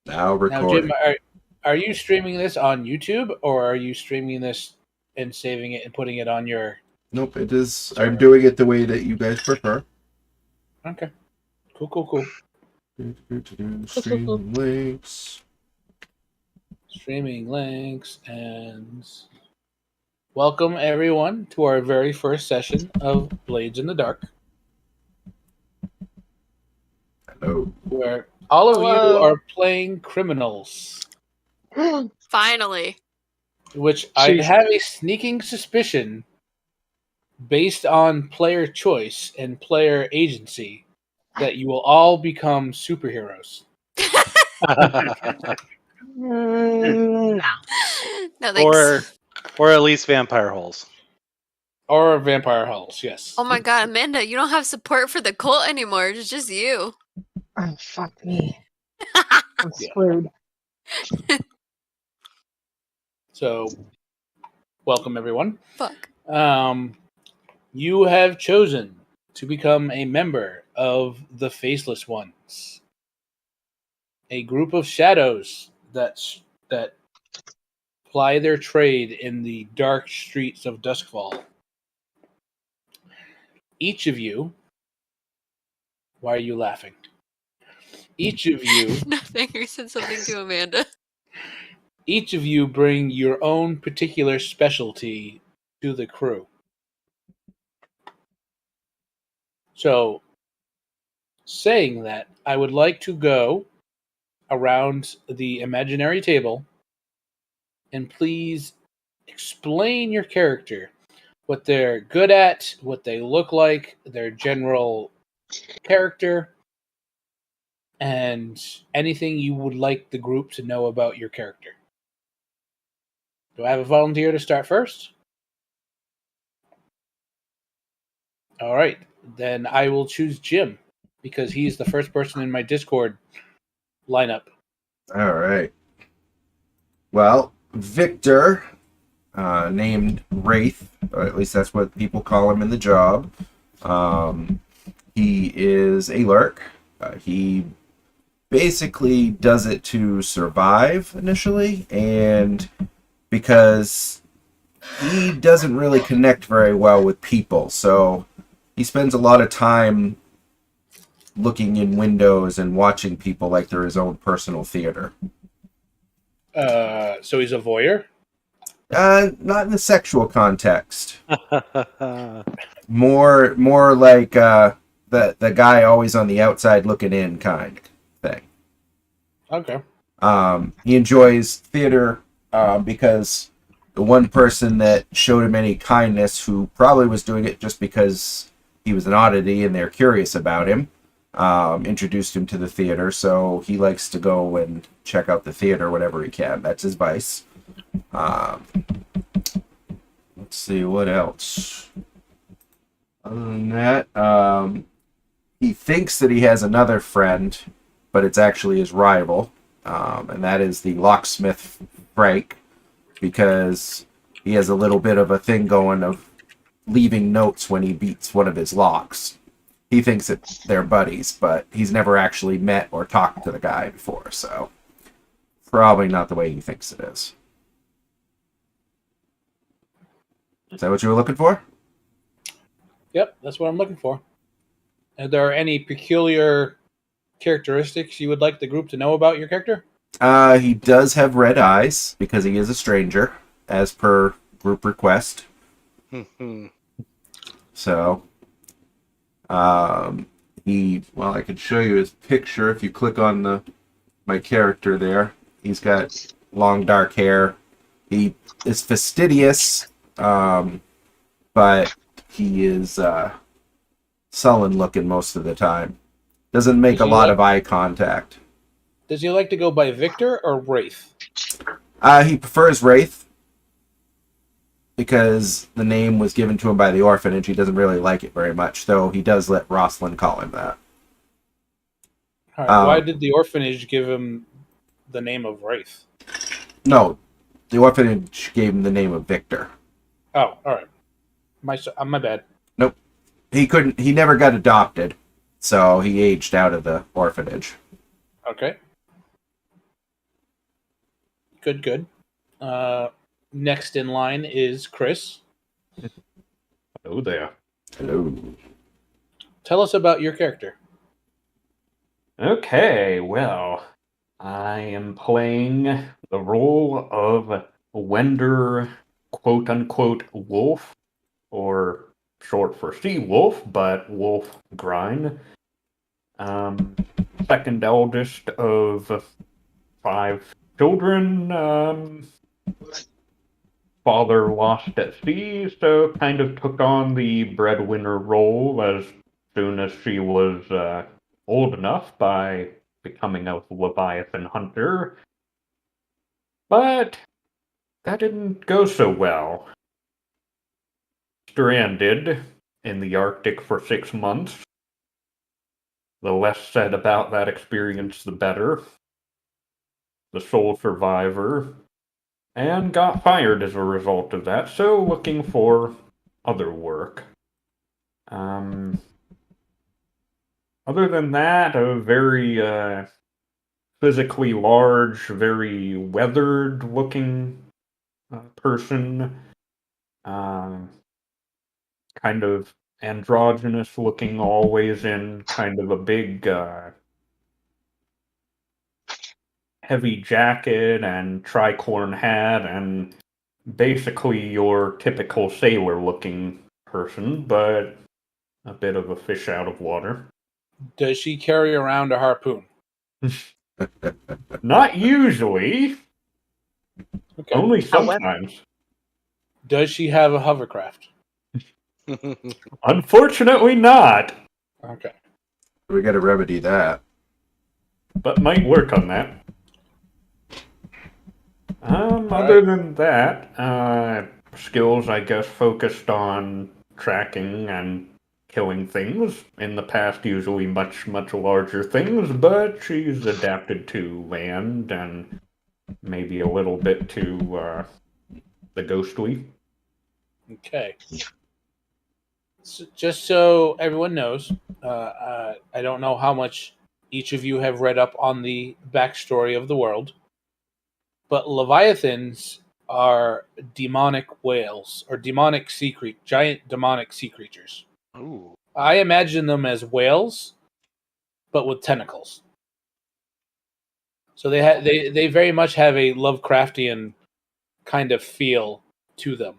Now Now, Jim, recording. are you streaming this on YouTube, or are you streaming this and saving it and putting it on your Nope, it is. I'm server? doing it the way that you guys prefer. Okay. Cool. Stream links. Streaming links and welcome everyone to our very first session of Blades in the Dark, Hello. where all of you Hello. are playing criminals, Finally. which I have a sneaking suspicion, based on player choice and player agency, that you will all become superheroes. No. No thanks. or at least vampire holes. Or vampire hulls, yes. Oh my god, Amanda, you don't have support for the cult anymore. It's just you. Oh, fuck me. I'm screwed. So, welcome everyone. Fuck. You have chosen to become a member of the Faceless Ones, a group of shadows that ply their trade in the dark streets of Duskfall. Each of you, why are you laughing? Each of you, Nothing. You said something to Amanda. each of you bring your own particular specialty to the crew. So, saying that, I would like to go around the imaginary table and please explain your character, what they're good at, what they look like, their general character, and anything you would like the group to know about your character. Do I have a volunteer to start first? All right, then I will choose Jim, because he's the first person in my Discord lineup. All right. Well, Victor, named Wraith, or at least that's what people call him in the job. He is a lurk. He basically does it to survive initially, and because he doesn't really connect very well with people, so he spends a lot of time looking in windows and watching people like they're his own personal theater. So he's a voyeur? Not in the sexual context. More like the guy always on the outside looking in kind thing. Okay. He enjoys theater because the one person that showed him any kindness, who probably was doing it just because he was an oddity and they're curious about him, introduced him to the theater, so he likes to go and check out the theater whenever he can. That's his vice. Let's see, what else? Other than that, he thinks that he has another friend, but it's actually his rival, and that is the locksmith Frank, because he has a little bit of a thing going of leaving notes when he beats one of his locks. He thinks that they're buddies, but he's never actually met or talked to the guy before, so probably not the way he thinks it is. Is that what you were looking for? Yep, that's what I'm looking for. Are there any peculiar characteristics you would like the group to know about your character? He does have red eyes, because he is a stranger, as per group request. So, I could show you his picture if you click on my character there. He's got long dark hair. He is fastidious, but he is sullen looking most of the time. Doesn't make a lot of eye contact. Does he like to go by Victor or Wraith? He prefers Wraith, because the name was given to him by the orphanage. He doesn't really like it very much, though he does let Rosalind call him that. All right, why did the orphanage give him the name of Wraith? No, the orphanage gave him the name of Victor. Oh, all right. My bad. Nope. He never got adopted, so he aged out of the orphanage. Okay. Good. Next in line is Chris. Oh, there. Hello. Tell us about your character. Okay, well, I am playing the role of Wender, quote unquote, Wolf, or short for Sea Wolf, but Wolf Grind. Second eldest of 5 children. Father lost at sea, so kind of took on the breadwinner role as soon as she was old enough by becoming a Leviathan hunter. But that didn't go so well. Stranded in the Arctic for 6 months. The less said about that experience, the better. The sole survivor, and got fired as a result of that, so looking for other work. Other than that, a very physically large, very weathered looking person. Kind of androgynous looking, always in kind of a big heavy jacket and tricorn hat, and basically your typical sailor looking person, but a bit of a fish out of water. Does she carry around a harpoon? Not usually. Okay. Only However- sometimes. Does she have a hovercraft? Unfortunately not, Okay. We got to remedy that. but might work on that. Other than that, skills, I guess, focused on tracking and killing things. In the past, usually much, much larger things, but she's adapted to land and maybe a little bit to the ghostly. Okay. So, just so everyone knows, I don't know how much each of you have read up on the backstory of the world, but leviathans are demonic whales or demonic giant demonic sea creatures. Ooh. I imagine them as whales, but with tentacles. So they very much have a Lovecraftian kind of feel to them,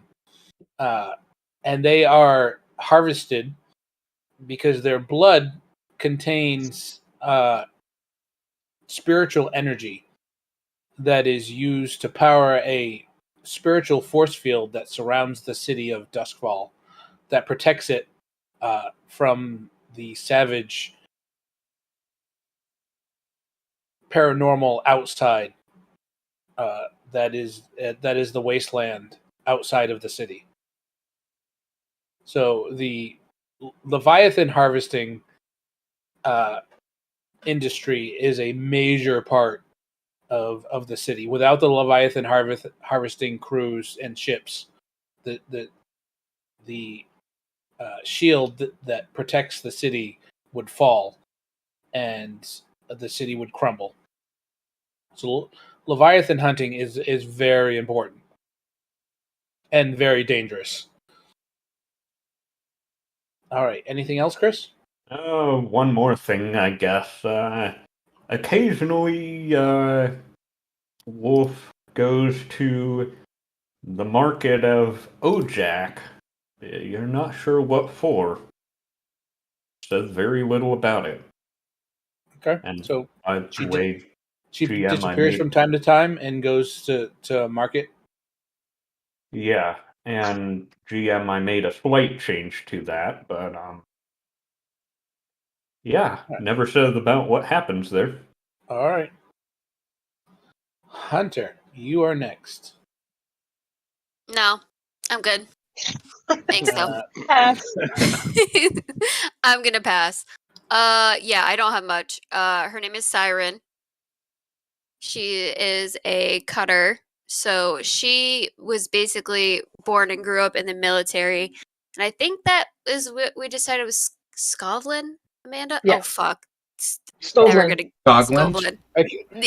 and they are harvested because their blood contains spiritual energy that is used to power a spiritual force field that surrounds the city of Duskfall, that protects it from the savage paranormal outside that is the wasteland outside of the city. So the Leviathan harvesting industry is a major part of the city. Without the Leviathan harvesting crews and ships, the shield that protects the city would fall, and the city would crumble. So Leviathan hunting is very important and very dangerous. All right. Anything else, Chris? One more thing, I guess. Occasionally, Wolf goes to the market of Ojak. You're not sure what for. Says very little about it. Okay. And So by she the way, she GM, I disappears made- from time to time and goes to market. yeah, and GM, I made a slight change to that, but yeah, Right. never says about what happens there. All right. Hunter, you are next. No, I'm good. Thanks, though. Pass. I'm gonna pass. Yeah, I don't have much. Her name is Siren. She is a cutter. So she was basically born and grew up in the military. And I think that is what we decided was Scotland, Amanda? Oh, Yes. fuck. never Skovlin. gonna Scotland? Skovlin.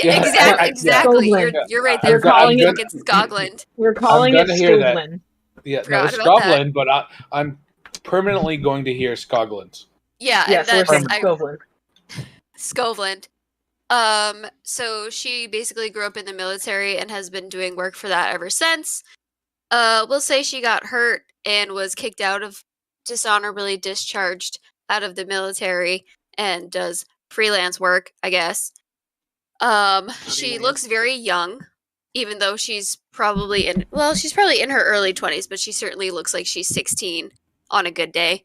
Yeah, Exactly. Skovlin. You're right You're there. calling I it- think it's Scotland. We're calling it gonna hear that. Skovlin. Yeah, no, Forgot it's about that. Scotland, but I'm permanently going to hear Scotland. Yeah, Yeah, and so we're that's saying Skovlin. Skovland. So she basically grew up in the military and has been doing work for that ever since. We'll say she got hurt and was kicked out of dishonorably discharged out of the military and does freelance work, I guess. She looks very young, even though she's probably in her early 20s, but she certainly looks like she's 16 on a good day.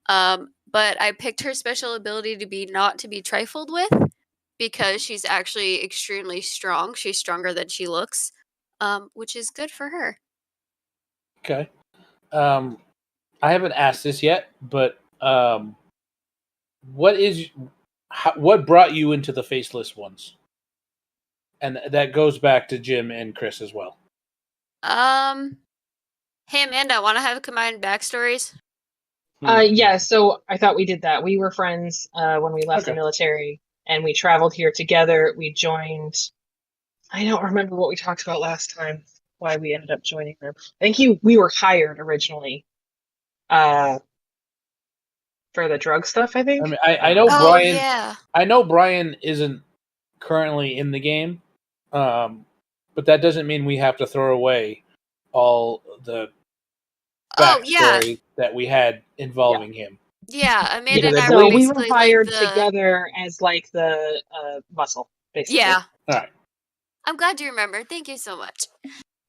But I picked her special ability to be not to be trifled with because she's actually extremely strong. She's stronger than she looks, which is good for her. Okay. I haven't asked this yet, but what brought you into the Faceless Ones? And that goes back to Jim and Chris as well. Hey Amanda, want to have combined backstories? Yeah, so I thought we did that. We were friends when we left the Okay. military, and we traveled here together. We joined. I don't remember what we talked about last time. Why we ended up joining them? I think we were hired originally, for the drug stuff. I think. I mean, I know Oh Brian. yeah. I know Brian isn't currently in the game, but that doesn't mean we have to throw away all the Oh yeah. backstory that we had involving him. Yeah, Amanda Yeah, and I so were we were basically hired like the together as like the muscle, basically. Yeah. All right. I'm glad you remember. Thank you so much.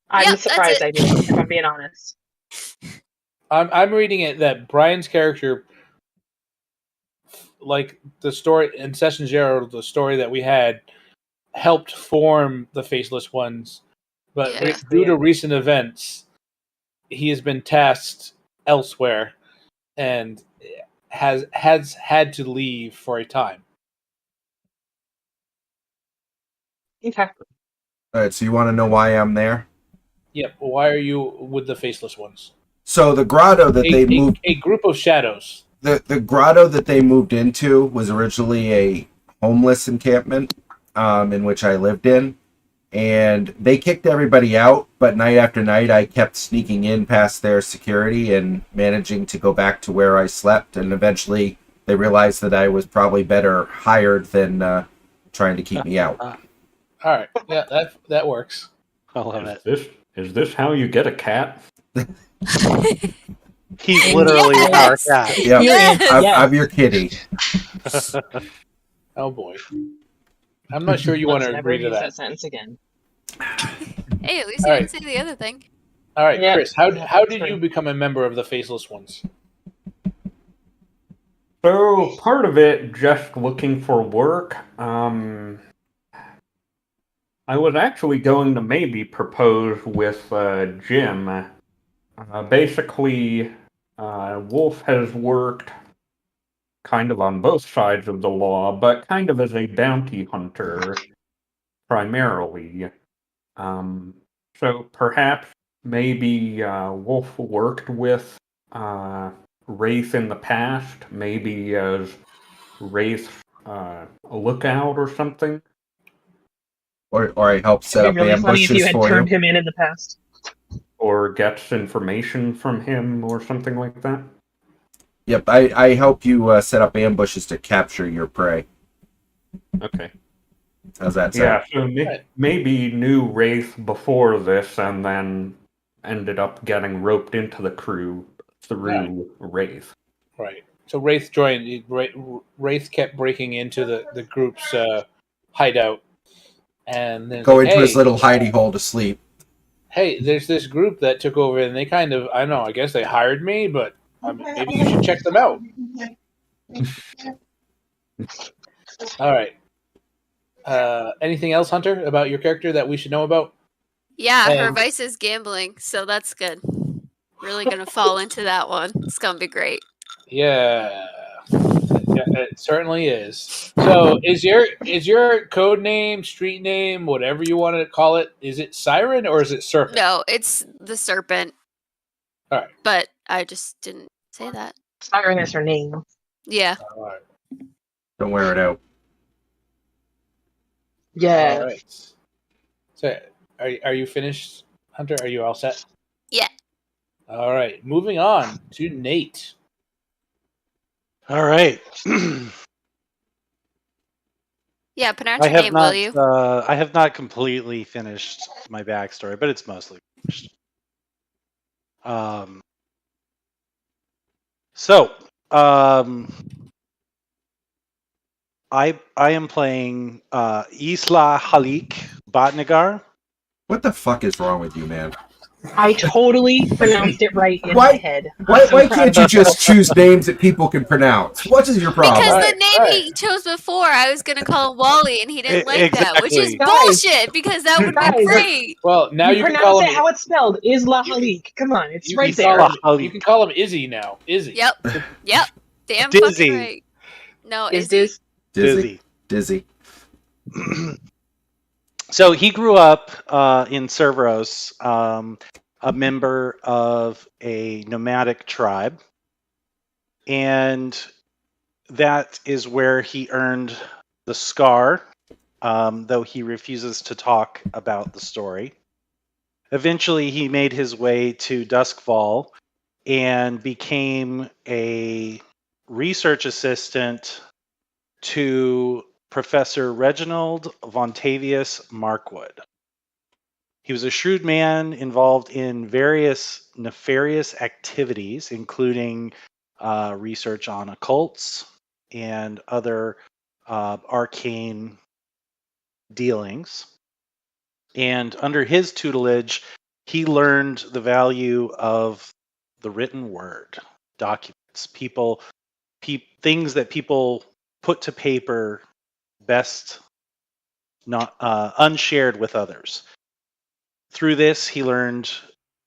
I'm Yep, that's surprised it. I did, if I'm being honest. I'm reading it that Brian's character, like the story in Session Zero, the story that we had, helped form the Faceless Ones, but Yeah. due to recent events, he has been tasked elsewhere and has had to leave for a time. Okay. All right, so you want to know why I'm there? Yep. Why are you with the Faceless Ones? So the grotto that they moved, A group of shadows. the grotto that they moved into was originally a homeless encampment, in which I lived in, and they kicked everybody out. But night after night, I kept sneaking in past their security and managing to go back to where I slept. And eventually, they realized that I was probably better hired than trying to keep me out. All right. Yeah, that works. I love it. Is this how you get a cat? He's literally Yes! our cat. Yeah, Yes! I'm your kitty. Oh boy. I'm not sure you want Let's to never agree to use that. sentence again. Hey, at least All you right. didn't say the other thing. All right, Yeah. Chris. How Yeah, did true. you become a member of the Faceless Ones? So part of it just looking for work. I was actually going to maybe propose with Jim. Basically, Wolf has worked kind of on both sides of the law, but kind of as a bounty hunter primarily. So perhaps maybe Wolf worked with Wraith in the past, maybe as Wraith a lookout or something. Or I help set It'd up be really funny if you ambushes had for turned you. him in the past. Or gets information from him or something like that. Yep, I help you set up ambushes to capture your prey. Okay. How's that sound? Yeah, so maybe knew Wraith before this and then ended up getting roped into the crew through Wraith. Right. So Wraith joined. Wraith kept breaking into the group's hideout, and then Go like, into his hey, little hidey hole to sleep. hey, there's this group that took over, and they kind of, I don't know, I guess they hired me, but maybe you should check them out. All right. Anything else, Hunter, about your character that we should know about? Yeah, her And- vice is gambling, so that's good. Really gonna fall into that one. It's gonna be great. Yeah, it certainly is. So, is your code name, street name, whatever you want to call it, is it Siren or is it Serpent? No, it's the serpent. All right. But I just didn't say that. Siren is her name. Yeah. All right. Don't wear it out. Yeah. All right. So, are you finished, Hunter? Are you all set? Yeah. All right. Moving on to Nate. All right. Yeah, pronounce your name, will you? I have not completely finished my backstory, but it's mostly finished. Um, so, I am playing Isla Halik Bhatnagar. What the fuck is wrong with you, man? I totally pronounced it right in Why- my head. Why can't you just choose names that people can pronounce? What is your problem? Because Right, the name right. he chose before, I was gonna call him Wally, and he didn't like that, which is Exactly. Guys. bullshit. Because that would be Guys. great. Well, now You you can pronounce call it him. how it's spelled. Isla You can- Halik. Come on, it's You right can there. call him. Halik. You can call him Izzy now. Izzy. Yep. Yep. Damn Dizzy. fucking right. No, Is Izzy. this? Dizzy. Dizzy. So he grew up in Cerveros, a member of a nomadic tribe, and that is where he earned the scar, though he refuses to talk about the story. Eventually, he made his way to Duskfall and became a research assistant to Professor Reginald Vontavious Markwood. He was a shrewd man involved in various nefarious activities, including research on occults and other arcane dealings. And under his tutelage, he learned the value of the written word, documents, things that people put to paper best not unshared with others. Through this, he learned,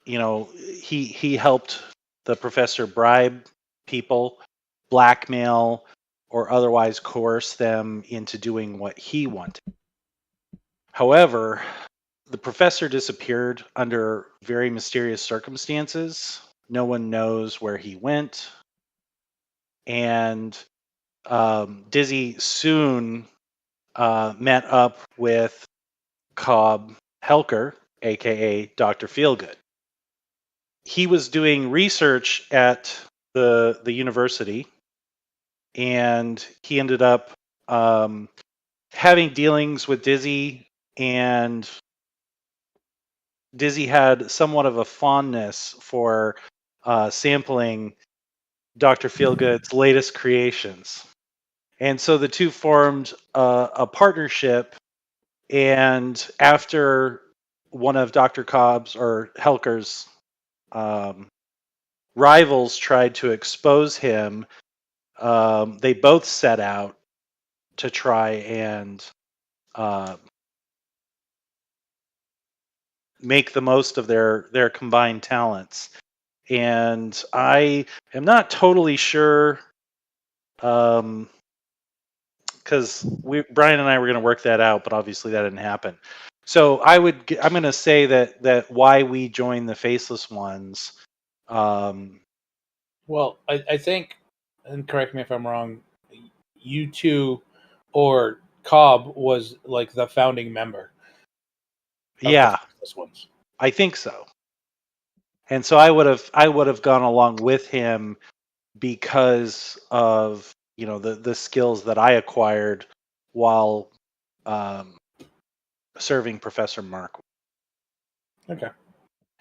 he helped the professor bribe people, blackmail, or otherwise coerce them into doing what he wanted. However, the professor disappeared under very mysterious circumstances. No one knows where he went. And Dizzy soon met up with Cobb Helker, aka Dr. Feelgood. He was doing research at the university, and he ended up having dealings with Dizzy, and Dizzy had somewhat of a fondness for sampling Dr. Feelgood's latest creations. And so the two formed a partnership, and after one of Dr. Cobb's or Helker's rivals tried to expose him, they both set out to try and make the most of their combined talents. And I am not totally sure, because Brian and I were going to work that out, but obviously that didn't happen. So I'm going to say that why we joined the Faceless Ones. Well, I think, and correct me if I'm wrong, you two or Cobb was like the founding member. Yeah, This one's. I think so. And so I would have gone along with him because of the skills that I acquired while serving Professor Mark. Okay.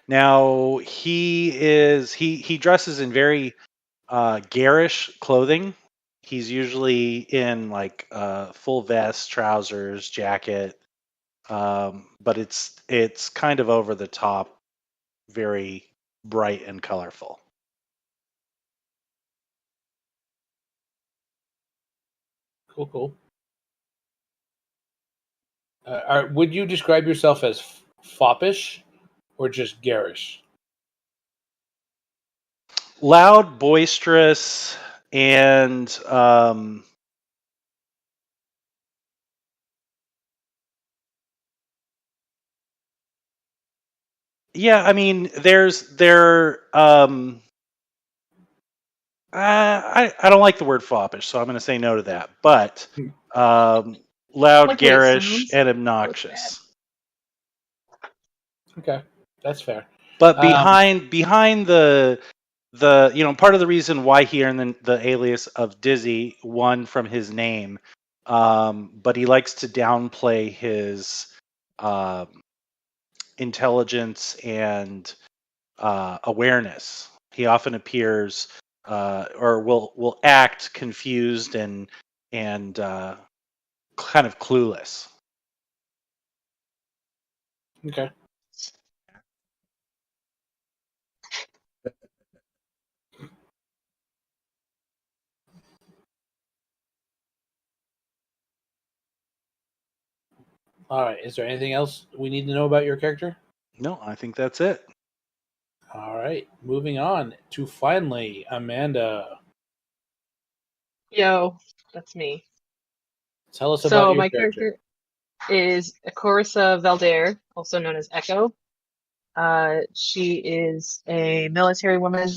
Now he dresses in very garish clothing. He's usually in like full vest, trousers, jacket, but it's kind of over the top, very bright and colorful. Cool. Would you describe yourself as foppish or just garish? Loud, boisterous, and yeah, I mean, I don't like the word foppish, so I'm going to say no to that. But loud, Like the way it garish, sounds. and obnoxious. Okay, that's fair. But behind the part of the reason why he earned the alias of Dizzy, one from his name, but he likes to downplay his intelligence and awareness. He often appears or will act confused and kind of clueless. Okay. All right. Is there anything else we need to know about your character? No, I think that's it. All right. Moving on to finally Amanda. Yo, that's me. Tell us So about your my character. character is Corissa Valdair, also known as Echo. She is a military woman.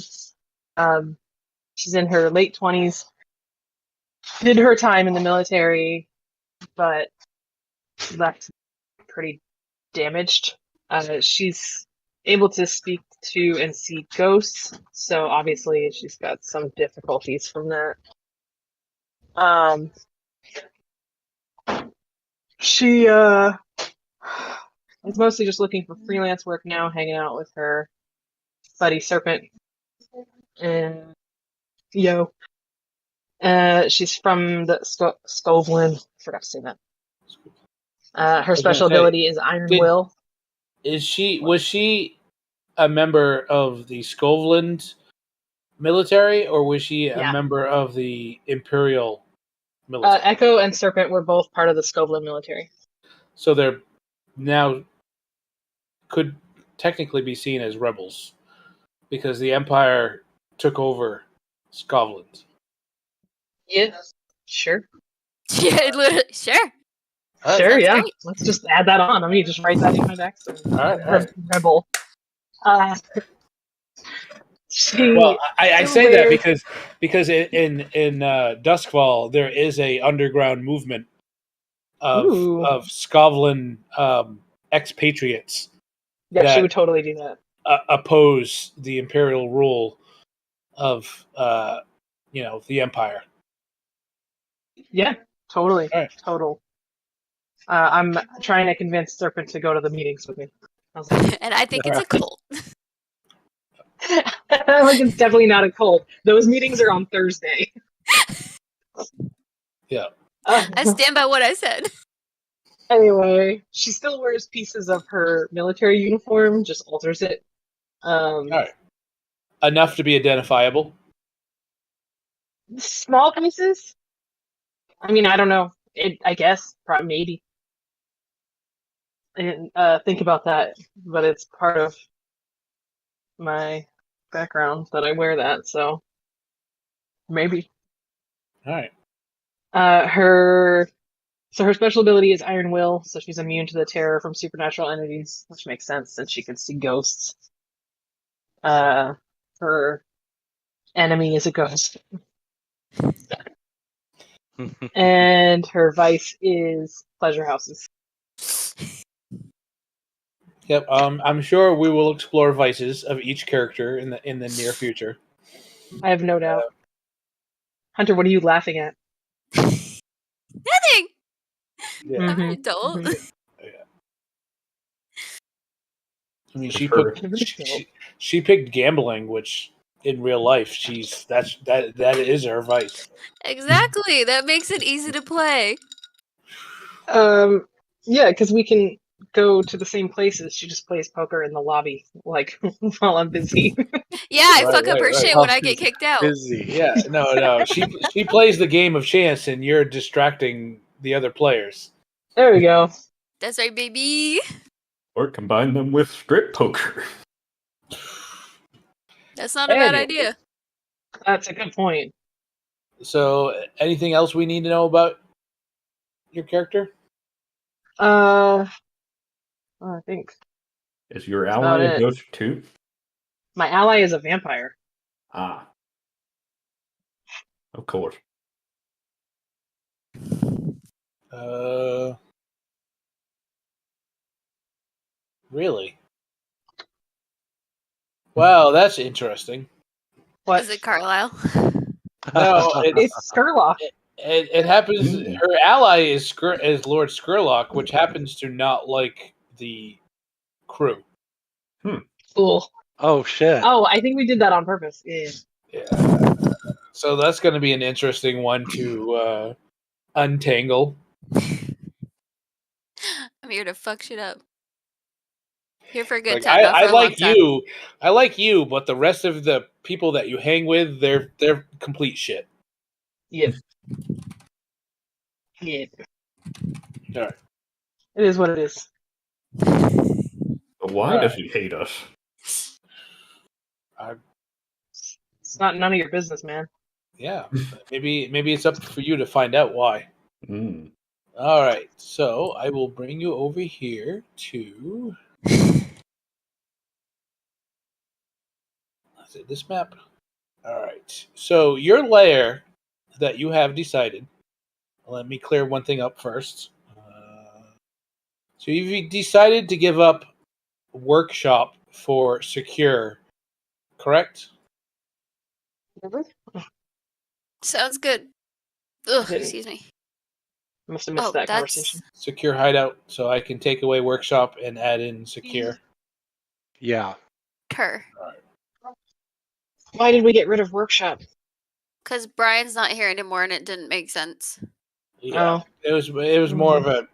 She's in her late 20s. Did her time in the military, but left pretty damaged. She's able to speak to and see ghosts, so obviously she's got some difficulties from that. She is mostly just looking for freelance work now, hanging out with her buddy Serpent. And yo, she's from the Scovland. Forgot to say that. Her was gonna special say, ability is Iron did- Will. Was she a member of the Scovland military, or was she a Yeah. member of the Imperial military? Echo and Serpent were both part of the Scovland military. So they're now could technically be seen as rebels because the Empire took over Scotland. Yeah, sure. Yeah, literally, sure. Oh, Sure, sounds yeah. great. Let's just add that on. Let me just write that in my backstory. All right. Rebel. She Well, I still say that wears- because in Duskfall there is a underground movement Ooh. of Scotland expatriates Yeah, she that would totally do that. oppose the imperial rule of the Empire. Yeah, totally. All right. Total. I'm trying to convince Serpent to go to the meetings with me. How's that? And I think it's a cult. Like, it's definitely not a cult. Those meetings are on Thursday. Yeah. I stand by what I said. Anyway, she still wears pieces of her military uniform, just alters it. All right. Enough to be identifiable. Small pieces. I mean, I don't know. I guess, probably, maybe. I didn't think about that, but it's part of my background that I wear that, so maybe. All right. Her special ability is Iron Will, so she's immune to the terror from supernatural entities, which makes sense since she can see ghosts. Her enemy is a ghost. And her vice is pleasure houses. Yep. I'm sure we will explore vices of each character in the near future. I have no doubt. Hunter, what are you laughing at? Nothing. Yeah. I'm an Mhm. adult. Mhm. I mean, she picked gambling, which in real life that is her vice. Exactly. That makes it easy to play. Yeah, because we can go to the same places. She just plays poker in the lobby, like while I'm busy. Yeah, I Right, fuck up her right, right. shit when I get kicked out. Busy. Yeah, no. She plays the game of chance, and you're distracting the other players. There we go. That's right, baby. Or combine them with strip poker. That's not a bad Anyway. idea. That's a good point. So, anything else we need to know about your character? I think Is your about ally a it. ghost too? My ally is a vampire. Ah. Of course. Really? Wow, that's interesting. What? Is it Carlisle? No, It's Skurlock. it happens. Mm. Her ally is Lord Skurlock, which happens to not like the crew. Cool. Oh shit. Oh, I think we did that on purpose. Yeah. Yeah. So that's going to be an interesting one to untangle. I'm here to fuck shit up. Here for a good Like time, not for I a long like time. I like you, but the rest of the people that you hang with, they're complete shit. Yep. Yep. All right. It is what it is. But why does Alright. he hate us? It's not none of your business, man. Yeah, maybe it's up for you to find out why. Mm. All right, so I will bring you over here to is it this map? All right, so your lair that you have decided. Let me clear one thing up first. So you've decided to give up workshop for secure, correct? Sounds good. Ugh, Didn't. excuse me. Must have missed Oh, that that's conversation. Secure hideout, so I can take away workshop and add in secure. Yeah. her. Why did we get rid of workshop? Because Brian's not here anymore and it didn't make sense. Yeah, Oh. it was more of a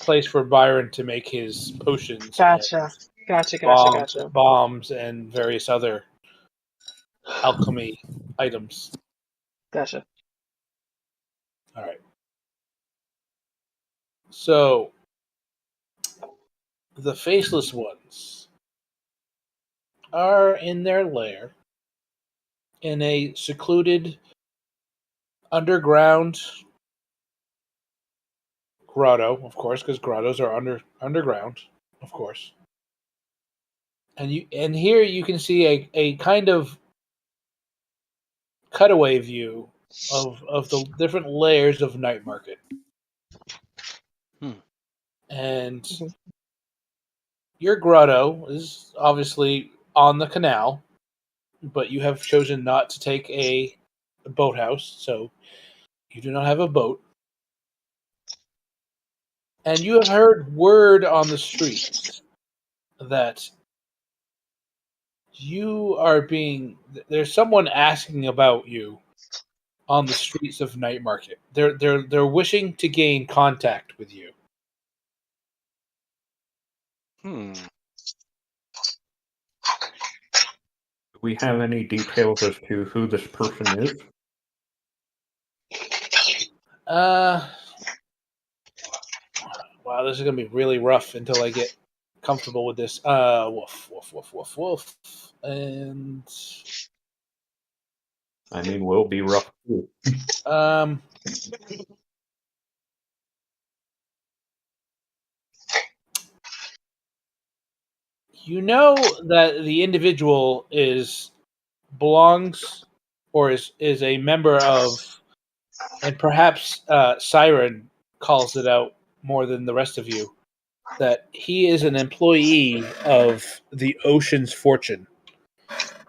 place for Byron to make his potions, Gotcha. and bombs, and various other alchemy items. Gotcha. All right. So the faceless ones are in their lair in a secluded underground grotto, of course, because grottos are underground, of course. And here you can see a kind of cutaway view of the different layers of night market. Hmm. And Mhm. your grotto is obviously on the canal, but you have chosen not to take a boathouse, so you do not have a boat. And you have heard word on the streets that you are being there's someone asking about you on the streets of Night Market. They're wishing to gain contact with you. Hmm. Do we have any details as to who this person is? Uh wow, this is gonna be really rough until I get comfortable with this. Woof, woof, woof, woof, woof. And I mean, we'll be rough too. um you know that the individual belongs or is a member of, and perhaps Siren calls it out more than the rest of you, that he is an employee of the Ocean's Fortune,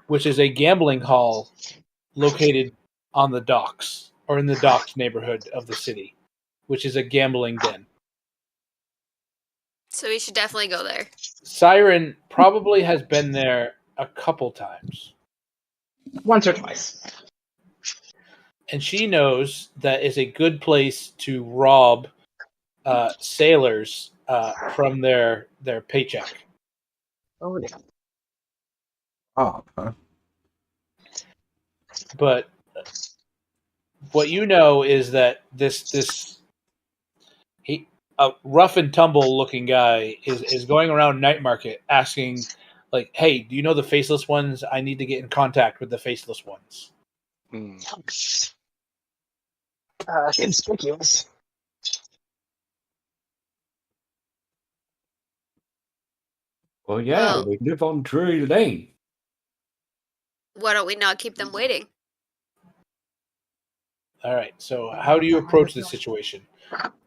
which is a gambling hall located on the docks or in the docks neighborhood of the city, which is a gambling den. So we should definitely go there. Siren probably has been there a couple times, Once or twice. and she knows that is a good place to rob sailors from their paycheck. Oh, yeah. Oh, huh? But what you know is that a rough and tumble looking guy is going around night market asking, like, hey, do you know the faceless ones? I need to get in contact with the faceless ones. Hmm. Conspicuous. Well, yeah, Well, we live on Drury Lane. why don't we not keep them waiting? All right, so how do you approach this situation?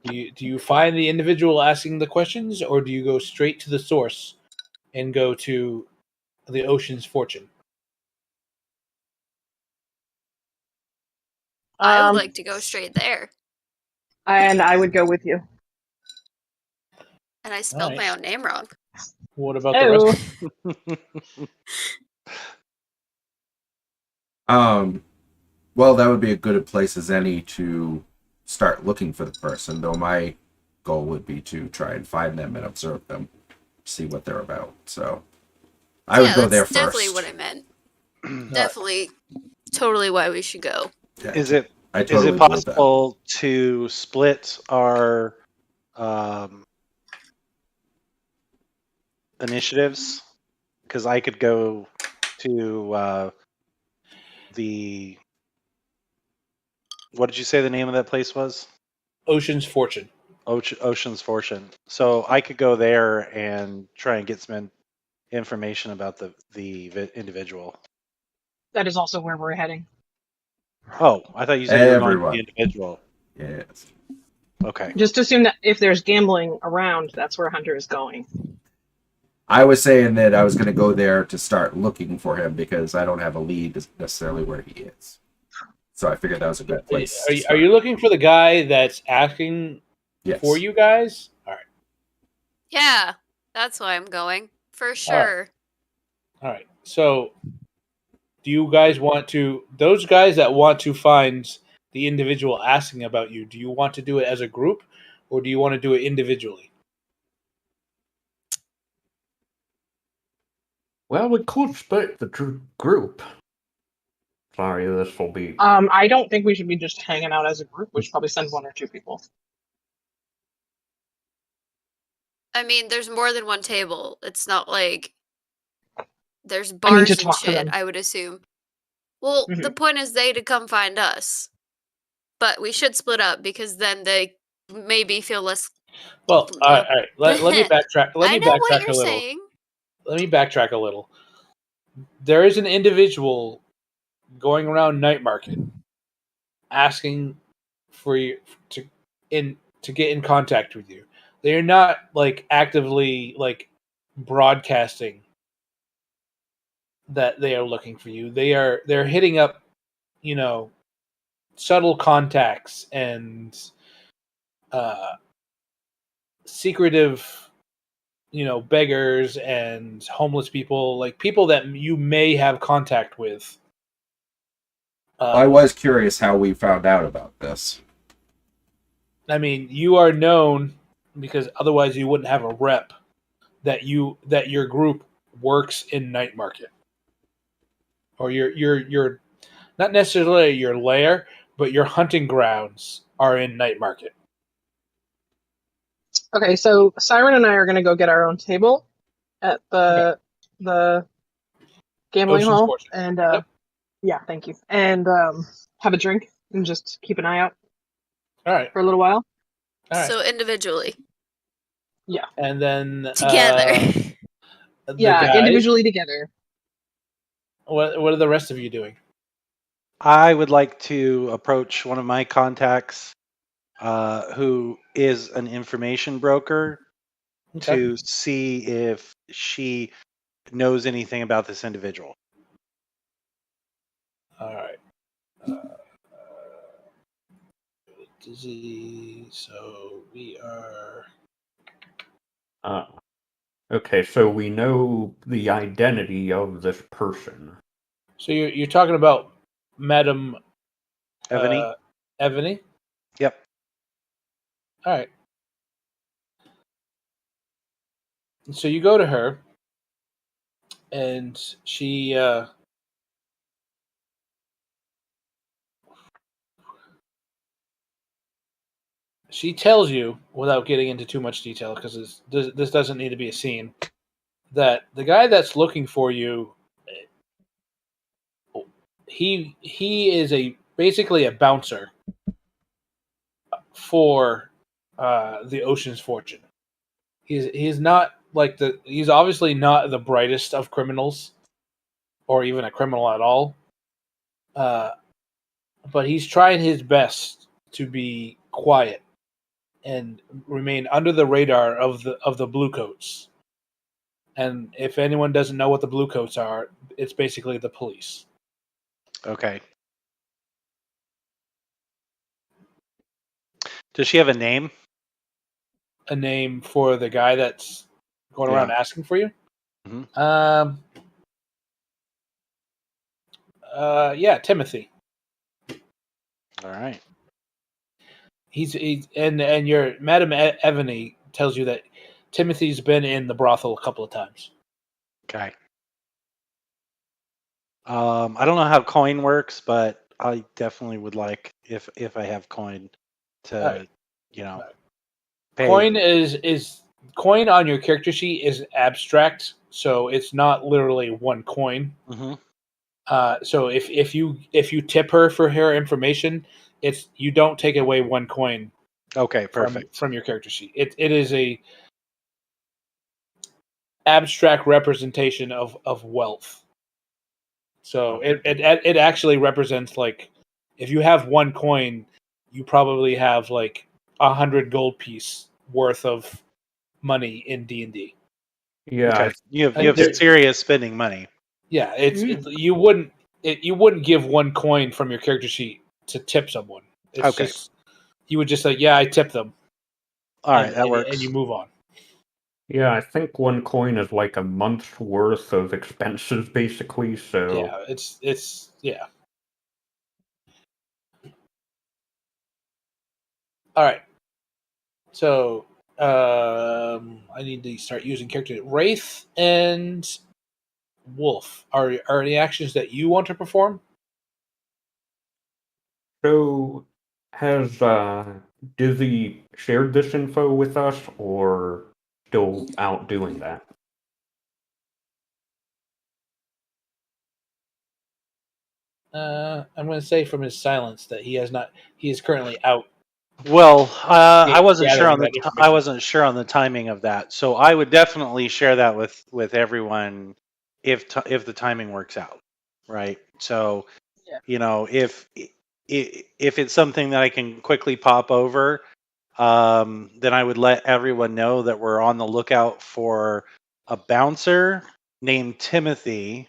Do you find the individual asking the questions, or do you go straight to the source and go to the ocean's fortune? I would Um, like to go straight there. and I would go with you. And I All spelled right. my own name wrong. What about the rest? Oh, Well, that would be a good place as any to start looking for the person, though my goal would be to try and find them and observe them, see what they're about. So I would Yeah, go there that's definitely first. what I meant. Right. Definitely, totally why we should go. Yeah, Is it I is totally it believe that. possible to split our initiatives? Because I could go to the what did you say the name of that place was? Ocean's fortune. Ocean's Fortune. So I could go there and try and get some information about the individual. that is also where we're heading. Oh, I thought you said you were going to the Everyone. individual. Yes. Okay. Just assume that if there's gambling around, that's where Hunter is going. I was saying that I was going to go there to start looking for him because I don't have a lead necessarily where he is. So I figured that was a good place. Are you looking for the guy that's asking Yes. for you guys? All right. Yeah, that's why I'm going. For sure. All right. So, do you guys want to, those guys that want to find the individual asking about you, do you want to do it as a group or do you want to do it individually? Well, we could split the group. Sorry, this will be. I don't think we should be just hanging out as a group. We should probably send one or two people. I mean, there's more than one table. It's not like there's I mean, bars to and talk to shit, them. I would assume. Well, the Mhm. point is they to come find us. But we should split up because then they maybe feel less. Well, all right. Let me backtrack. Let I me know what backtrack you're a little. saying. Let me backtrack a little. There is an individual going around night market asking for you to get in contact with you. They are not like actively like broadcasting that they are looking for you. They're hitting up, you know, subtle contacts and secretive, you know, beggars and homeless people, like people that you may have contact with. I was curious how we found out about this. I mean, you are known because otherwise you wouldn't have a rep that your group works in night market, or your not necessarily your lair, but your hunting grounds are in night market. Okay, so Siren and I are going to go get our own table at Okay. the gambling Ocean's hall, Fortune. and Yep. yeah, thank you, and have a drink and just keep an eye out All right. for a little while. All right. So individually. Yeah, And then Together. the yeah, guys. individually together. What are the rest of you doing? I would like to approach one of my contacts, who is an information broker, Okay. to see if she knows anything about this individual. All right. Disease. So we are. Okay, so we know the identity of this person. So you're talking about Madam Ebony? Ebony. Yep. All right. So you go to her, and she tells you, without getting into too much detail, because this doesn't need to be a scene, that the guy that's looking for you, he is basically a bouncer for the Ocean's Fortune. He's not like he's obviously not the brightest of criminals, or even a criminal at all. But he's trying his best to be quiet and remain under the radar of the bluecoats. And if anyone doesn't know what the bluecoats are, it's basically the police. Okay. Does she have a name? A name for the guy that's going around asking for you? Mhm. Yeah, Timothy. All right. He's and your Madam Evany tells you that Timothy's been in the brothel a couple of times. Okay. I don't know how coin works, but I definitely would like if I have coin to, Alright. pay. Coin on your character sheet is abstract, so it's not literally one coin. Mhm. So if you tip her for her information, you don't take away one coin Okay, perfect. from your character sheet. It is a abstract representation of wealth. So it actually represents, like, if you have one coin, you probably have like 100 gold piece worth of money in D&D. Yeah, Okay. You And have there- serious spending money. Yeah, you wouldn't give one coin from your character sheet to tip someone. It's Okay. just you would just say, "Yeah, I tipped them." All right, that works. And you move on. yeah, I think one coin is like a month's worth of expenses, basically. So Yeah, it's yeah. All right. So I need to start using character Wraith and Wolf. Are any actions that you want to perform? So, has Dizzy shared this info with us, or still out doing that? I'm going to say from his silence that he has not. He is currently out. Well, I wasn't sure Gathering on the that I information. wasn't sure on the timing of that, so I would definitely share that with everyone if the timing works out, right? So, Yeah. if it's something that I can quickly pop over, then I would let everyone know that we're on the lookout for a bouncer named Timothy,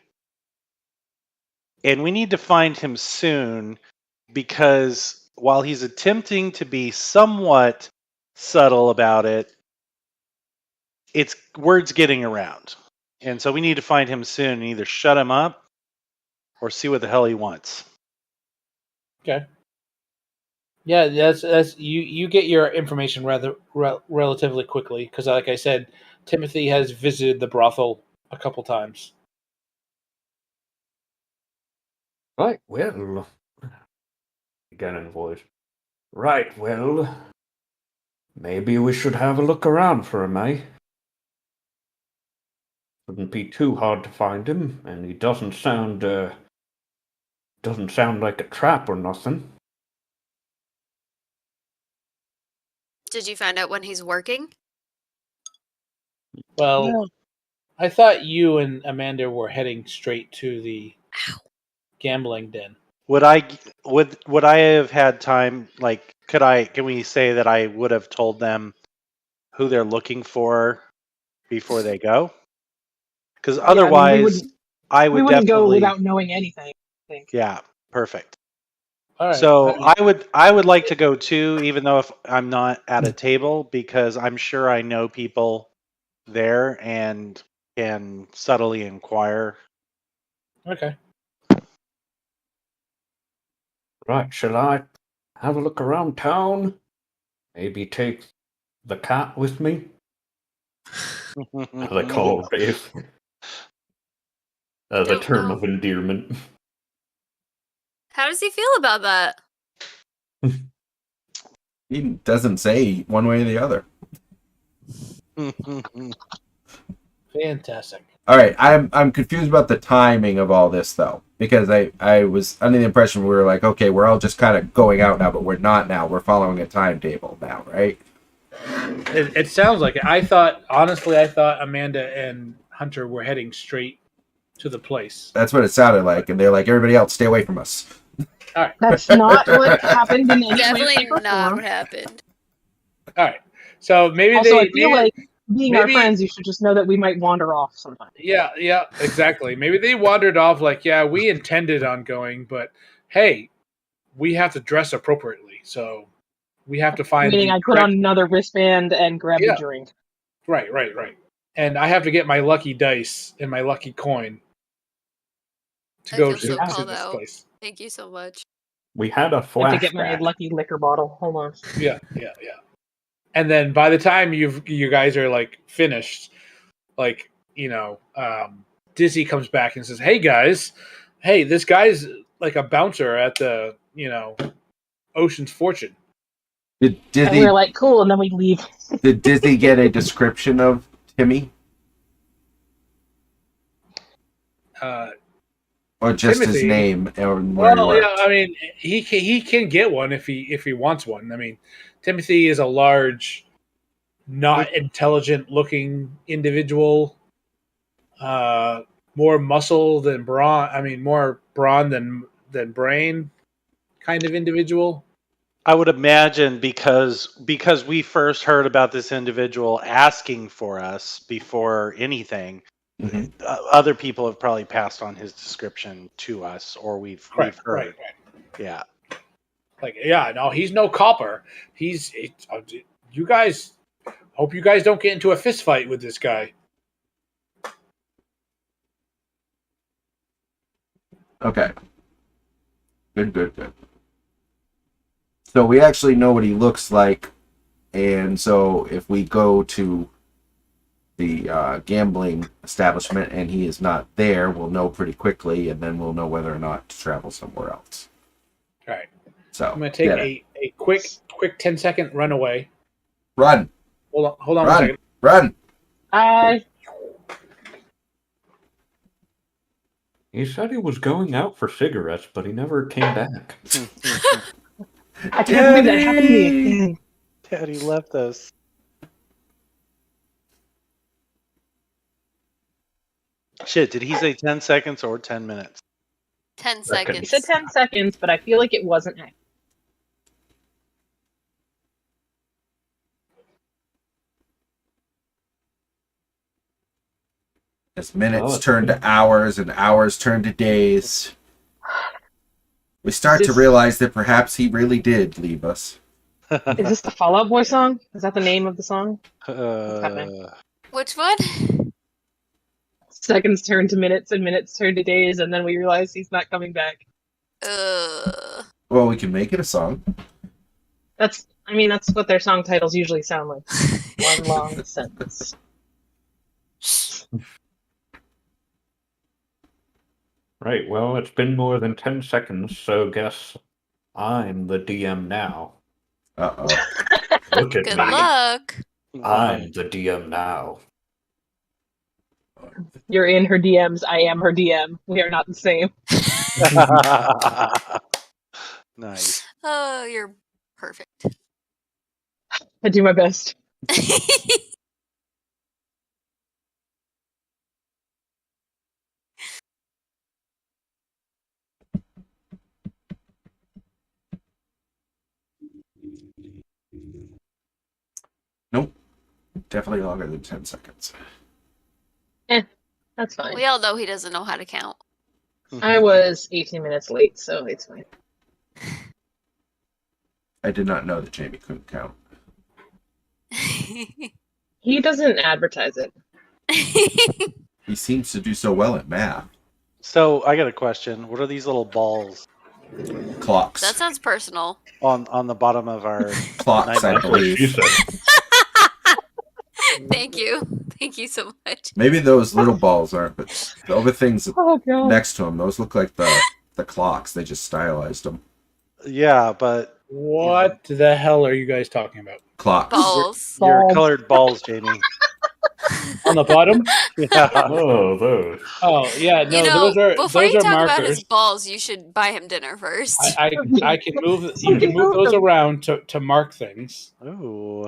and we need to find him soon because while he's attempting to be somewhat subtle about it, it's word's getting around. And so we need to find him soon and either shut him up or see what the hell he wants. Okay. Yeah, that's you get your information rather relatively quickly because, like I said, Timothy has visited the brothel a couple times. Right, well, again in voice. Right, well, maybe we should have a look around for him, eh? Wouldn't be too hard to find him, and he doesn't sound like a trap or nothing. Did you find out when he's working? Well, Yeah. I thought you and Amanda were heading straight to the gambling den. Would I have had time, like, can we say that I would have told them who they're looking for before they go? Because Yeah, I mean, otherwise I we would wouldn't go definitely. without knowing anything, I think. Yeah, perfect. All right. So I mean, I would like to go too, even though if I'm not at a table, because I'm sure I know people there and can subtly inquire. okay. Right, shall I have a look around town? Maybe take the cat with me? As I call Rafe. As a Don't term know. of endearment. How does he feel about that? He doesn't say one way or the other. Fantastic. All right, I'm confused about the timing of all this though, because I was under the impression we were like, okay, we're all just kind of going out now, but we're not now. We're following a timetable now, right? It sounds like it. I thought Amanda and Hunter were heading straight to the place. That's what it sounded like, and they're like, everybody else, stay away from us. All right. That's not what happened in any way, Definitely shape, or not form. what happened. All right. So maybe Also, they. I feel maybe, like being our maybe- friends, you should just know that we might wander off sometime. Yeah, exactly. Maybe they wandered off. Like, yeah, we intended on going, but hey, we have to dress appropriately, so we have to find Meaning, the I put correct. on another wristband and grab Yeah. a drink. Right. And I have to get my lucky dice and my lucky coin to I go feel so to called this out. place. Thank you so much. We had a I have to get my flashback. lucky liquor bottle. Hold on. Yeah. And then by the time you guys are like finished, like Dizzy comes back and says, "Hey guys, hey, this guy's like a bouncer at the Ocean's Fortune." Did And Dizzy we're like, cool, and then we leave. did Dizzy get a description of Timmy, or just his Timothy. name or where he Well, worked? yeah, I mean, he can get one if he wants one. I mean, Timothy is a large, not intelligent looking individual. More muscle than brawn. I mean, more brawn than brain, kind of individual. I would imagine because we first heard about this individual asking for us before anything, Mhm. other people have probably passed on his description to us, or we've Right. heard. Yeah. Like, yeah, no, he's no copper. You guys. Hope you guys don't get into a fist fight with this guy. Okay. Good. So we actually know what he looks like, and so if we go to the gambling establishment and he is not there, we'll know pretty quickly, and then we'll know whether or not to travel somewhere else. All right. So I'm going to take get it. a quick 10-second runaway. Run, Hold on one run, second. run. He said he was going out for cigarettes, but he never came back. I can't believe that happened to me again. Daddy left us. Shit, did he say 10 seconds or 10 minutes? 10 He seconds. said 10 seconds, but I feel like it wasn't accurate. As minutes Oh, turn to hours and hours turn to days, we start to This- realize that perhaps he really did leave us. Is this the Fall Out Boy song? Is that the name of the song? happening? Which one? Seconds turn to minutes and minutes turn to days, and then we realize he's not coming back. Well, we can make it a song. That's what their song titles usually sound like. One long sentence. Right, well, it's been more than 10 seconds, so guess I'm the DM now. Uh-oh. Look at Good me. luck. I'm the DM now. You're in her DMs. I am her DM. We are not the same. Nice. Oh, you're perfect. I do my best. Nope. Definitely longer than 10 seconds. That's fine. We all know he doesn't know how to count. I was 18 minutes late, so it's fine. I did not know that Jamie couldn't count. He doesn't advertise it. He seems to do so well at math. So I got a question. What are these little balls Clocks. That sounds personal. on the bottom of our Clocks, I That's That's what she believe. said. Thank you. Thank you so much. Maybe those little balls aren't, but the other things Oh god. next to them, those look like the clocks. They just stylized them. Yeah, but What the hell are you guys talking about? Clocks. Balls. your Balls. colored balls, Jamie. On the bottom? Yeah. Oh, those. Oh yeah, no, You know, those before are you talk about markers. his balls, you should buy him dinner first. I can move. You can move those around to mark things. Ooh.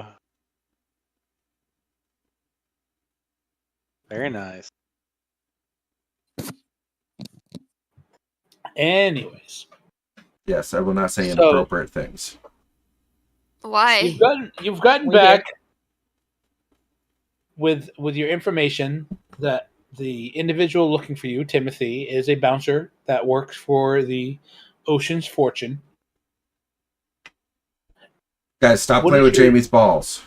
Very nice. Anyways, Yes, I will not say So- inappropriate things. Why? You've gotten We did. back with your information that the individual looking for you, Timothy, is a bouncer that works for the Ocean's Fortune. Guys, stop What playing is with your- Jamie's balls.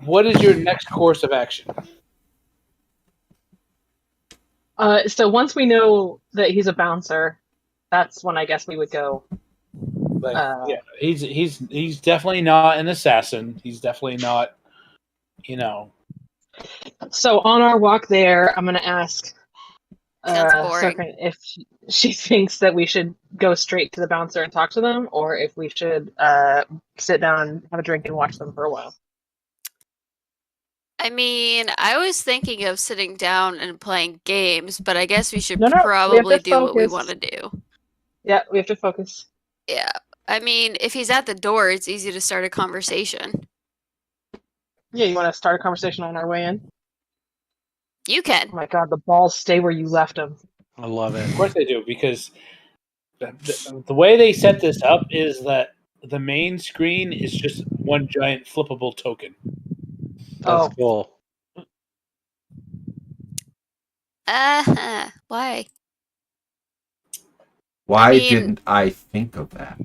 What is your next course of action? So once we know that he's a bouncer, that's when I guess we would go. Like, Uh, yeah, he's definitely not an assassin. He's definitely not, So on our walk there, I'm going to ask Sounds boring. Serkan if she thinks that we should go straight to the bouncer and talk to them, or if we should sit down, have a drink, and watch them for a while. I mean, I was thinking of sitting down and playing games, but I guess we should No, we have probably to do what we focus. want to do. Yeah, we have to focus. Yeah. I mean, if he's at the door, it's easy to start a conversation. Yeah, you want to start a conversation on our way in? You Oh can. my god, the balls stay where you left them. I love of it. course they do, because the way they set this up is that the main screen is just one giant flippable token. That's Oh, cool. Why? Why I mean- didn't I think of that?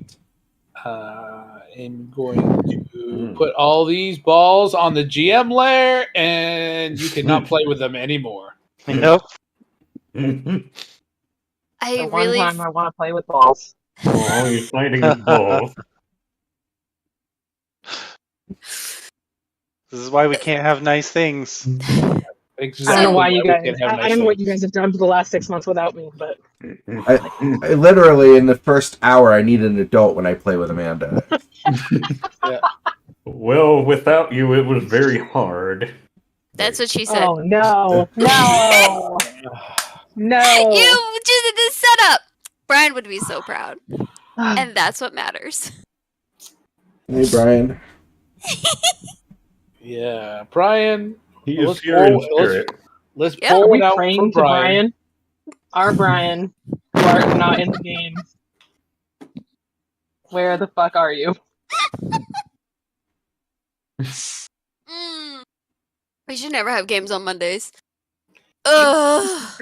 I'm going to put all these balls on the GM layer, and you cannot play with them anymore. Yep. I the one really. time I want to play with balls. Oh, you're fighting with balls. This is why we can't have nice things. Exactly. I don't know why you we guys. can't have I nice don't know what things. you guys have done for the last 6 months without me, but I literally, in the first hour, I need an adult when I play with Amanda. Well, without you, it was very hard. That's what she said. oh no, no, no. You did the setup. Brian would be so proud, and that's what matters. Hey, Brian. Yeah, Brian. He Let's is here in pull- let's- spirit. Let's Yep. pull Are we it out praying for to Brian. Brian? Our Brian, who are not in the game. Where the fuck are you? We should never have games on Mondays. Ugh.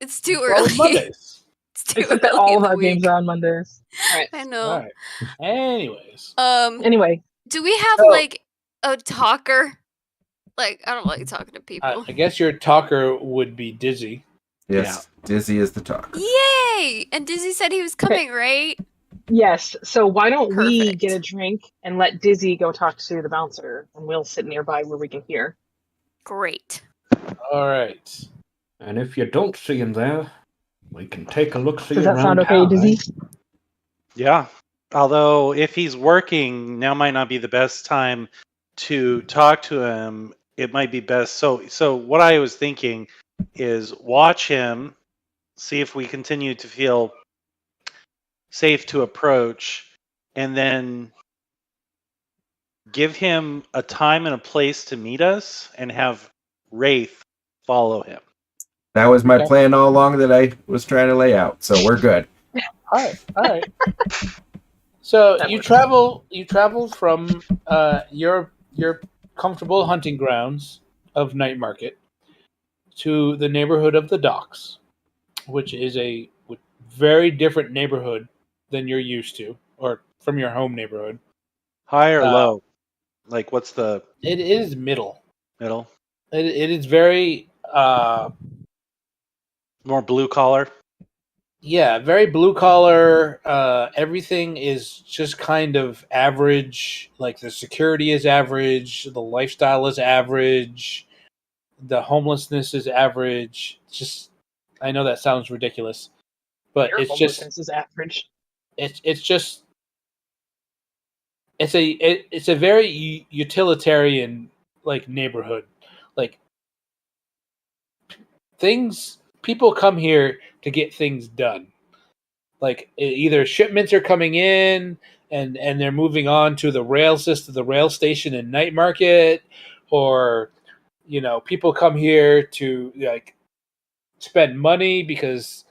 It's too Well, early. Mondays. It's too Except that early all in of the our week. games are on Mondays. Alright. I know. All right. Anyways, Anyway, Do we have Oh. like a talker? Like, I don't like talking to people. I guess your talker would be Dizzy. Yes, Dizzy is the talker. Yay! And Dizzy said he was coming, right? yes. So why don't we Perfect. get a drink and let Dizzy go talk to the bouncer, and we'll sit nearby where we can hear. Great. All right. And if you don't see him there, we can take a look-see Does that around sound okay, town, Dizzy? Yeah. Although, if he's working, now might not be the best time to talk to him. It might be best. So what I was thinking is watch him, see if we continue to feel safe to approach, and then give him a time and a place to meet us, and have Wraith follow him. That was my Okay. plan all along that I was trying to lay out, so we're good. All right. So That you works. travel from your comfortable hunting grounds of Night Market to the neighborhood of the Docks, which is a very different neighborhood than you're used to, or from your home neighborhood. High or Uh, low? Like, what's the It is middle. middle? It is very More blue collar? yeah, very blue collar. Everything is just kind of average. Like the security is average, the lifestyle is average, the homelessness is average. Just, I know that sounds ridiculous, but Your it's just homelessness is average. it's just it's a very utilitarian like neighborhood. Like things, people come here to get things done. Like either shipments are coming in and they're moving on to the rail system, the rail station and Night Market, or people come here to like spend money because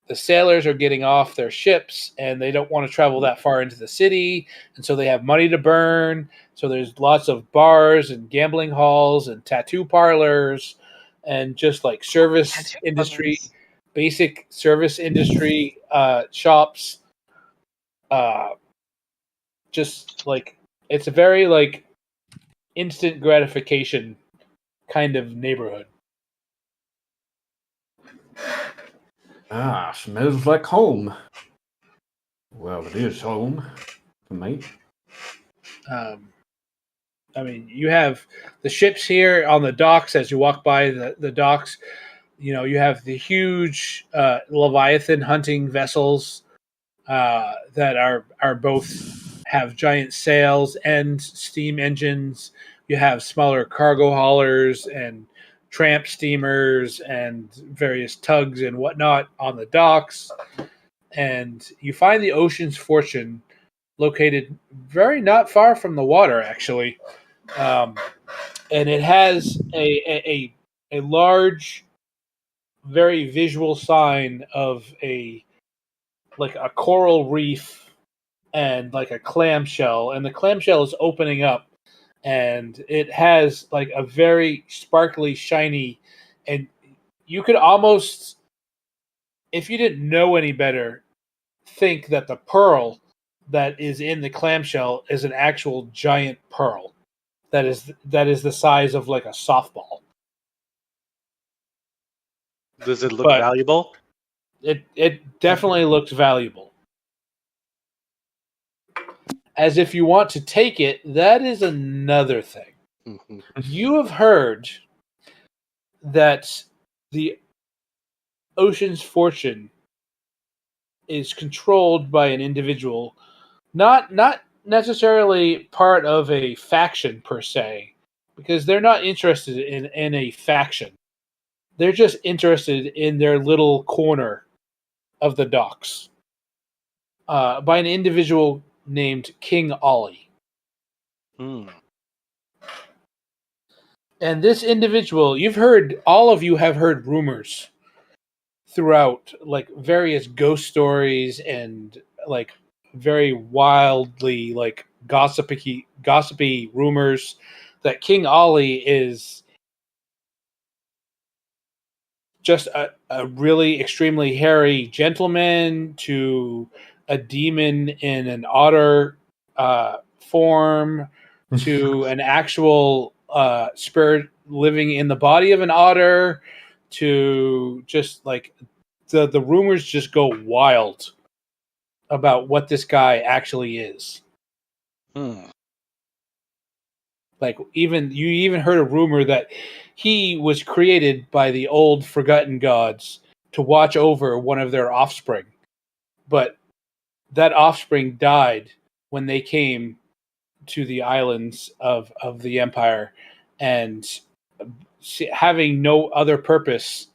the sailors are getting off their ships and they don't want to travel that far into the city, and so they have money to burn. So there's lots of bars and gambling halls and tattoo parlors and just like service Tattoo industry, parlors. basic service industry shops. Just like it's a very like instant gratification kind of neighborhood. Ah, smells like home. Well, it is home to me. I mean, you have the ships here on the docks as you walk by the docks. You know, you have the huge Leviathan hunting vessels that are both have giant sails and steam engines. You have smaller cargo haulers and tramp steamers and various tugs and whatnot on the docks. And you find the Ocean's Fortune located very not far from the water, actually. Um, and it has a large, very visual sign of a like a coral reef and like a clamshell, and the clamshell is opening up, and it has like a very sparkly, shiny, and you could almost, if you didn't know any better, think that the pearl that is in the clamshell is an actual giant pearl that is the size of like a softball. Does it look But valuable? it definitely looks valuable. As if you want to take it, that is another thing. Mhm. You have heard that the Ocean's Fortune is controlled by an individual, not necessarily part of a faction per se, because they're not interested in a faction. They're just interested in their little corner of the docks. By an individual named King Ollie. Hmm. And this individual, all of you have heard rumors throughout, like various ghost stories and like very wildly like gossipy rumors that King Ollie is just a really extremely hairy gentleman to a demon in an otter form to an actual spirit living in the body of an otter to just like the rumors just go wild about what this guy actually is. Hmm. Like you even heard a rumor that he was created by the old forgotten gods to watch over one of their offspring. But that offspring died when they came to the islands of the empire, and having no other purpose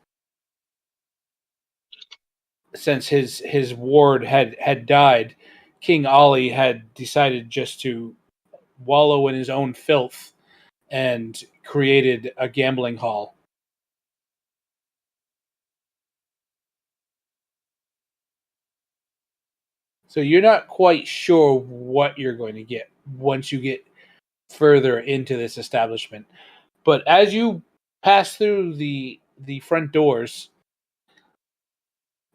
since his ward had died, King Ollie had decided just to wallow in his own filth and created a gambling hall. So you're not quite sure what you're going to get once you get further into this establishment. But as you pass through the front doors,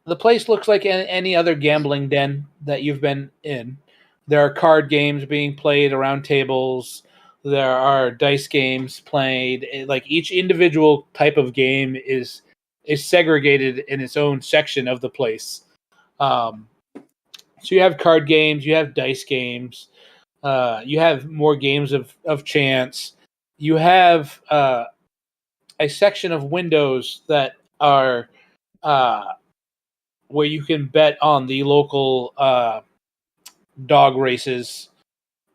the place looks like any other gambling den that you've been in. There are card games being played around tables. There are dice games played. Like each individual type of game is segregated in its own section of the place. Um, so you have card games, you have dice games, you have more games of chance. You have a section of windows that are uh, where you can bet on the local dog races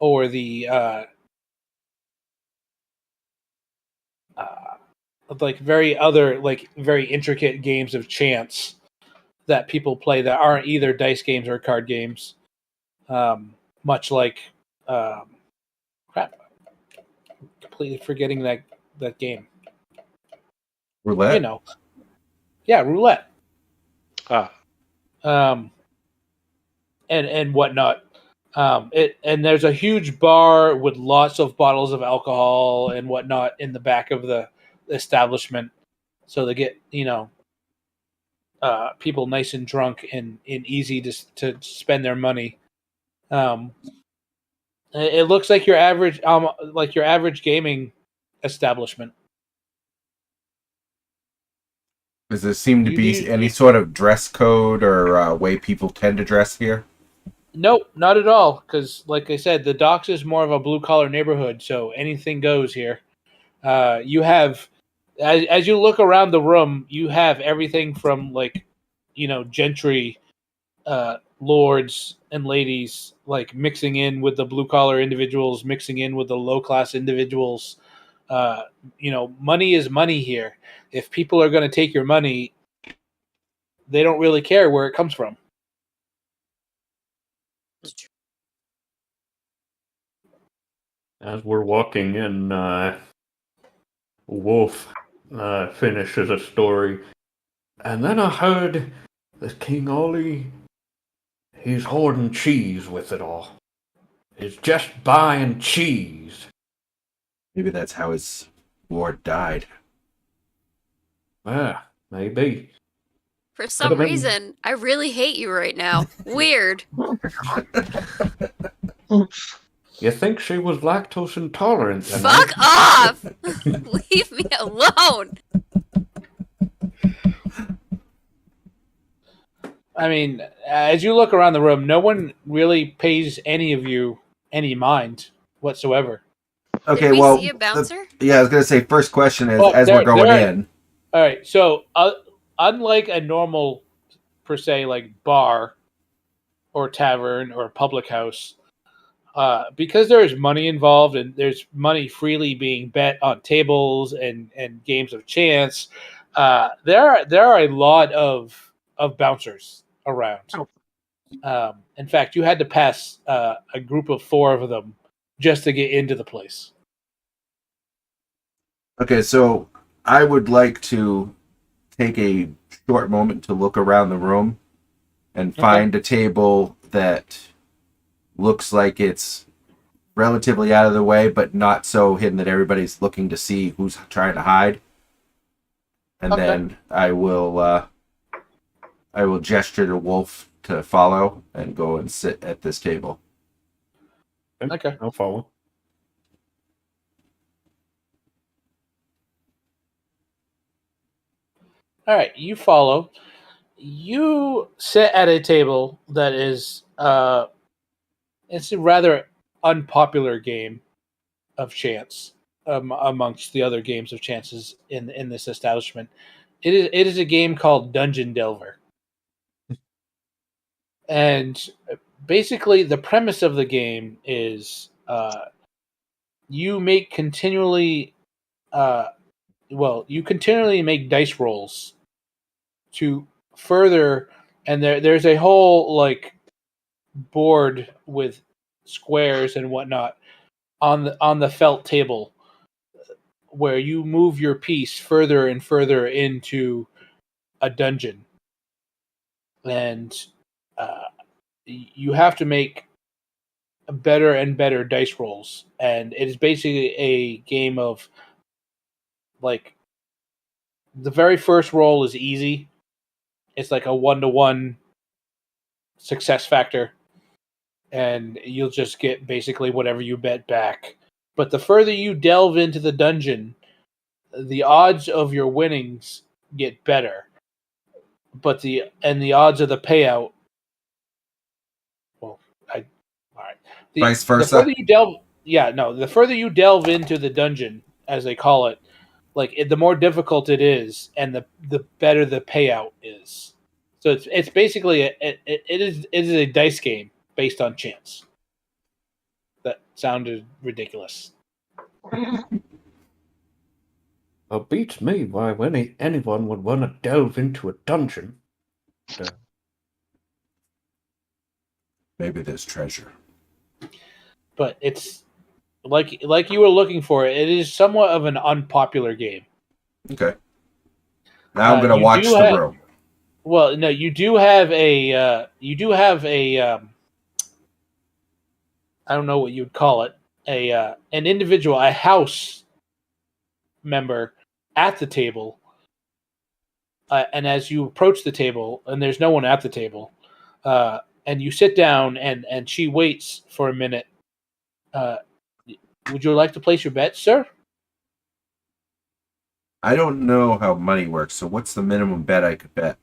or the uh, like very intricate games of chance that people play that aren't either dice games or card games. Much like um, crap, completely forgetting that game. Roulette. Yeah, roulette. Ah. and whatnot. And there's a huge bar with lots of bottles of alcohol and whatnot in the back of the establishment, so they get people nice and drunk and easy to spend their money. It looks like your average gaming establishment. Does there seem to You be any do sort of dress code or way people tend to dress here? Nope, not at all. Because, like I said, the docks is more of a blue collar neighborhood, so anything goes here. You have, as you look around the room, you have everything from gentry, lords and ladies, like mixing in with the blue collar individuals, mixing in with the low class individuals. Money is money here. If people are going to take your money, they don't really care where it comes from. As we're walking in, Wolf finishes a story. And then I heard that King Ollie, he's hoarding cheese with it all. He's just buying cheese. Maybe that's how his ward died. Ah, maybe. For some Could've been- reason, I really hate you right now. Weird. You think she was lactose intolerant? Then, Fuck off! Leave me alone. I mean, as you look around the room, no one really pays any of you any mind whatsoever. Okay, Did we well, see a bouncer? yeah, I was gonna say first question is Oh, as we're going in. All right, so unlike a normal, per se, like bar or tavern or public house, because there is money involved and there's money freely being bet on tables and games of chance, there are a lot of bouncers around. In fact, you had to pass a group of 4 of them just to get into the place. Okay, so I would like to take a short moment to look around the room and find a table that looks like it's relatively out of the way, but not so hidden that everybody's looking to see who's trying to hide. And then I will gesture to Wolf to follow and go and sit at this table. Okay. I'll follow. All right, you follow. You sit at a table that is it's a rather unpopular game of chance amongst the other games of chances in this establishment. It is a game called Dungeon Delver. And basically the premise of the game is you make continually you continually make dice rolls to further, and there's a whole like board with squares and whatnot on the felt table where you move your piece further and further into a dungeon, and you have to make better and better dice rolls, and it is basically a game of like the very first roll is easy. It's like a 1-to-1 success factor, and you'll just get basically whatever you bet back. But the further you delve into the dungeon, the odds of your winnings get better. But the odds of the payout, well, all right. Vice versa? The further you delve, the further you delve into the dungeon, as they call it, the more difficult it is, and the better the payout is. So it's basically it is a dice game based on chance. That sounded ridiculous. It beats me why anyone would want to delve into a dungeon. Maybe there's treasure. But it's like you were looking for. It is somewhat of an unpopular game. Okay. Now I'm going to You watch do the have- room. Well, no, you do have a I don't know what you'd call it, an individual, a house member at the table. And as you approach the table, and there's no one at the table, and you sit down, and she waits for a minute. Uh, would you like to place your bet, sir? I don't know how money works, so what's the minimum bet I could bet?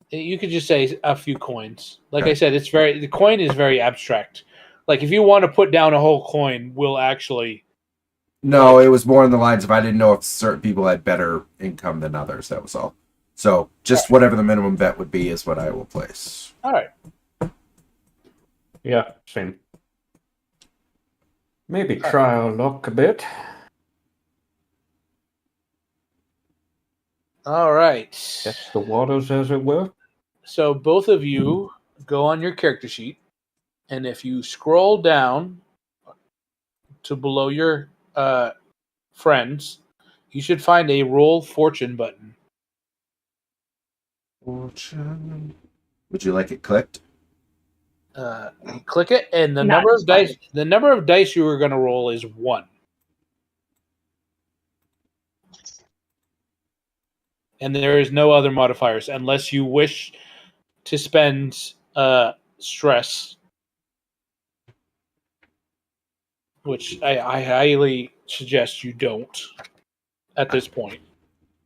You could just say a few coins. Like Okay. I said, the coin is very abstract. Like if you want to put down a whole coin, we'll actually. No, it was more in the lines of I didn't know if certain people had better income than others. That was all. So just whatever the minimum bet would be is what I will place. All right. Yeah, same. Maybe try our luck a bit. All right. Test the waters, as it were. So both of you go on your character sheet, and if you scroll down to below your friends, you should find a roll fortune button. Fortune. Would you like it clicked? You click it, and the No, number it's of dice. The number of dice you are going to roll is 1. And there is no other modifiers unless you wish to spend stress, which I highly suggest you don't at this point.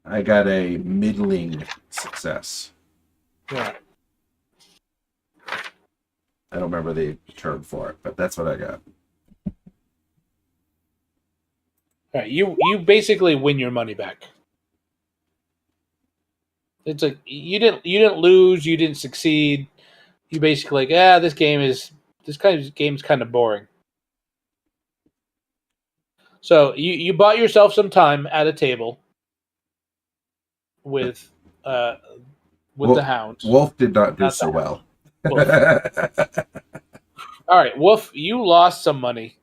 I got a middling success. Yeah. I don't remember the term for it, but that's what I got. All right, you basically win your money back. It's like you didn't lose, you didn't succeed. You basically like, this kind of game's kind of boring. So you bought yourself some time at a table with the hound. Wolf did not do Not so the well. Wolf. All right, Wolf, you lost some money,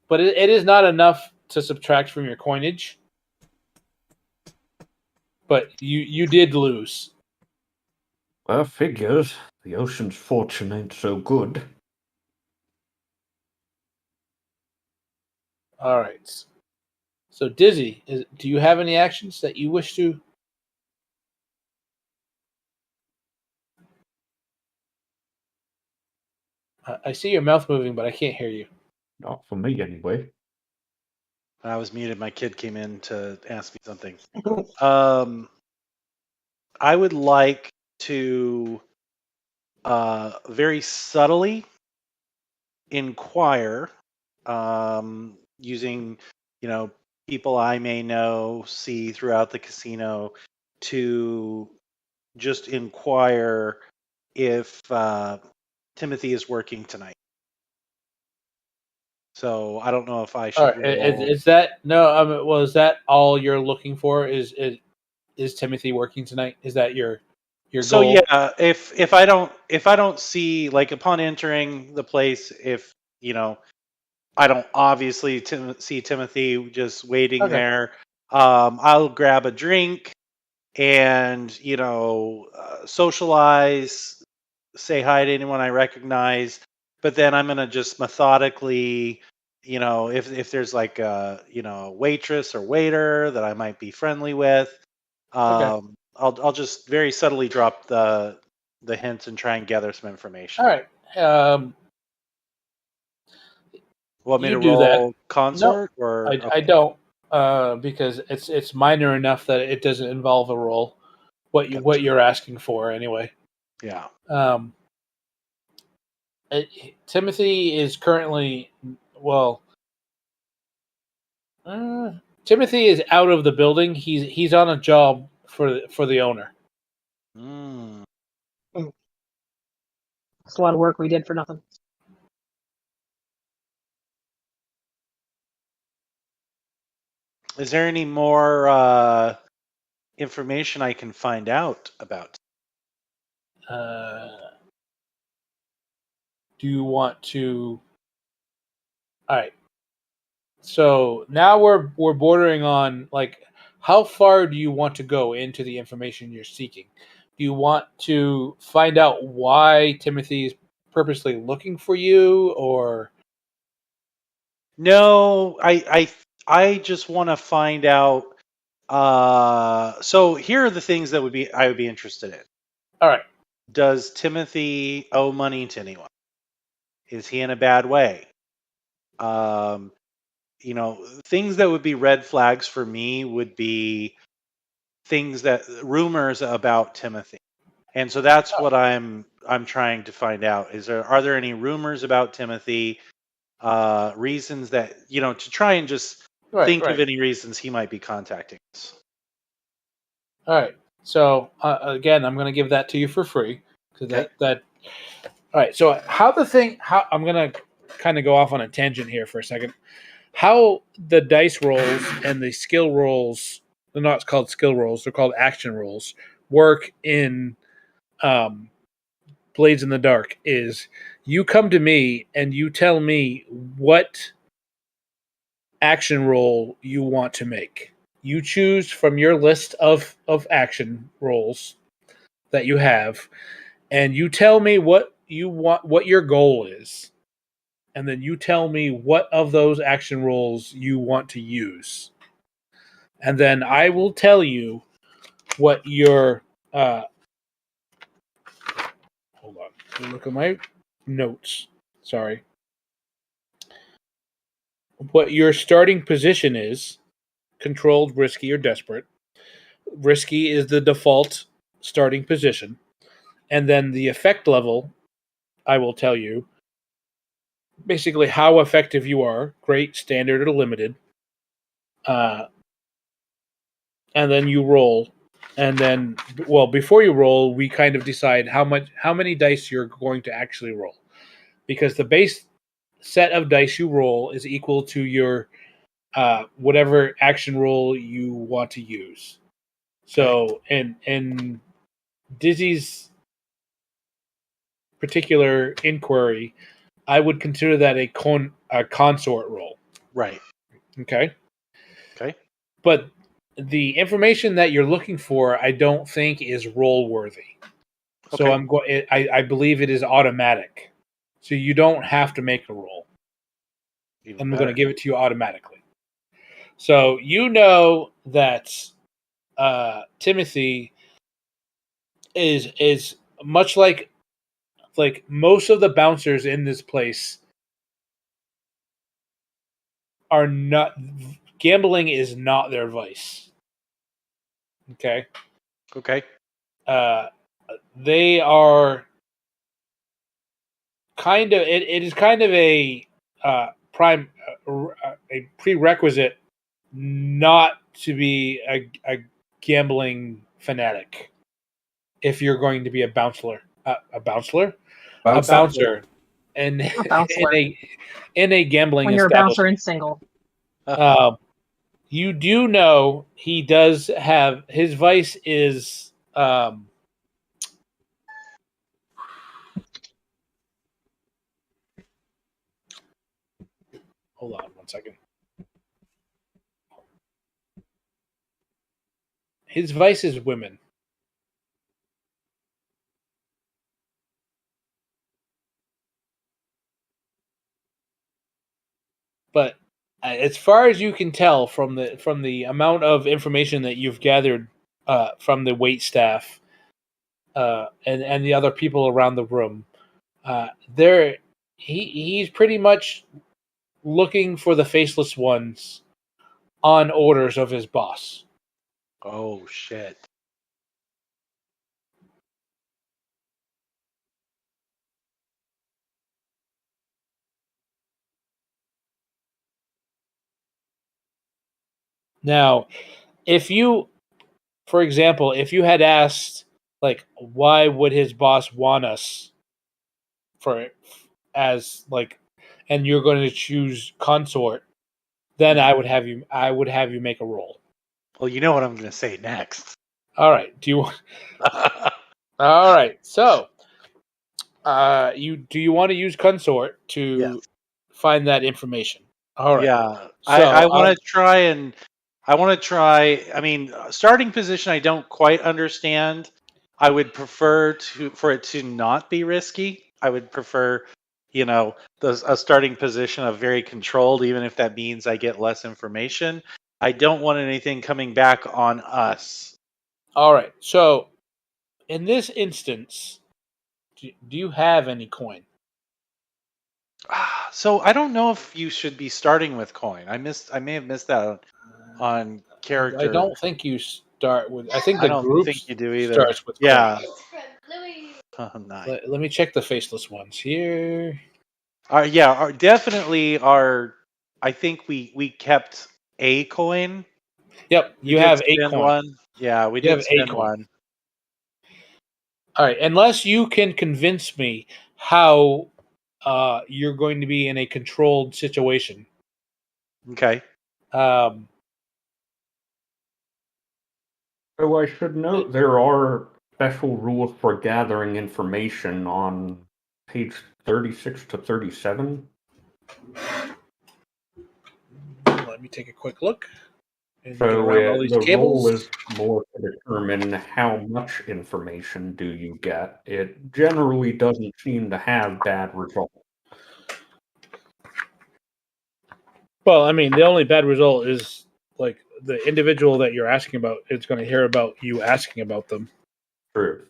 but it is not enough to subtract from your coinage. But you did lose. Well, figures. The ocean's fortune ain't so good. All right. So Dizzy, do you have any actions that you wish to? I see your mouth moving, but I can't hear you. Not for me, anyway. I was muted. My kid came in to ask me something. I would like to very subtly inquire, using, people I may know, see throughout the casino, to just inquire if Timothy is working tonight. So I don't know if I All should right, roll. is that no? Well, is that all you're looking for? Is Timothy working tonight? Is that your So goal? yeah, if I don't see, like, upon entering the place, if I don't obviously see Timothy just waiting Okay. there, I'll grab a drink and socialize, say hi to anyone I recognize, but then I'm gonna just methodically, if there's like a waitress or waiter that I might be friendly with, Okay. I'll just very subtly drop the hints and try and gather some information. All right. Want me You to do that. roll consort or I don't, because it's minor enough that it doesn't involve a roll. What you're asking for anyway. yeah. Timothy is currently Timothy is out of the building. He's on a job for the owner. Mm. It's a lot of work we did for nothing. Is there any more information I can find out about? Do you want to? All right. So now we're bordering on like how far do you want to go into the information you're seeking? Do you want to find out why Timothy is purposely looking for you, or No, I just want to find out. So here are the things that I would be interested in. all right? Does Timothy owe money to anyone? Is he in a bad way? Um, things that would be red flags for me would be rumors about Timothy. And so that's what I'm trying to find out. Are there any rumors about Timothy? Reasons that to try and just Right, think of right. any reasons he might be contacting us. All right. So again, I'm going to give that to you for free because Okay. that. All right. So how I'm going to kind of go off on a tangent here for a second. How the dice rolls and the skill rolls, they're not called skill rolls, they're called action rolls, work in Blades in the Dark is you come to me and you tell me what action roll you want to make. You choose from your list of action rolls that you have, and you tell me what you want, what your goal is. And then you tell me what of those action rolls you want to use. And then I will tell you what your hold on. Let me look at my notes. Sorry. What your starting position is: controlled, risky, or desperate. Risky is the default starting position. And then the effect level, I will tell you basically how effective you are: great, standard, or limited. Uh, and then you roll. And then, well, before you roll, we kind of decide how many dice you're going to actually roll, because the base set of dice you roll is equal to your whatever action roll you want to use. So, in Dizzy's particular inquiry, I would consider that a consort roll. Right. Okay. Okay. But the information that you're looking for, I don't think is roll worthy. So Okay. I believe it is automatic. So you don't have to make a roll. Even I'm better. going to give it to you automatically. So you know that Timothy is much like most of the bouncers in this place are not. Gambling is not their vice. Okay. Okay. They are kind of. It is kind of a a prerequisite not to be a gambling fanatic if you're going to be a bouncer. A bouncer. A bouncer. And A bouncer. in a gambling When you're a bouncer establishment. and single. You do know he does have his vice is hold on one second. His vice is women. But as far as you can tell from the amount of information that you've gathered from the wait staff and the other people around the room, there he's pretty much looking for the faceless ones on orders of his boss. Oh shit. Now, if you, for example, if you had asked, like, why would his boss want us for as like, and you're going to choose consort, then I would have you make a roll. Well, you know what I'm going to say next. All right. All right. So, do you want to use consort to Yes. find that information? All right. Yeah. So, I want to try and I want to try. I mean, starting position, I don't quite understand. I would prefer for it to not be risky. I would prefer, a starting position of very controlled, even if that means I get less information. I don't want anything coming back on us. All right. So, in this instance, do you have any coin? So I don't know if you should be starting with coin. I may have missed that on I character. don't think you start with. I think I the don't group think you do either. starts with Yeah. Louis. Oh, nice. Let me check the faceless ones here. Definitely our. I think we kept a coin. Yep, We you did have a spend coin. one. Yeah, we You have did a spend coin. one. All right, unless you can convince me how you're going to be in a controlled situation. Okay. Um, So I should note there are special rules for gathering information on page 36 to 37. let me take a quick look and get So around all these the rule cables. is more to determine how much information do you get. It generally doesn't seem to have bad results. Well, I mean, the only bad result is like the individual that you're asking about is going to hear about you asking about them. True.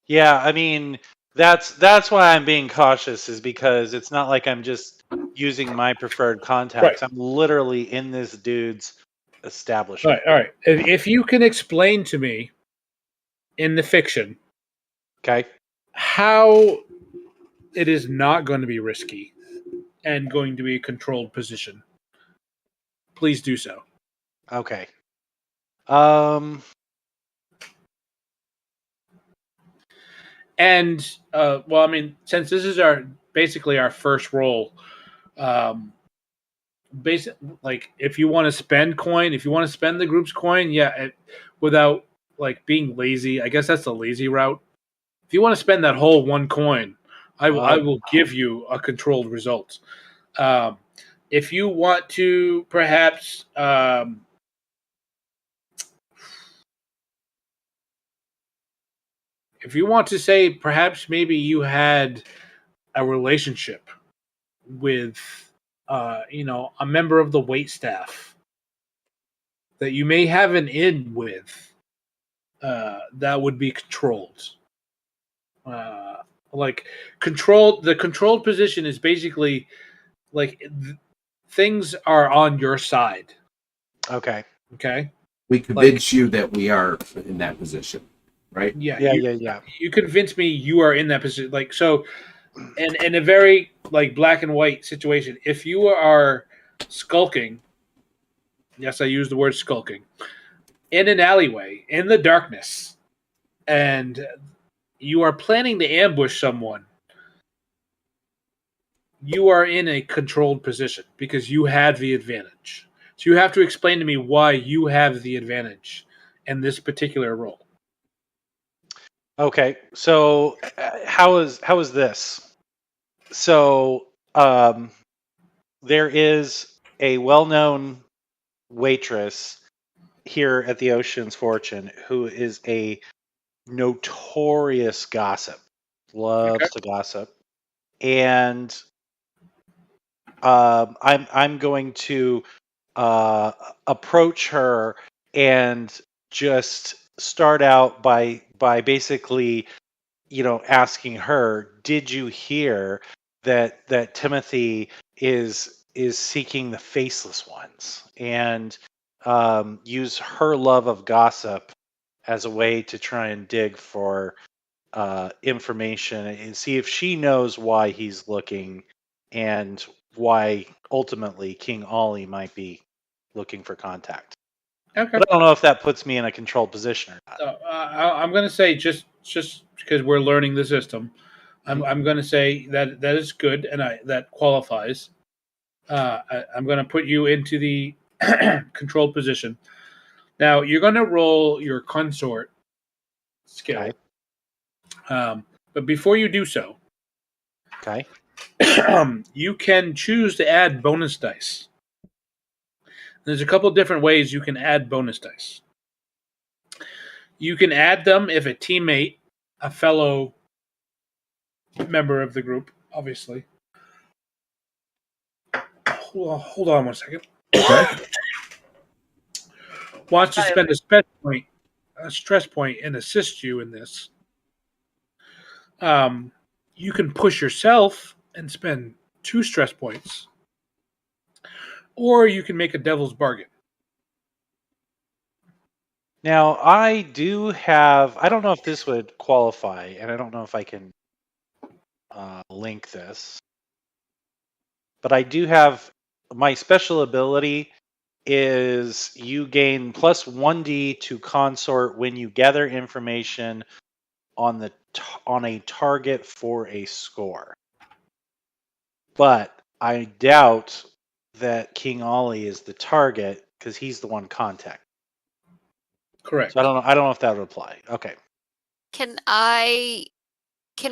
Yeah, I mean that's why I'm being cautious is because it's not like I'm just using my preferred contacts. Right. I'm literally in this dude's All establishment. right, all right. If you can explain to me in the fiction Okay. how it is not going to be risky and going to be a controlled position, please do so. Okay. Um And well, I mean, since this is basically our first roll, basic like if you want to spend coin, if you want to spend the group's coin, without like being lazy, I guess that's the lazy route. If you want to spend that whole one coin, I will give you a controlled result. Um, if you want to perhaps if you want to say perhaps maybe you had a relationship with a member of the wait staff that you may have an in with, that would be controlled. Like controlled, the controlled position is basically like things are on your side. okay. Okay. We convince you that we are in that position, right? Yeah. Yeah. You convince me you are in that position. Like so, and in a very like black and white situation, if you are skulking, yes, I use the word skulking, in an alleyway in the darkness, and you are planning to ambush someone, you are in a controlled position because you have the advantage. So you have to explain to me why you have the advantage in this particular role. Okay. So how is this? So there is a well-known waitress here at the Ocean's Fortune who is a notorious gossip. Okay. Loves to gossip. And I'm going to approach her and just start out by basically asking her, did you hear that Timothy is seeking the faceless ones, and use her love of gossip as a way to try and dig for information and see if she knows why he's looking and why ultimately King Ollie might be looking for contact. Okay. But I don't know if that puts me in a controlled position or not. So, I'm going to say just because we're learning the system, I'm going to say that is good and that qualifies. I'm going to put you into the controlled position. Now you're going to roll your consort skill. Okay. But before you do so, Okay. You can choose to add bonus dice. There's a couple different ways you can add bonus dice. You can add them if a teammate, a fellow member of the group, obviously. Hold on one second. Okay. Wants to spend a stress point, and assist you in this. You can push yourself and spend 2 stress points, or you can make a devil's bargain. Now, I do have. I don't know if this would qualify, and I don't know if I can link this, but I do have my special ability is you gain plus 1d to consort when you gather information on a target for a score. But I doubt that King Ollie is the target because he's the one contact. Correct. So I don't know. I don't know if that would apply. Okay. Can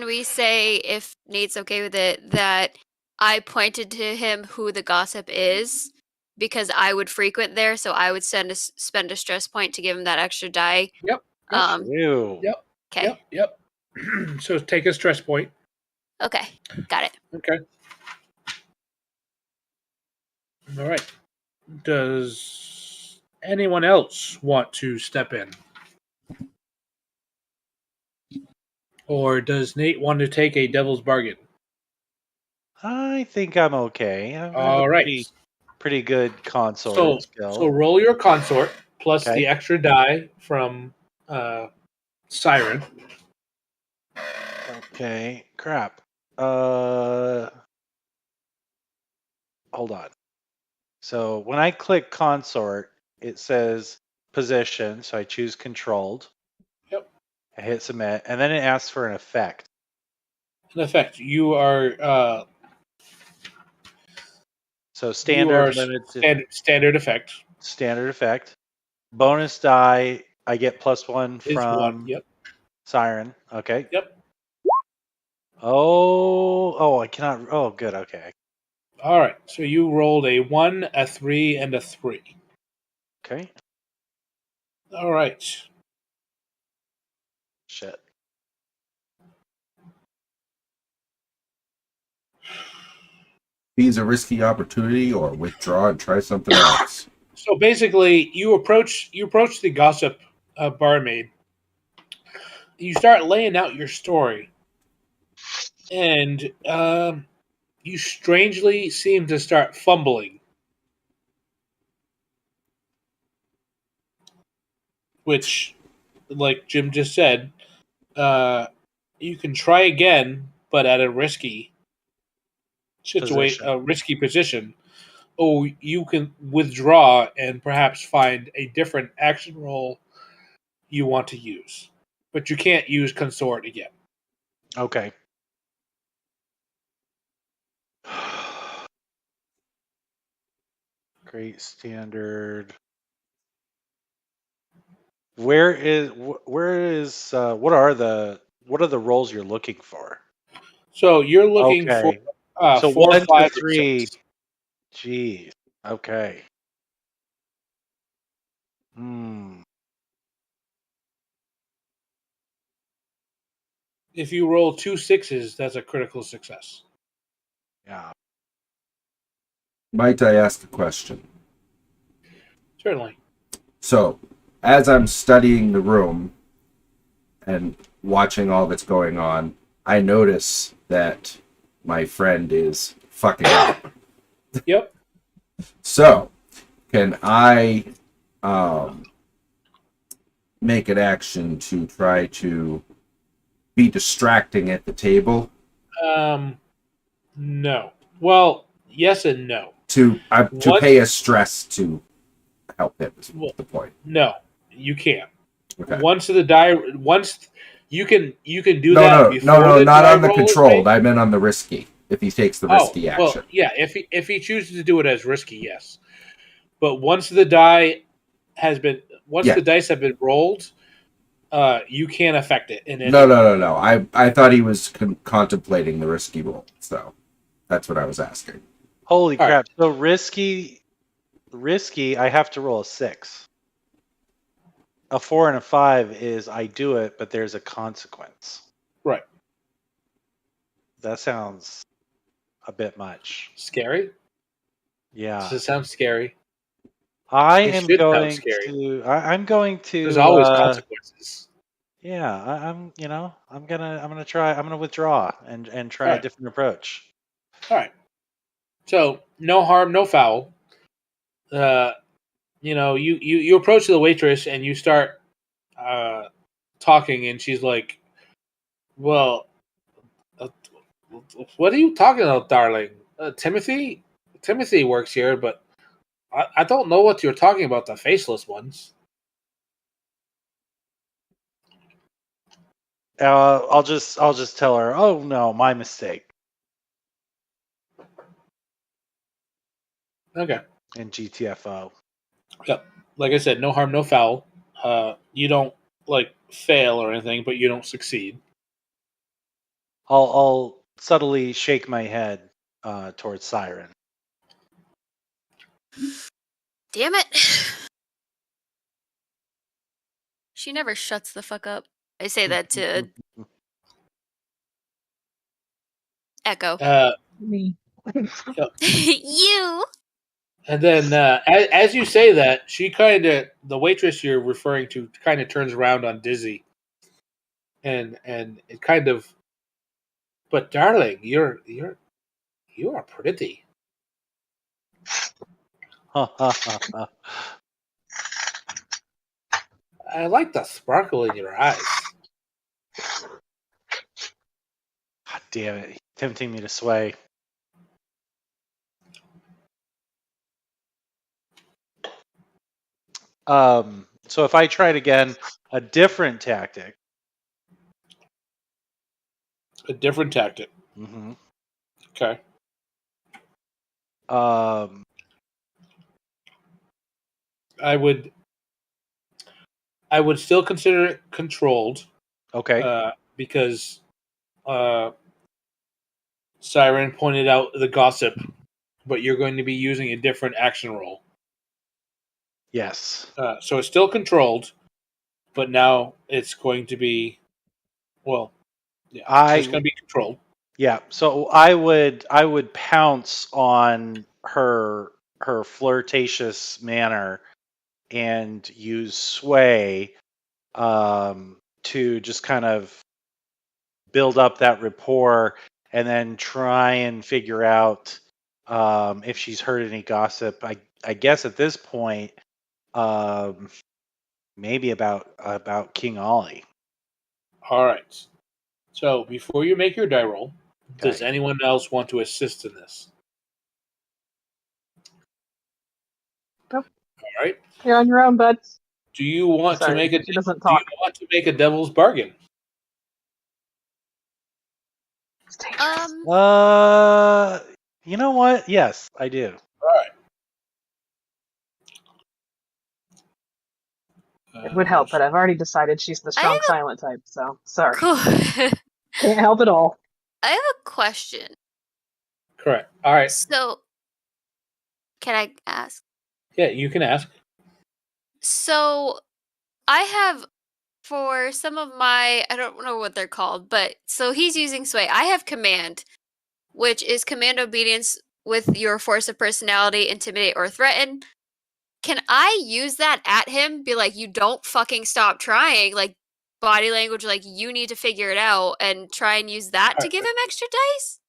we say, if Nate's okay with it, that I pointed to him who the gossip is because I would frequent there, so I would spend a stress point to give him that extra die. Yep. Ew. Yep. Okay. Yep. So take a stress point. Okay. Got it. Okay. All right. Does anyone else want to step in? Or does Nate want to take a devil's bargain? I think I'm okay. I have All a right. pretty good consort So skill. roll your consort plus Okay. the extra die from Siren. Okay. Crap. Hold on. So when I click consort, it says position. So I choose controlled. Yep. I hit submit, and then it asks for an effect. In effect, you are So standard standard effect standard effect. Bonus die, I get plus 1 is from 1. Yep. Siren. Okay. Yep. Oh, I cannot. Oh, good. Okay. All right. So you rolled a 1, a 3, and a 3. Okay. All right. Shit. Seize a risky opportunity or withdraw and try something else. So basically, you approach the gossip barmaid. You start laying out your story, and you strangely seem to start fumbling, which, like Jim just said, you can try again, but at a risky risky position. Or you can withdraw and perhaps find a different action roll you want to use, but you can't use consort again. Okay. Great standard. What are the roles you're looking for? So you're looking for Okay. So 4, 1, 2, 5, and 3. 6. Jeez. Okay. If you roll 2 6s, that's a critical success. Yeah. Might I ask a question? Certainly. So, as I'm studying the room and watching all that's going on, I notice that my friend is fucking up. Yep. So, can I make an action to try to be distracting at the table? No. Well, yes and no. To pay a stress to help him is the point. No, you can't. Okay. Once you can do No, that no, before no, no, the not die on the roll is controlled. made. I meant on the risky. If he takes the risky action. Well, yeah. If he chooses to do it as risky, yes. But once the dice have been rolled, you can't affect it in any way. No. I thought he was contemplating the risky roll. So That's what I was asking. Holy All right. crap! So risky. I have to roll a 6. A 4 and a 5 is I do it, but there's a consequence. Right. That sounds a bit much. Scary? Yeah. Does it sound scary? I It am should sound going scary. to. I'm going to. There's always consequences. Yeah, I'm. I'm gonna try. I'm gonna withdraw and try a Alright. different approach. All right. So no harm, no foul. You approach the waitress and you start talking, and she's like, "Well, uh, what are you talking about, darling? Timothy works here, but I don't know what you're talking about. The faceless ones." I'll just tell her. Oh no, my mistake. Okay. In GTFO. Yep. Like I said, no harm, no foul. You don't like fail or anything, but you don't succeed. I'll subtly shake my head towards Siren. Damn it. She never shuts the fuck up. I say that to Echo. Me. You. And then, as you say that, the waitress you're referring to kind of turns around on Dizzy, and it kind of, but darling, you are pretty. I like the sparkle in your eyes. God damn it. He's tempting me to sway. So if I tried again, a different tactic. A different tactic. Mm-hmm. Okay. I would still consider it controlled. Okay. Because Siren pointed out the gossip, but you're going to be using a different action roll. Yes. So it's still controlled, but now it's going to be, well, yeah, it's going to be controlled. Yeah. So I would pounce on her flirtatious manner and use sway to just kind of build up that rapport and then try and figure out if she's heard any gossip. I guess at this point, maybe about King Ollie. All right. So before you make your die roll, does Okay. anyone else want to assist in this? Nope. All right. You're on your own, bud. Do you want Sorry, to make a she doesn't Do you talk. want to make a devil's bargain? It's dangerous. You know what? Yes, I do. All right. It would help, but I've already decided she's the strong have silent type, so sorry. Cool. Can't help it all. I have a question. Correct. All right. So, can I ask? Yeah, you can ask. So, I have for some of my, I don't know what they're called, but so he's using sway. I have command, which is command obedience with your force of personality, intimidate or threaten. Can I use that at him? Be like, you don't fucking stop trying. Like body language, like you need to figure it out, and try and use that to give him extra dice.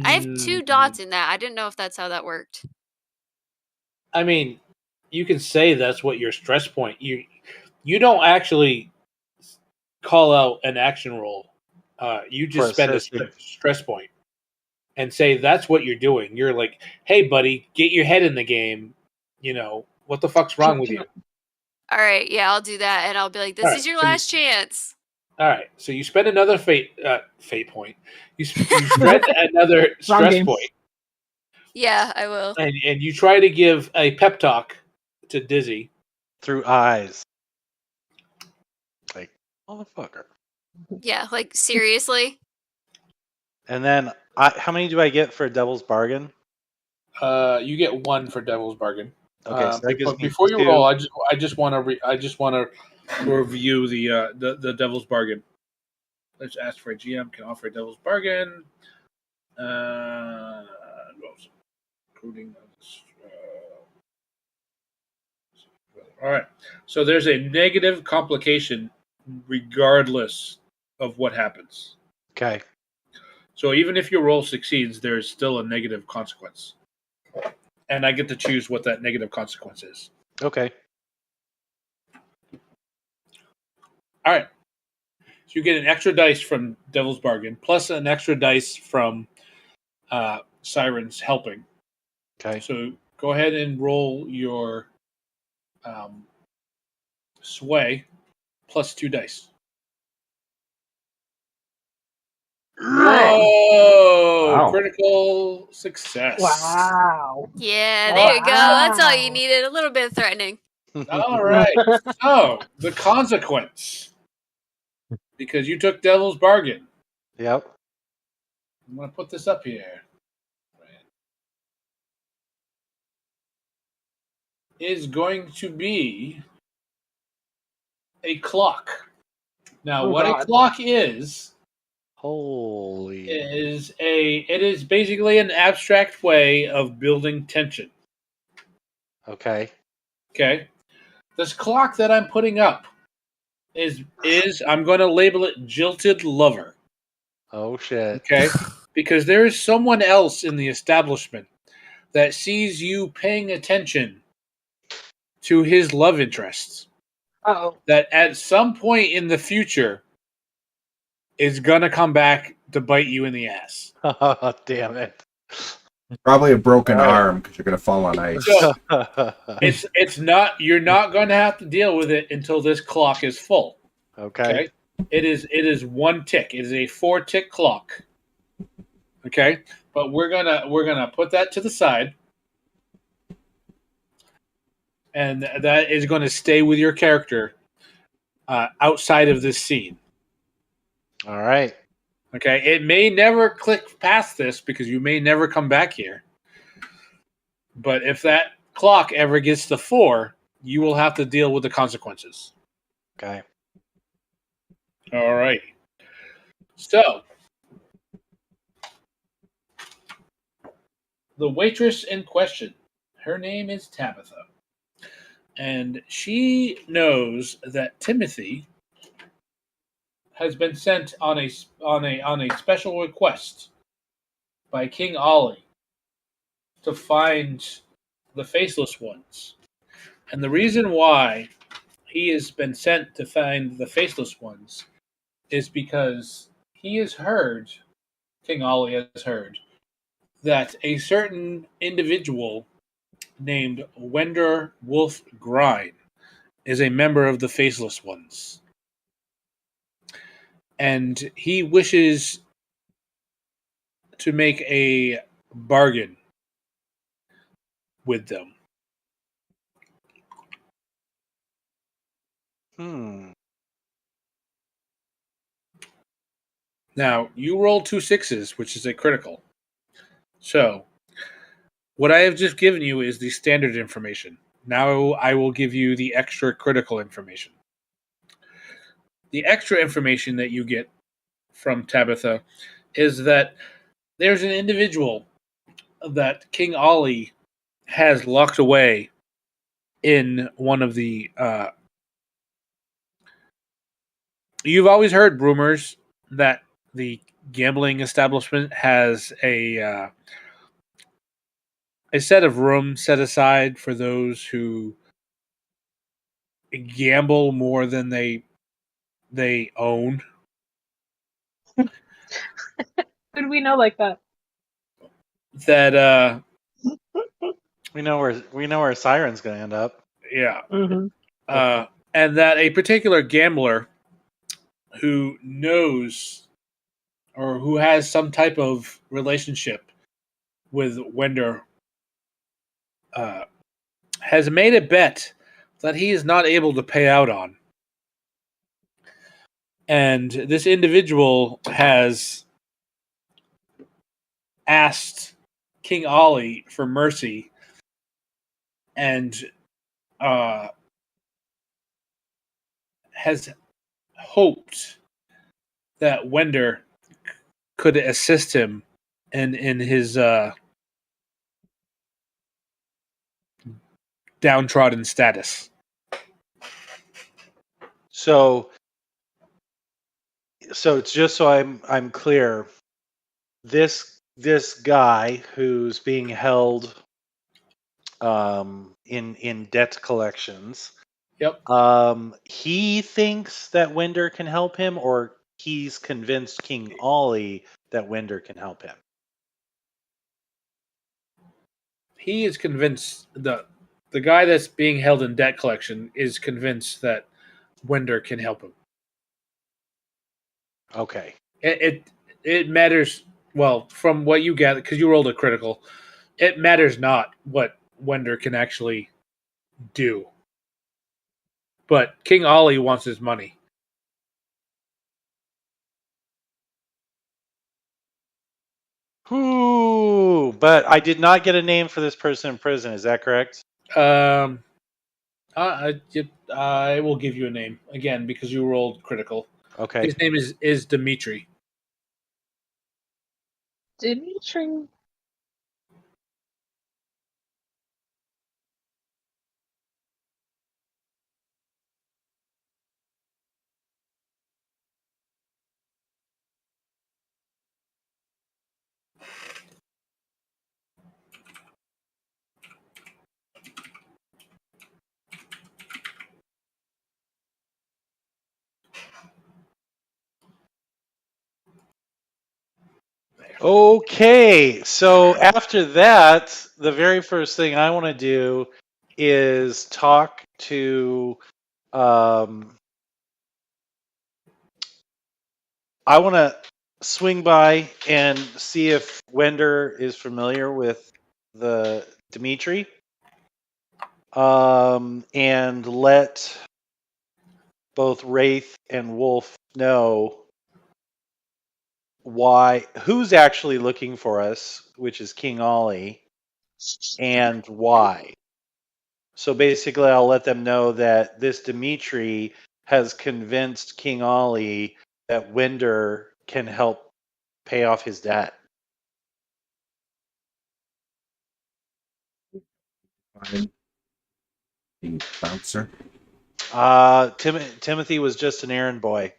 I have 2 dots in that. I didn't know if that's how that worked. I mean, you can say that's what your stress point. You don't actually call out an action roll. You just For spend a assisting. stress point and say that's what you're doing. You're like, hey, buddy, get your head in the game. You know what the fuck's wrong with you? All right, yeah, I'll do that, and I'll be like, "This All is right, your so last chance." All right, so you spend another fate point. You spend another stress game. point, Yeah, I will. and you try to give a pep talk to Dizzy. Through eyes. Like, motherfucker. Yeah, like seriously. And then How many do I get for a devil's bargain? You get 1 for Devil's Bargain. Okay, so that gives But me before you 2. roll, I just want to review the Devil's Bargain. Let's ask for a GM can offer a Devil's Bargain. Including. All right. So there's a negative complication regardless of what happens. Okay. So even if your roll succeeds, there's still a negative consequence. And I get to choose what that negative consequence is. Okay. All right. So you get an extra dice from Devil's Bargain, plus an extra dice from Siren's helping. Okay. So go ahead and roll your sway plus 2 dice. Whoa! Wow. Critical success. Wow. Yeah, there you go. That's all you Wow. needed. A little bit of threatening. All right. So the consequence, because you took Devil's Bargain. Yep. I'm going to put this up here. Is going to be a clock. Now, Oh, what God. a clock is Holy. it is basically an abstract way of building tension. Okay. Okay, this clock that I'm putting up is I'm going to label it jilted lover. Oh shit. Okay, because there is someone else in the establishment that sees you paying attention to his love interests. Oh. That at some point in the future is gonna come back to bite you in the ass. Damn it. Probably a broken All right. arm because you're going to fall on ice. So it's not you're not going to have to deal with it until this clock is full. okay. It is 1 tick. It is a 4-tick clock. Okay, but we're gonna put that to the side, and that is going to stay with your character outside of this scene. All right. Okay, it may never click past this because you may never come back here. But if that clock ever gets to 4, you will have to deal with the consequences. Okay. All right. So, the waitress in question, her name is Tabitha. And she knows that Timothy has been sent on a special request by King Ollie to find the faceless ones. And the reason why he has been sent to find the faceless ones is because he has heard, King Ollie has heard, that a certain individual named Wender Wolf Grind is a member of the faceless ones. And he wishes to make a bargain with them. Now, you roll 2 6s, which is a critical. So, what I have just given you is the standard information. Now I will give you the extra critical information. The extra information that you get from Tabitha is that there's an individual that King Ollie has locked away in one of the. You've always heard rumors that the gambling establishment has a set of rooms set aside for those who gamble more than they own. Who do we know like that? That We know where Siren's gonna end up. yeah, Mm-hmm. and that a particular gambler who knows or who has some type of relationship with Wender has made a bet that he is not able to pay out on. And this individual has asked King Ollie for mercy and has hoped that Wender could assist him in his downtrodden status. So it's just so I'm clear. This guy who's being held in debt collections. Yep. He thinks that Winder can help him, or he's convinced King Ollie that Winder can help him. He is convinced the guy that's being held in debt collection is convinced that Wender can help him. Okay. It matters, well, from what you gather, because you rolled a critical, it matters not what Wender can actually do. But King Ollie wants his money. Ooh, but I did not get a name for this person in prison. Is that correct? I will give you a name again because you rolled critical. Okay. His name is Dimitri. Dimitri. Okay, so after that, the very first thing I want to do is talk to. I want to swing by and see if Wender is familiar with the Dimitri, and let both Wraith and Wolf know who's actually looking for us, which is King Ollie, and why. So basically, I'll let them know that this Dimitri has convinced King Ollie that Winder can help pay off his debt. Fine. Being bouncer. Timothy was just an errand boy.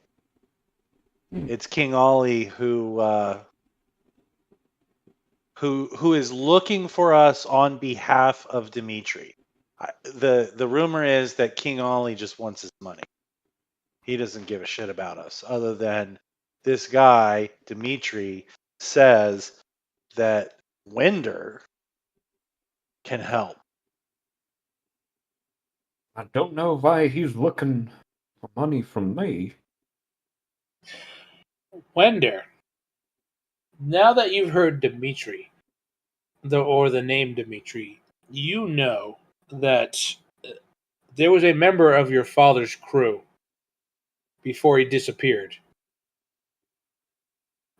Hmm. It's King Ollie who is looking for us on behalf of Dimitri. The rumor is that King Ollie just wants his money. He doesn't give a shit about us, other than this guy Dimitri says that Winder can help. I don't know why he's looking for money from me. Wender. Now that you've heard Dimitri, the name Dimitri, you know that there was a member of your father's crew before he disappeared.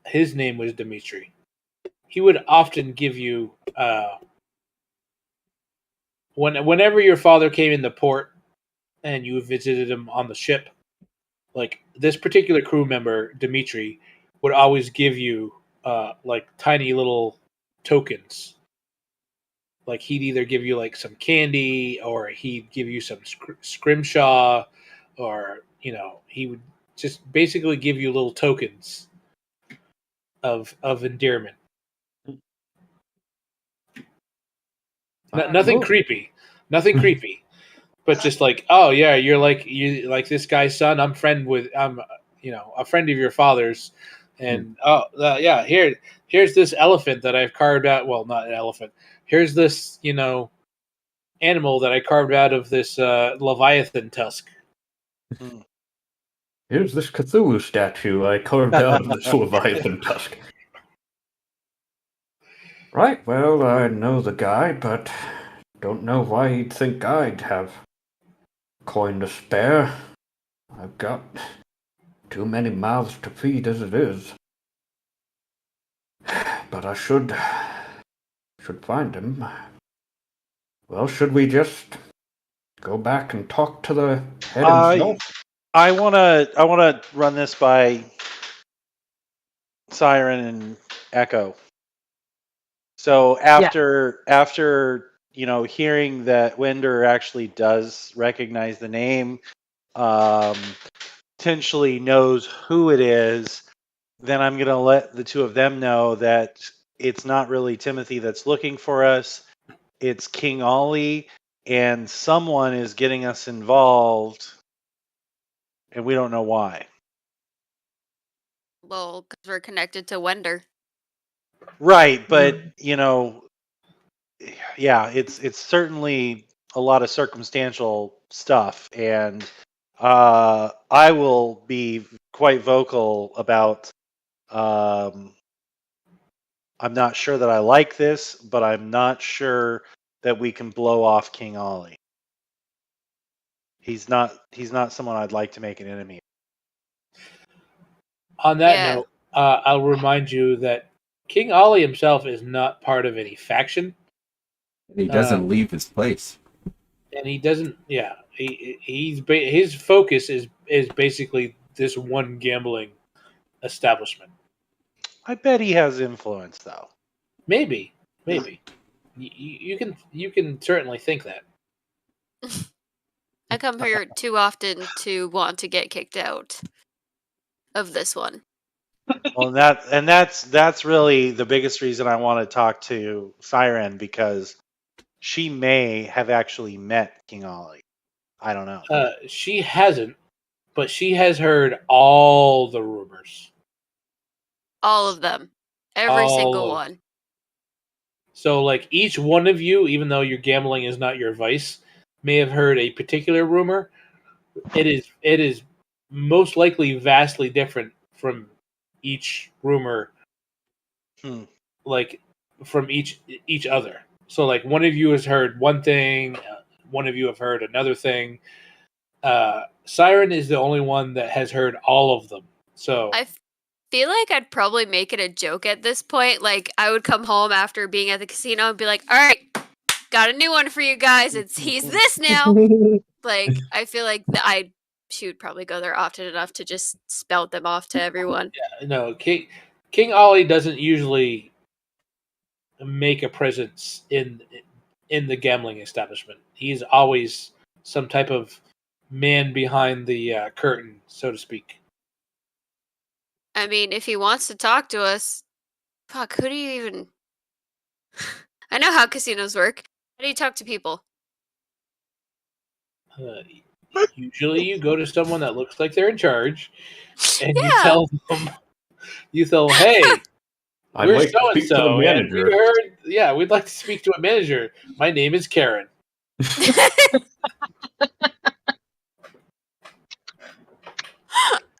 His name was Dimitri. He would often give you whenever your father came into port and you visited him on the ship, like this particular crew member, Dimitri, would always give you like tiny little tokens. Like he'd either give you like some candy, or he'd give you some scrimshaw, or he would just basically give you little tokens of endearment. Nothing creepy, nothing creepy, but just like, oh yeah, you like this guy's son. I'm a friend of your father's, and yeah, here's this elephant that I've carved out. Well, not an elephant. Here's this animal that I carved out of this leviathan tusk. Here's this Cthulhu statue I carved out of this leviathan tusk. Right, well, I know the guy, but don't know why he'd think I'd have coin to spare. I've got too many mouths to feed as it is. but I should find him. Well, should we just go back and talk to the head himself? I wanna run this by Siren and Echo. So after hearing that Winder actually does recognize the name, um, potentially knows who it is, then I'm gonna let the two of them know that it's not really Timothy that's looking for us. It's King Ollie, and someone is getting us involved, and we don't know why. Well, because we're connected to Wender. Right, but yeah, it's certainly a lot of circumstantial stuff, and I will be quite vocal about. Um, I'm not sure that I like this, but I'm not sure that we can blow off King Ollie. He's not someone I'd like to make an enemy. On that Yeah. note, I'll remind you that King Ollie himself is not part of any faction, And he doesn't leave his place. and he doesn't. Yeah, his focus is basically this one gambling establishment. I bet he has influence, though. Maybe. You can certainly think that. I come here too often to want to get kicked out of this one. Well, that's really the biggest reason I want to talk to Siren, because she may have actually met King Ollie. I don't know. She hasn't, but she has heard all the rumors. All of them. Every All single of- one. So, like each one of you, even though your gambling is not your vice, may have heard a particular rumor. It is most likely vastly different from each rumor, Hmm. like from each other. So, like one of you has heard one thing, one of you have heard another thing. Siren is the only one that has heard all of them. So I feel like I'd probably make it a joke at this point. Like, I would come home after being at the casino and be like, all right, got a new one for you guys. He's this now. Like, I feel like she would probably go there often enough to just spout them off to everyone. no, King Ollie doesn't usually make a presence in the gambling establishment. He's always some type of man behind the curtain, so to speak. I mean, if he wants to talk to us, fuck, who do you even... I know how casinos work. How do you talk to people? Usually, you go to someone that looks like they're in charge, and you Yeah. tell them, hey, I'd we're like to so and speak to the so, and manager. we heard, yeah, we'd like to speak to a manager. My name is Karen.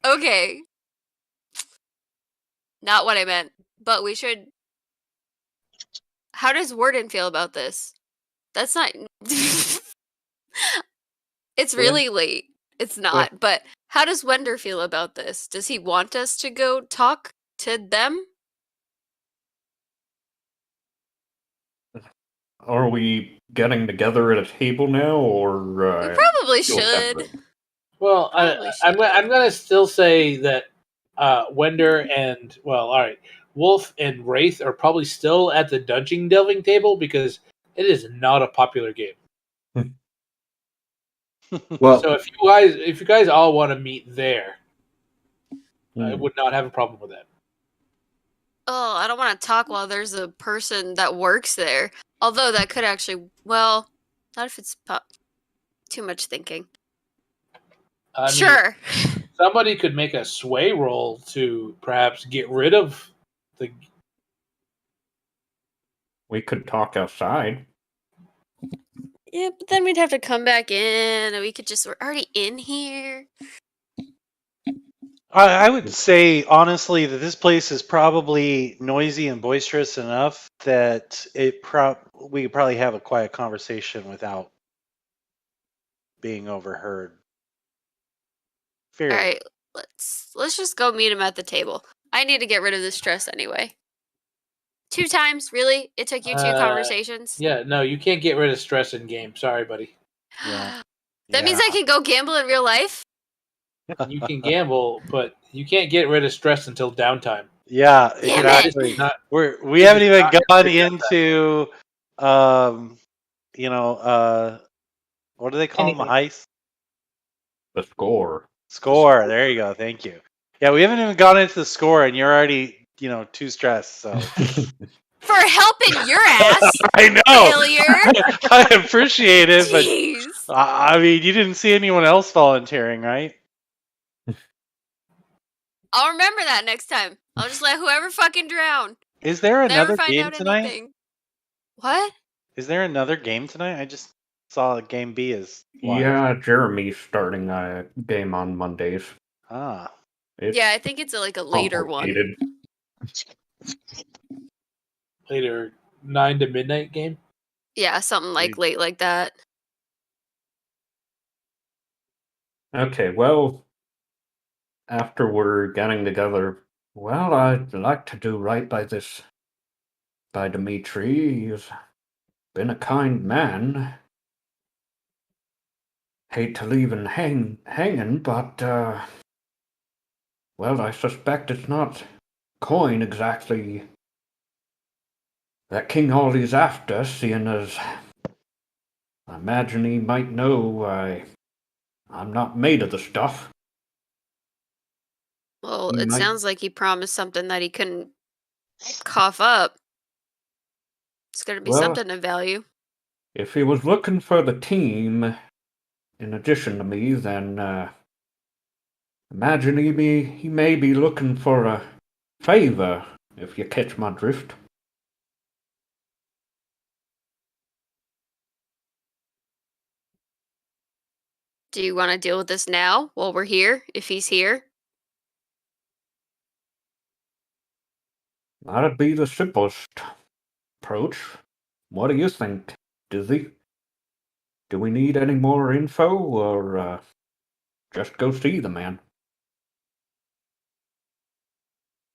Okay. Not what I meant, but we should... How does Warden feel about this? That's not... It's really late. It's not, but how does Wender feel about this? Does he want us to go talk to them? Are we getting together at a table now, or We probably still should. separate? Well, Probably I'm should. gonna still say that Wender and all right, Wolf and Wraith are probably still at the dungeon delving table because it is not a popular game. Well, So if you guys all want to meet there, I would not have a problem with that. Oh, I don't want to talk while there's a person that works there. Although that could actually, well, not if it's too much thinking. I mean, Sure. somebody could make a sway roll to perhaps get rid of the. We could talk outside. Yeah, but then we'd have to come back in, and we're already in here. I would say honestly that this place is probably noisy and boisterous enough that we could probably have a quiet conversation without being overheard. Fair. All right, let's just go meet him at the table. I need to get rid of this stress anyway. 2 times, really? It took you 2 conversations? Yeah, no, you can't get rid of stress in game. Sorry, buddy. Yeah. That means I can go gamble in real life? You can gamble, but you can't get rid of stress until downtime. Yeah, Damn it. exactly. Not We haven't it's even not gonna gone fix that. into, you know, what do they call them? Anything. Ice The score. score. There you go. Thank you. Yeah, we haven't even gone into the score, and you're already, too stressed. So For helping your ass, I know. failure. I appreciate it, but Jeez. I mean, you didn't see anyone else volunteering, right? I'll remember that next time. I'll just let whoever fucking drown. Is there Never another find game out tonight? anything. What? Is there another game tonight? I just saw game B is live. Yeah, Jeremy's starting a game on Mondays. Ah. It's Yeah, I think it's like a later one. complicated. Later 9 to midnight game. Yeah, something like late like that. Okay, well, after we're getting together, well, I'd like to do right by Dimitri. He's been a kind man. Hate to leave him hanging, but, well, I suspect it's not coin exactly that King Ollie's after, seeing as I imagine he might know I'm not made of the stuff. Well, He it might- sounds like he promised something that he couldn't cough up. It's gonna be Well- something of value. If he was looking for the team, in addition to me, then imagine he may be looking for a favor, if you catch my drift. Do you want to deal with this now while we're here, if he's here? That'd be the simplest approach. What do you think, Dizzy? Do we need any more info, or just go see the man?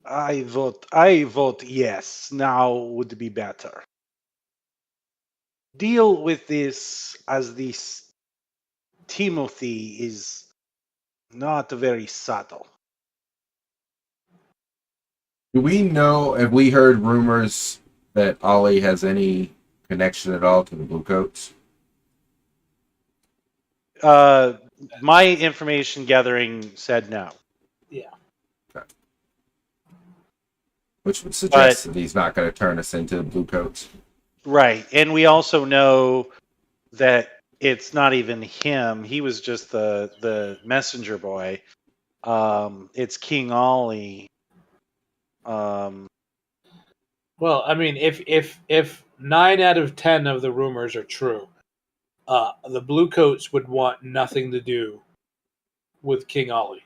I vote yes. Now would be better. Deal with this as this Timothy is not very subtle. Do we know, have we heard rumors that Ollie has any connection at all to the Bluecoats? My information gathering said no. Which would suggest that he's not going to turn us into Bluecoats. Right. And we also know that it's not even him. He was just the messenger boy. It's King Ollie. Well, I mean, if 9 out of 10 of the rumors are true, the Bluecoats would want nothing to do with King Ollie.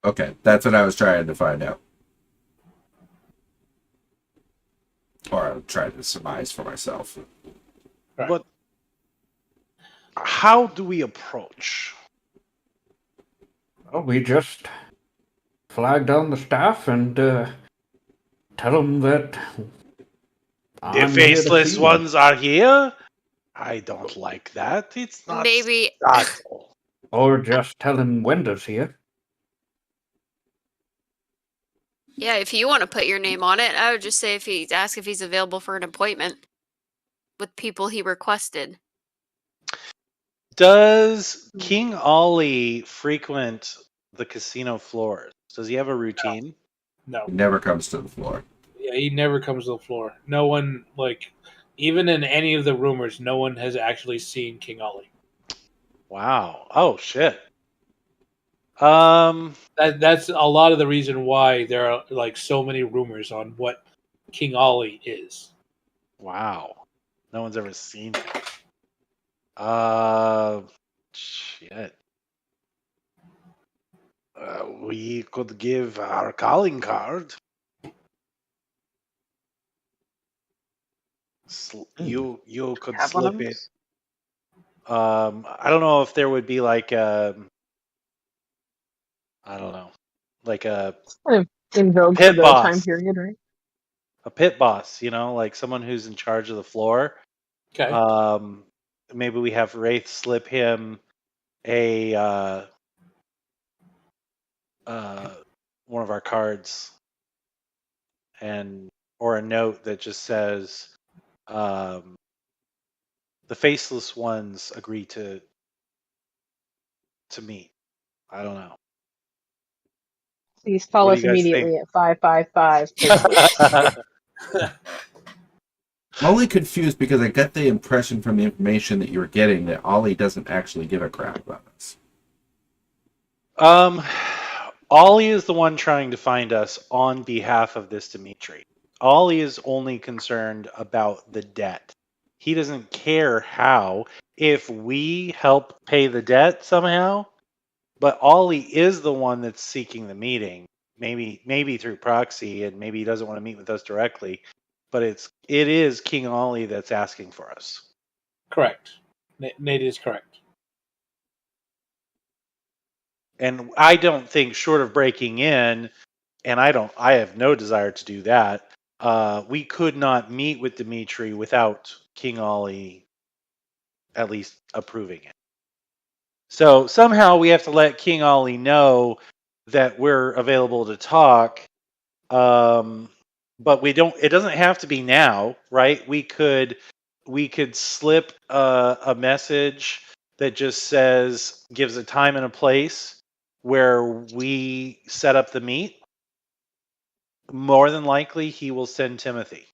Okay, that's what I was trying to find out. Or I tried to surmise for myself. Right. But how do we approach? Well, we just flag down the staff and tell them that The I'm here to faceless see ones are here? I don't like that. It's not Maybe subtle. or just tell him Wenda's here. yeah, if you want to put your name on it, I would just say ask if he's available for an appointment with people he requested. Does King Ollie frequent the casino floors? Does he have a routine? No. He never comes to the floor. Yeah, he never comes to the floor. No one, even in any of the rumors, no one has actually seen King Ollie. Wow. Oh shit. That's a lot of the reason why there are so many rumors on what King Ollie is. Wow. No one's ever seen him. Shit. We could give our calling card. You could Have one of slip it. those? I don't know if there would be I don't know, like a In vogue Pit for the boss. time period, right? a pit boss, like someone who's in charge of the floor. Okay. Maybe we have Wraith slip him a one of our cards, or a note that just says, the faceless ones agree to meet. I don't know. Please call What do us you guys think? immediately at 555 faceless. I'm only confused because I got the impression from the information that you were getting that Ollie doesn't actually give a crap about us. Ollie is the one trying to find us on behalf of this Dimitri. Ollie is only concerned about the debt. He doesn't care how. If we help pay the debt somehow, but Ollie is the one that's seeking the meeting. Maybe through proxy, and maybe he doesn't want to meet with us directly. But it is King Ollie that's asking for us. Correct. Nate is correct. And I don't think, short of breaking in, and I have no desire to do that. We could not meet with Dimitri without King Ollie at least approving it. So somehow we have to let King Ollie know that we're available to talk. But we don't. It doesn't have to be now, right? We could slip a message that just gives a time and a place where we set up the meet. More than likely, he will send Timothy.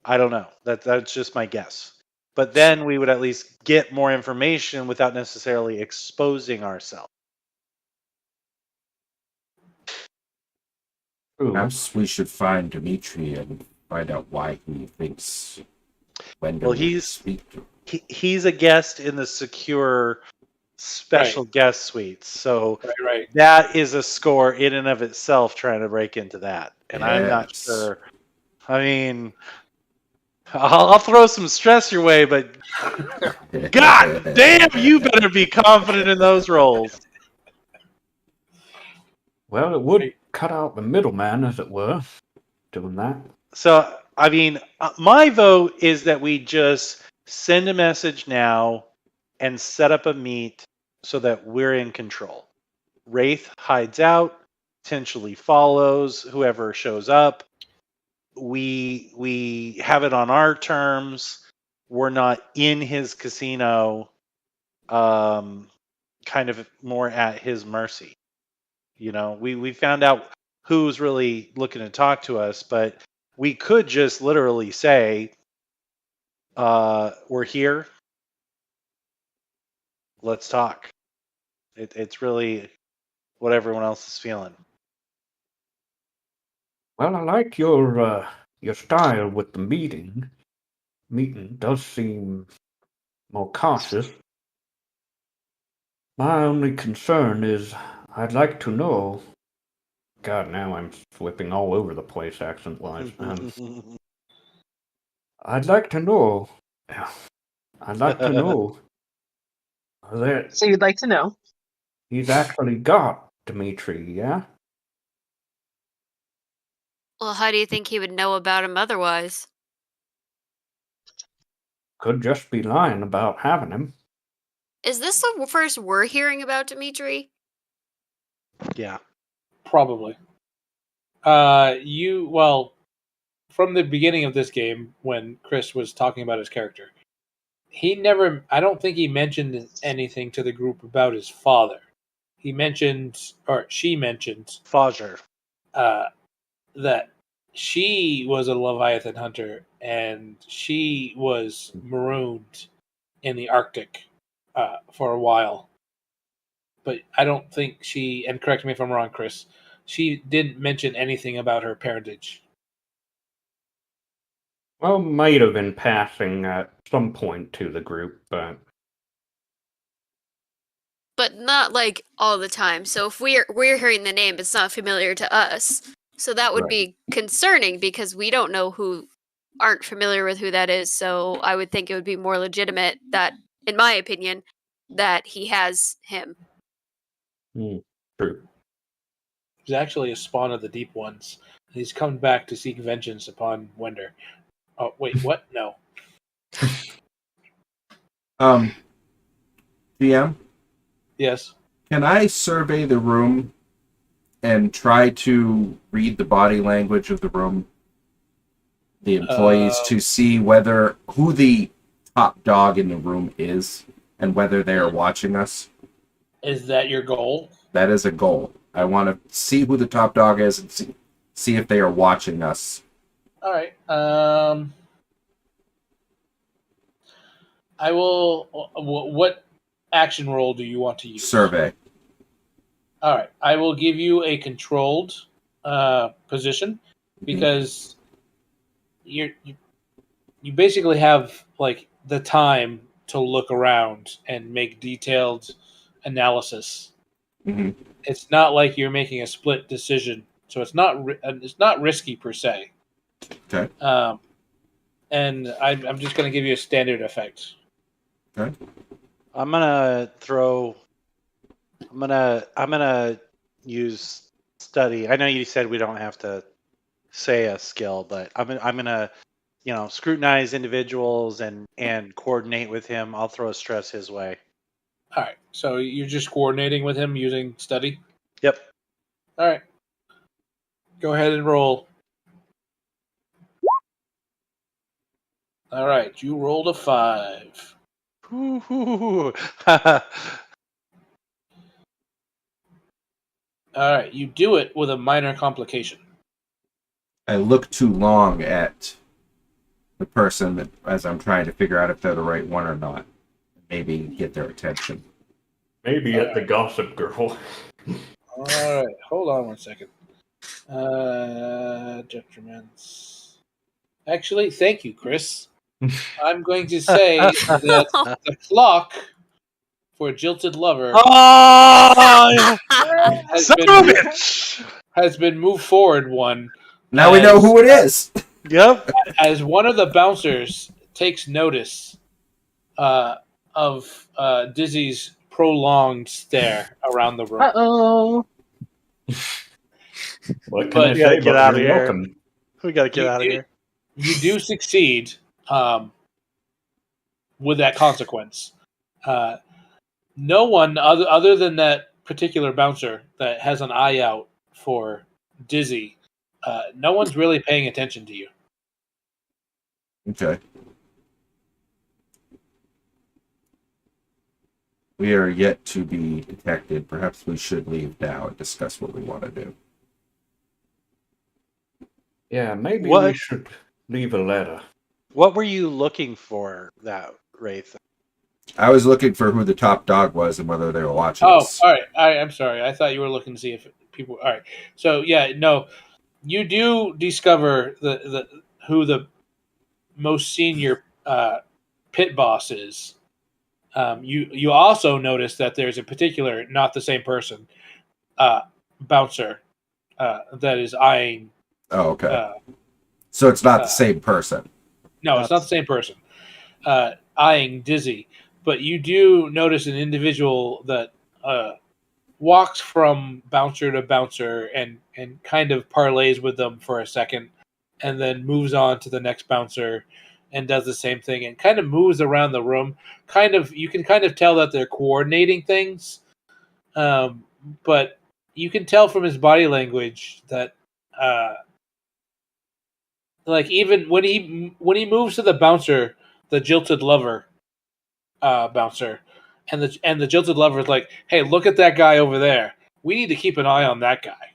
I don't know. That's just my guess. But then we would at least get more information without necessarily exposing ourselves. Ooh. Perhaps we should find Dimitri and find out why he thinks Wendell would speak to him. He's a guest in the secure special guest suites. So Right. that is a score in and of itself trying to break into that. And I'm not Yes. sure. I mean, I'll throw some stress your way, but God damn, you better be confident in those rolls. Well, it would cut out the middleman, as it were, doing that. So, I mean, my vote is that we just send a message now and set up a meet so that we're in control. Wraith hides out, potentially follows whoever shows up. We have it on our terms. We're not in his casino, kind of more at his mercy. We found out who's really looking to talk to us, but we could just literally say, we're here. Let's talk. It's really what everyone else is feeling. Well, I like your style with the meeting. Meeting does seem more cautious. My only concern is I'd like to know. God, now I'm flipping all over the place accent-wise. I'd like to know. I'd like to know that So you'd like to know? he's actually got Dimitri, yeah? Well, how do you think he would know about him otherwise? Could just be lying about having him. Is this the first we're hearing about Dimitri? Yeah. Probably. From the beginning of this game, when Chris was talking about his character, I don't think he mentioned anything to the group about his father. She mentioned, Foger. That she was a Leviathan hunter and she was marooned in the Arctic for a while. But I don't think and correct me if I'm wrong, Chris, she didn't mention anything about her parentage. Well, might have been passing at some point to the group, but not like all the time. So if we're hearing the name, it's not familiar to us. So that would be concerning because we don't know aren't familiar with who that is. So I would think it would be more legitimate that, in my opinion, that he has him. true. He's actually a spawn of the Deep Ones. He's come back to seek vengeance upon Wender. Oh, wait, what? No. DM, Yes. can I survey the room and try to read the body language of the room, the employees, to see who the top dog in the room is and whether they are watching us? Is that your goal? That is a goal. I want to see who the top dog is and see if they are watching us. All right. I will. What action roll do you want to use? Survey. All right. I will give you a controlled position because you basically have like the time to look around and make detailed analysis. Mm-hmm. It's not like you're making a split decision, so it's not risky per se. Okay. And I'm just going to give you a standard effect. Okay. I'm gonna use study. I know you said we don't have to say a skill, but I'm gonna scrutinize individuals and coordinate with him. I'll throw a stress his way. All right. So you're just coordinating with him using study? Yep. All right. Go ahead and roll. All right. You rolled a 5. Ooh. All right. You do it with a minor complication. I look too long at the person as I'm trying to figure out if they're the right one or not. Maybe get their attention. Maybe at the Gossip Girl. All right. Hold on one second. Detriments. Actually, thank you, Chris. I'm going to say that the clock for Jilted Lover Oh, has son been, of a bitch! has been moved forward one. Now we know who it is. Yep. As one of the bouncers takes notice of Dizzy's prolonged stare around the room. Uh-oh. What can But I we gotta say get but out of you're here. welcome? We gotta get out of here. You do succeed with that consequence. No one other than that particular bouncer that has an eye out for Dizzy, no one's really paying attention to you. Okay. We are yet to be detected. Perhaps we should leave now and discuss what we want to do. Yeah, maybe What? we should leave a letter. What were you looking for, that Wraith? I was looking for who the top dog was and whether they were watching Oh, us. all right. I'm sorry. I thought you were looking to see if people. All right. So yeah, no, you do discover the who the most senior pit boss is. You also notice that there's a particular, not the same person, bouncer that is eyeing. Oh, okay. So it's not the same person. No, it's not the same person. Eyeing Dizzy, but you do notice an individual that walks from bouncer to bouncer and kind of parlays with them for a second, and then moves on to the next bouncer and does the same thing and kind of moves around the room. Kind of, you can kind of tell that they're coordinating things, but you can tell from his body language that like even when he moves to the bouncer, the Jilted Lover bouncer, and the Jilted Lover is like, hey, look at that guy over there. We need to keep an eye on that guy.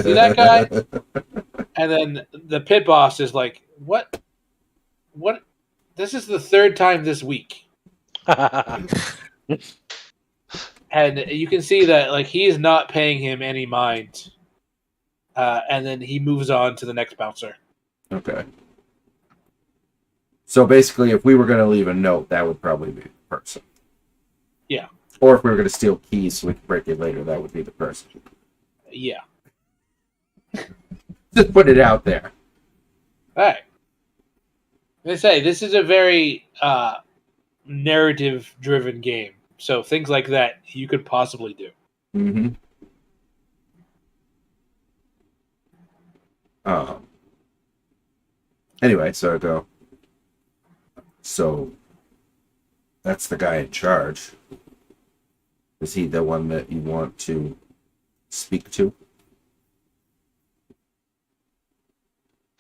See that guy? And then the pit boss is like, what? This is the third time this week. And you can see that like he is not paying him any mind. And then he moves on to the next bouncer. Okay. So basically, if we were going to leave a note, that would probably be the person. Yeah. Or if we were going to steal keys so we could break it later, that would be the person. Yeah. Just put it out there. All right. They say this is a very narrative-driven game, so things like that you could possibly do. Mm-hmm. Um. Anyway, so I go. So that's the guy in charge. Is he the one that you want to speak to?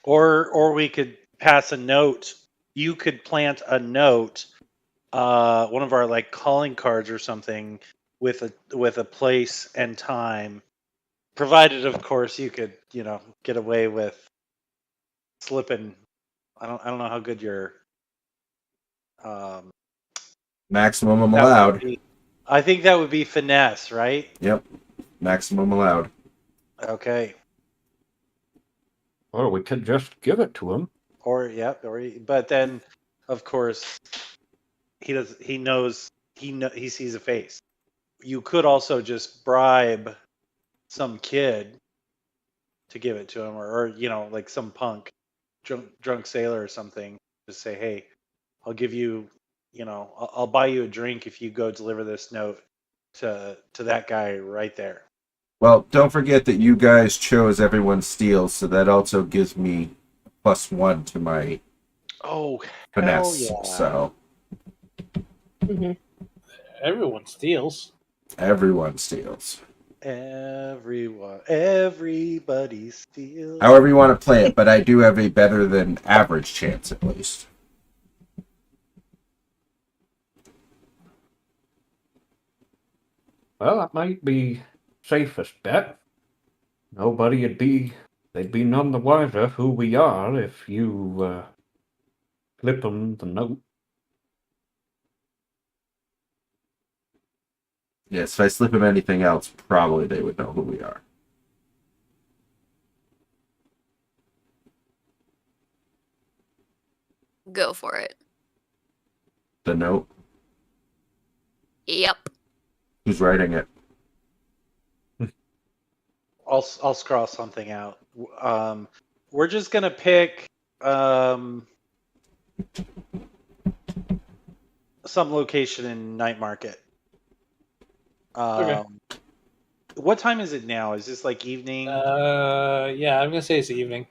Or we could pass a note. You could plant a note, one of our like calling cards or something with a place and time, provided of course you could, get away with slipping. I don't know how good your um Maximum that would allowed. be. I think that would be finesse, right? Yep. Maximum allowed. Okay. Or we could just give it to him. But then of course he sees a face. You could also just bribe some kid to give it to him, or like some punk drunk sailor or something. Just say, hey, I'll give you, I'll buy you a drink if you go deliver this note to that guy right there. Well, don't forget that you guys chose everyone steals, so that also gives me +1 to my Oh, hell finesse. yeah. So Mhm. Everyone steals. everyone steals. Everybody steals. However you want to play it, but I do have a better than average chance at least. Well, that might be safest bet. They'd be none the wiser who we are if you flip them the note. Yes, if I slip him anything else, probably they would know who we are. Go for it. The note? Yep. Who's writing it? I'll scrawl something out. We're just gonna pick some location in Night Market. Okay. What time is it now? Is this like evening? Yeah, I'm gonna say it's evening,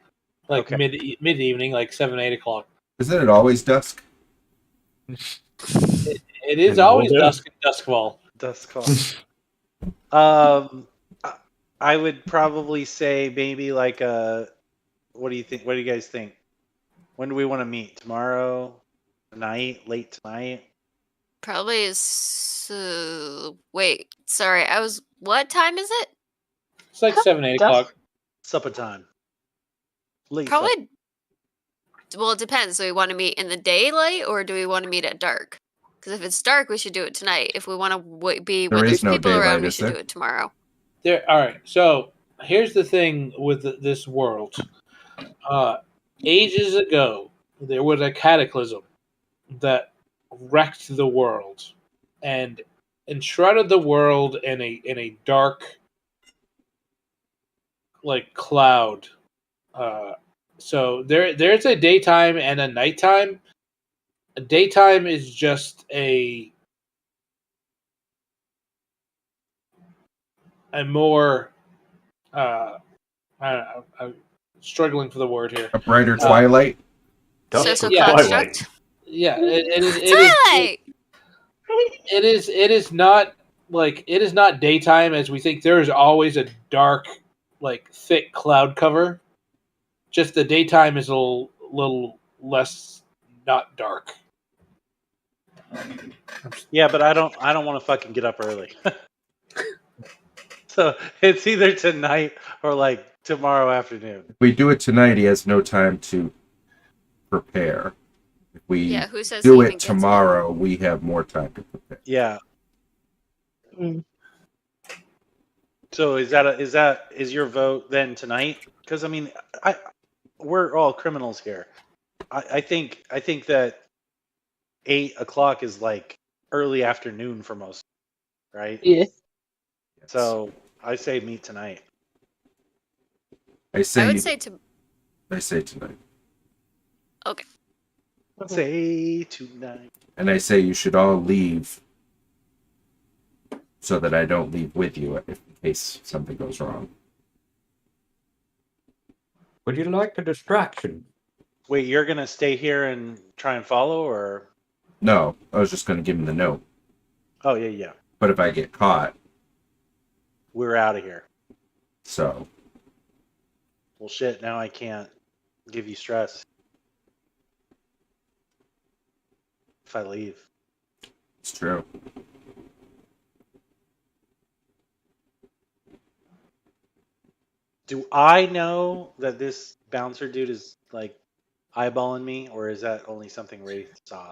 like Okay. mid evening, like 7-8 o'clock. Isn't it always dusk? It is And always all day. duskfall. Dusk call. I- I would probably say maybe like what do you think? What do you guys think? When do we want to meet? Tomorrow? Tonight? Late tonight? Probably wait, sorry. What time is it? It's like 7-8 Dusk? o'clock. Supper time. Late supper. Probably. Well, it depends. Do we want to meet in the daylight or do we want to meet at dark? Because if it's dark, we should do it tonight. If we want to be There when is there's no people daylight, around, we is should there? do it tomorrow. All right. So here's the thing with this world. Ages ago, there was a cataclysm that wrecked the world and enshrouded the world in a dark, like, cloud. So there's a daytime and a nighttime. A daytime is just a more I don't know, I'm struggling for the word here. A brighter twilight? Dusk Social or yeah. twilight. construct. Yeah, it is. Twilight. It is not like it is not daytime as we think. There is always a dark, like thick cloud cover. Just the daytime is a little less not dark. Yeah, but I don't want to fucking get up early. So it's either tonight or like tomorrow afternoon. If we do it tonight, he has no time to prepare. If we Yeah, who says do he even it gets tomorrow, we have more time to prepare. Yeah. Mm. So is your vote then tonight? Because I mean, we're all criminals here. I think that 8 o'clock is like early afternoon for most, right? Yeah. So I say meet tonight. I say I would you- say to. I say tonight. Okay. Say tonight. And I say you should all leave so that I don't leave with you if in case something goes wrong. Would you like a distraction? Wait, you're gonna stay here and try and follow, or? No, I was just going to give him the note. Oh yeah. But if I get caught, We're out of here. so Well, shit. Now I can't give you stress if I leave. it's true. Do I know that this bouncer dude is like eyeballing me, or is that only something Wraith saw?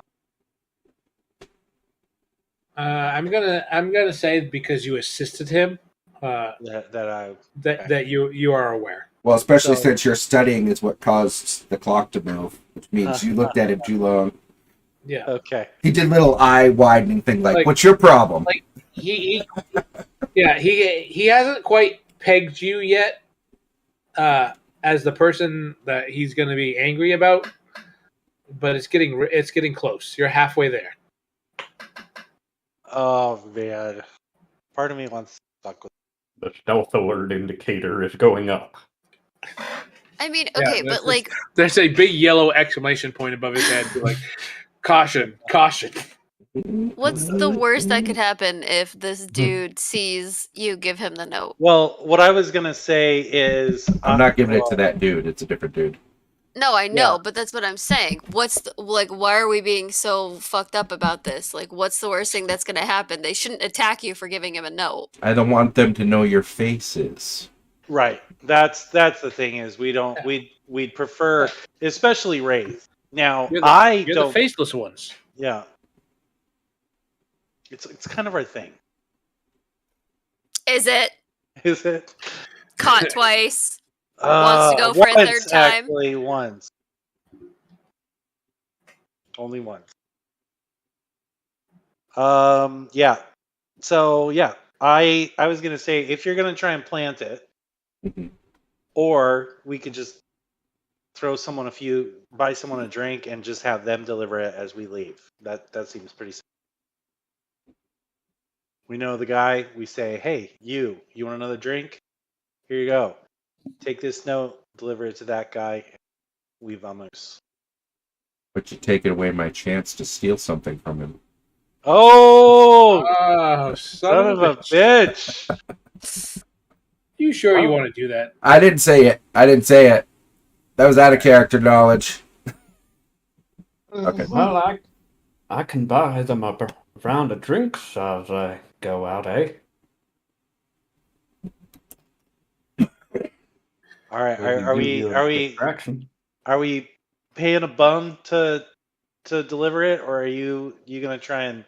I'm gonna say because you assisted him, That I that you are aware. Well, especially So- since your studying is what caused the clock to move, which means you looked at him too long. Yeah. Okay. He did little eye widening thing like, Like- "What's your problem?" like- He hasn't quite pegged you yet as the person that he's going to be angry about, but it's getting close. You're halfway there. Oh man, part of me wants to fuck with. The stealth alert indicator is going up. I mean, Yeah, okay, but like, There's a big yellow exclamation point above his head, like caution, caution. what's the worst that could happen if this dude sees you give him the note? Well, what I was gonna say is I'm not giving it to that dude. It's a different dude. No, I know, Yeah. but that's what I'm saying. Why are we being so fucked up about this? Like, what's the worst thing that's gonna happen? They shouldn't attack you for giving him a note. I don't want them to know your faces. Right. That's the thing is we don't we'd prefer, especially Wraith. Now You're don't. the faceless ones. Yeah. It's kind of our thing, Is it is it? caught twice? Wants to go for a once, third time? Actually, once. Only once. Yeah. So yeah, I was gonna say if you're gonna try and plant it, Mhm. or we could just buy someone a drink and just have them deliver it as we leave. That seems pretty simple. We know the guy, we say, hey, you want another drink? Here you go. Take this note, deliver it to that guy, we vamos. But you're taking away my chance to steal something from him. Oh, Oh, son of a bitch. You sure you Oh. want to do that? I didn't say it. That was out of character knowledge. Okay. Well, I can buy them a round of drinks as I go out, eh? All right, Maybe are give we you a are we distraction. are we paying a bum to deliver it, or are you gonna try and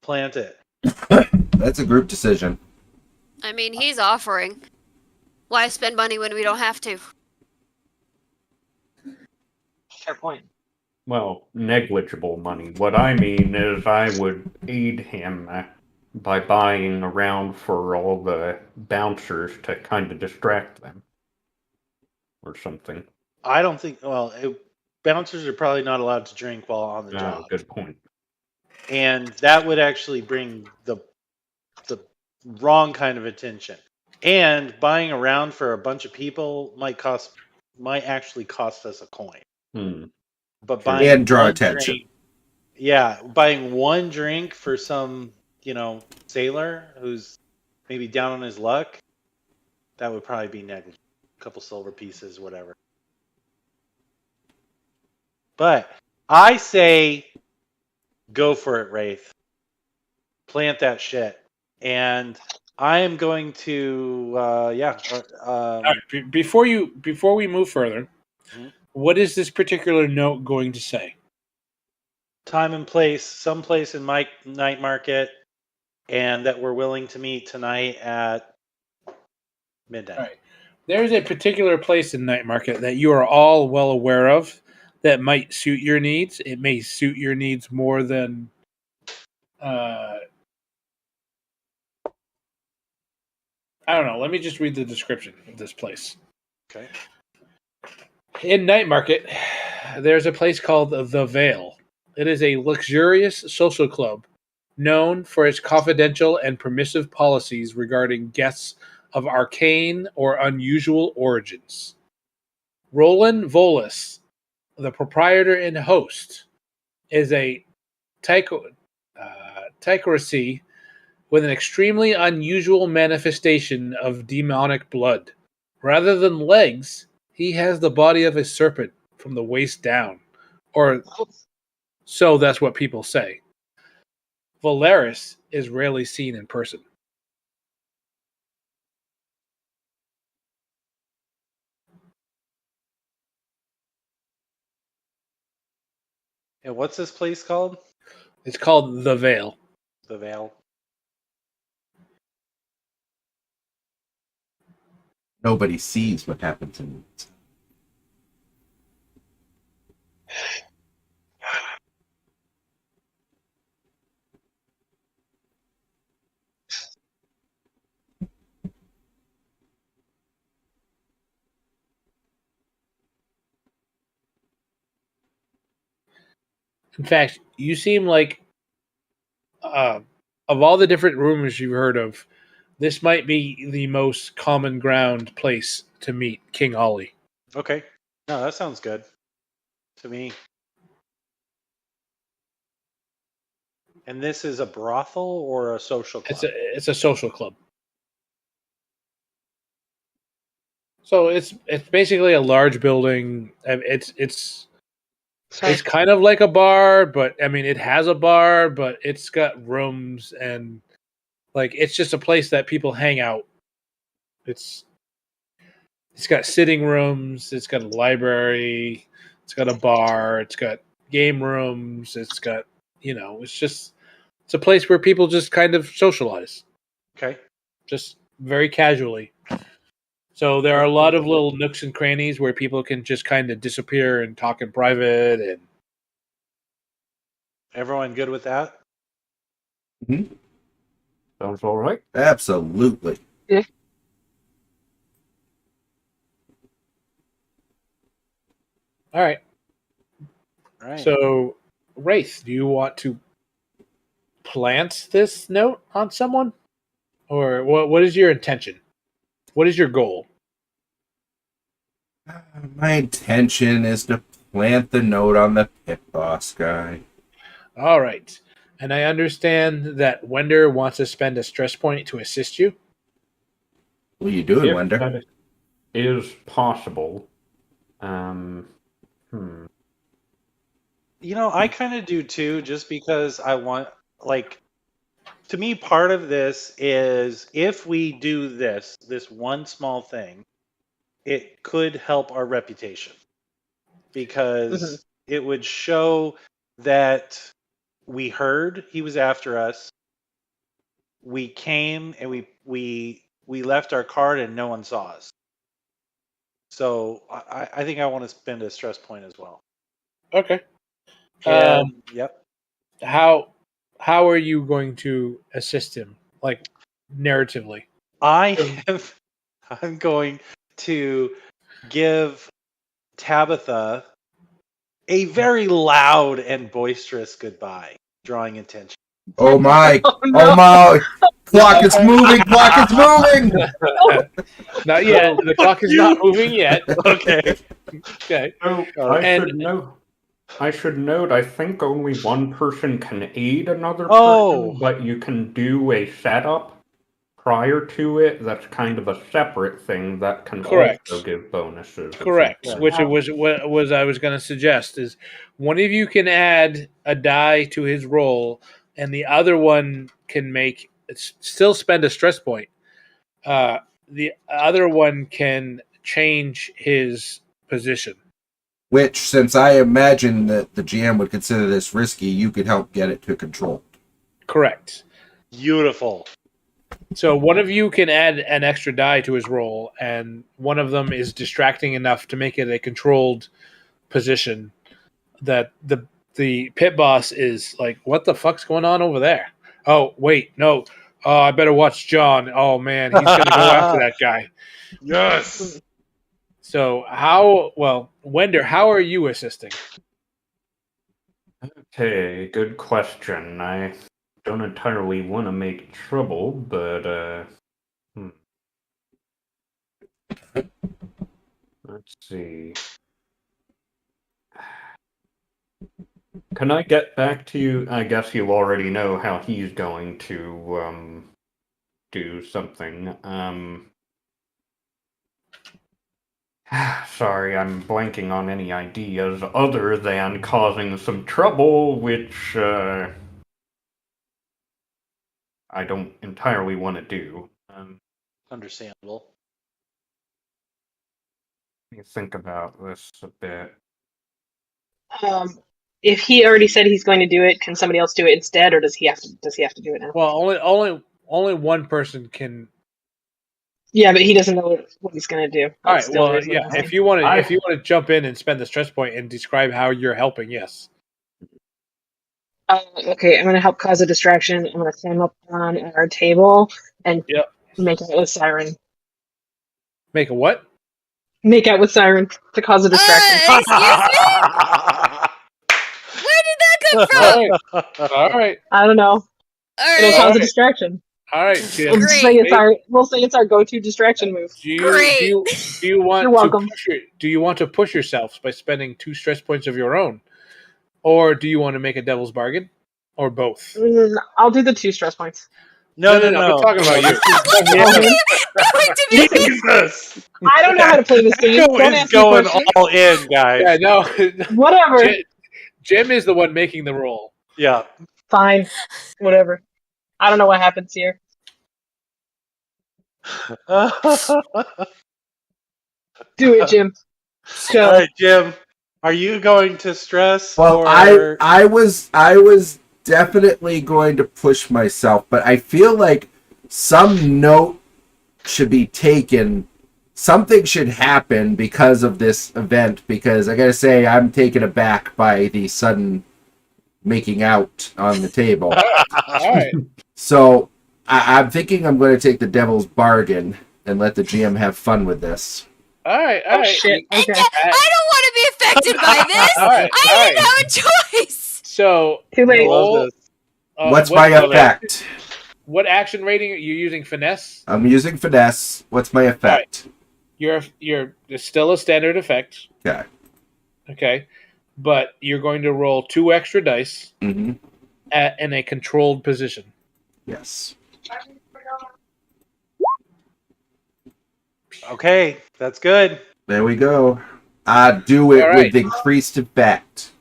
plant it? That's a group decision. I mean, he's offering. Why spend money when we don't have to? Fair point. Well, negligible money. What I mean is I would aid him by buying around for all the bouncers to kind of distract them. Or something. I don't think. Well, bouncers are probably not allowed to drink while on the job, Good point. and that would actually bring the wrong kind of attention. And buying around for a bunch of people might actually cost us a coin. But buying And draw one attention. buying one drink for some sailor who's maybe down on his luck, that would probably be negligible. A couple silver pieces, whatever. But I say go for it, Wraith. Plant that shit. And I am going to All right, before we move further, Mhm. what is this particular note going to say? time and place, someplace in my night market, and that we're willing to meet tonight at midnight. All right. There's a particular place in Night Market that you are all well aware of that might suit your needs. It may suit your needs more than I don't know. Let me just read the description of this place. Okay. In Night Market, there's a place called The Vale. It is a luxurious social club known for its confidential and permissive policies regarding guests of arcane or unusual origins. Roland Volis, the proprietor and host, is a Tychracy with an extremely unusual manifestation of demonic blood. Rather than legs, he has the body of a serpent from the waist down. Or so that's what people say. Valeris is rarely seen in person. And what's this place called? It's called The Veil. The Vale. Nobody sees what happens in it. In fact, you seem like, of all the different rumors you've heard of, this might be the most common ground place to meet King Ollie. Okay. No, that sounds good to me. And this is a brothel or a social club? It's a social club. So it's basically a large building. It's kind of like a bar, but I mean it has a bar, but it's got rooms and like it's just a place that people hang out. It's got sitting rooms, it's got a library, it's got a bar, it's got game rooms, it's got it's a place where people just kind of socialize. Okay. Just very casually. So there are a lot of little nooks and crannies where people can just kind of disappear and talk in private. And Everyone good with that? Sounds all right. Absolutely. all right. All right. So, Wraith, do you want to plant this note on someone, or what is your intention? What is your goal? My intention is to plant the note on the pit boss guy. All right. And I understand that Wender wants to spend a stress point to assist you. What are you doing, If Wender? that is possible. I kind of do too, just because I want, like, to me, part of this is if we do this one small thing, it could help our reputation because it would show that we heard he was after us. We came and we left our card and no one saw us. So I think I want to spend a stress point as well. Okay. And, yep. How are you going to assist him, like narratively? I'm going to give Tabitha a very loud and boisterous goodbye, drawing attention. Oh my! Oh, no. Oh my! Clock is moving! Clock is moving! Not yet. The clock is not moving yet. Okay. Okay. So I should note. I think only one person can aid another person, but you can do a setup prior to it. That's kind of a separate thing that can Correct. also give bonuses. Correct. Yeah. Which it was what was I was going to suggest is one of you can add a die to his roll, and the other one can still spend a stress point. The other one can change his position. Which, since I imagine that the GM would consider this risky, you could help get it to control. Correct. Beautiful. So one of you can add an extra die to his roll, and one of them is distracting enough to make it a controlled position that the pit boss is like, what the fuck's going on over there? Oh, wait, no. Oh, I better watch John. Oh, man, he's going to go after that guy. Yes. So Wender, how are you assisting? Okay, good question. I don't entirely want to make trouble, but let's Let's see. Can I get back to you? I guess you already know how he's going to do something. Sorry, I'm blanking on any ideas other than causing some trouble, which I don't entirely want to do. Understandable. Let me think about this a bit. If he already said he's going to do it, can somebody else do it instead, or does he have to do it now? Well, only one person can. Yeah, but he doesn't know what he's going to do. All That's right. still the Well, reason yeah. I'm asking. If you want to jump in and spend the stress point and describe how you're helping, yes. Okay, I'm going to help cause a distraction. I'm going to stand up on our table and Yep. make out with Siren. Make a what? Make out with Siren to cause a distraction. Excuse me? Where did that come from? All right. I don't know. All It'll right. cause a right. distraction. All right, Jim. We'll just Great. say it's our go-to distraction move. Do you Great. do you want You're to welcome. do you want to push yourself by spending 2 stress points of your own, or do you want to make a devil's bargain, or both? I'll do the 2 stress points. No. I'm talking about you. Oh, him? Going to be Jesus! I don't know how to play this game. Echo Don't is ask me going questions. all in, guys. Yeah, no. Whatever. Jim is the one making the roll. Yeah. Fine. Whatever. I don't know what happens here. All Do it, Jim. Go. right, Jim. Are you going to stress? Well, or... I was definitely going to push myself, but I feel like some note should be taken. Something should happen because of this event, because I gotta say I'm taken aback by the sudden making out on the table. All right. So I'm thinking I'm going to take the devil's bargain and let the GM have fun with this. All right. Oh, shit. Okay. I don't want to be affected by this. All right. I didn't have a choice. So Too late. I love roll. this. What's my effect? What action rating are you using? Finesse. I'm using finesse. What's my effect? You're it's still a standard effect. Okay. Okay, but you're going to roll 2 extra dice Mm-hmm. in a controlled position. Yes. Okay, that's good. There we go. I do it All right. with increased effect.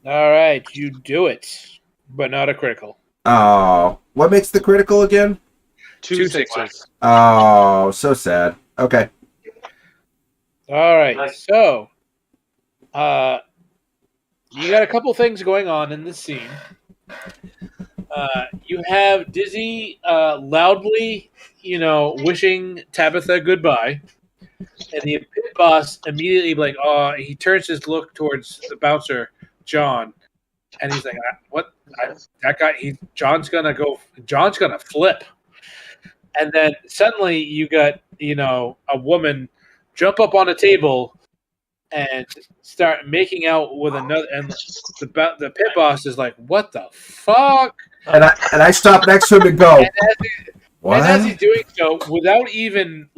All right, you do it, but not a critical. Oh, what makes the critical again? 2 6. sixes. Oh, so sad. Okay. All right, so you got a couple things going on in this scene. You have Dizzy loudly, wishing Tabitha goodbye, and the pit boss immediately he turns his look towards the bouncer, John, and he's like, "What? That guy? John's gonna flip." And then suddenly you got a woman jump up on a table and start making out with another, and the pit boss is like, "What the fuck?" And I stop next to him and go, what? And as he's doing so, without even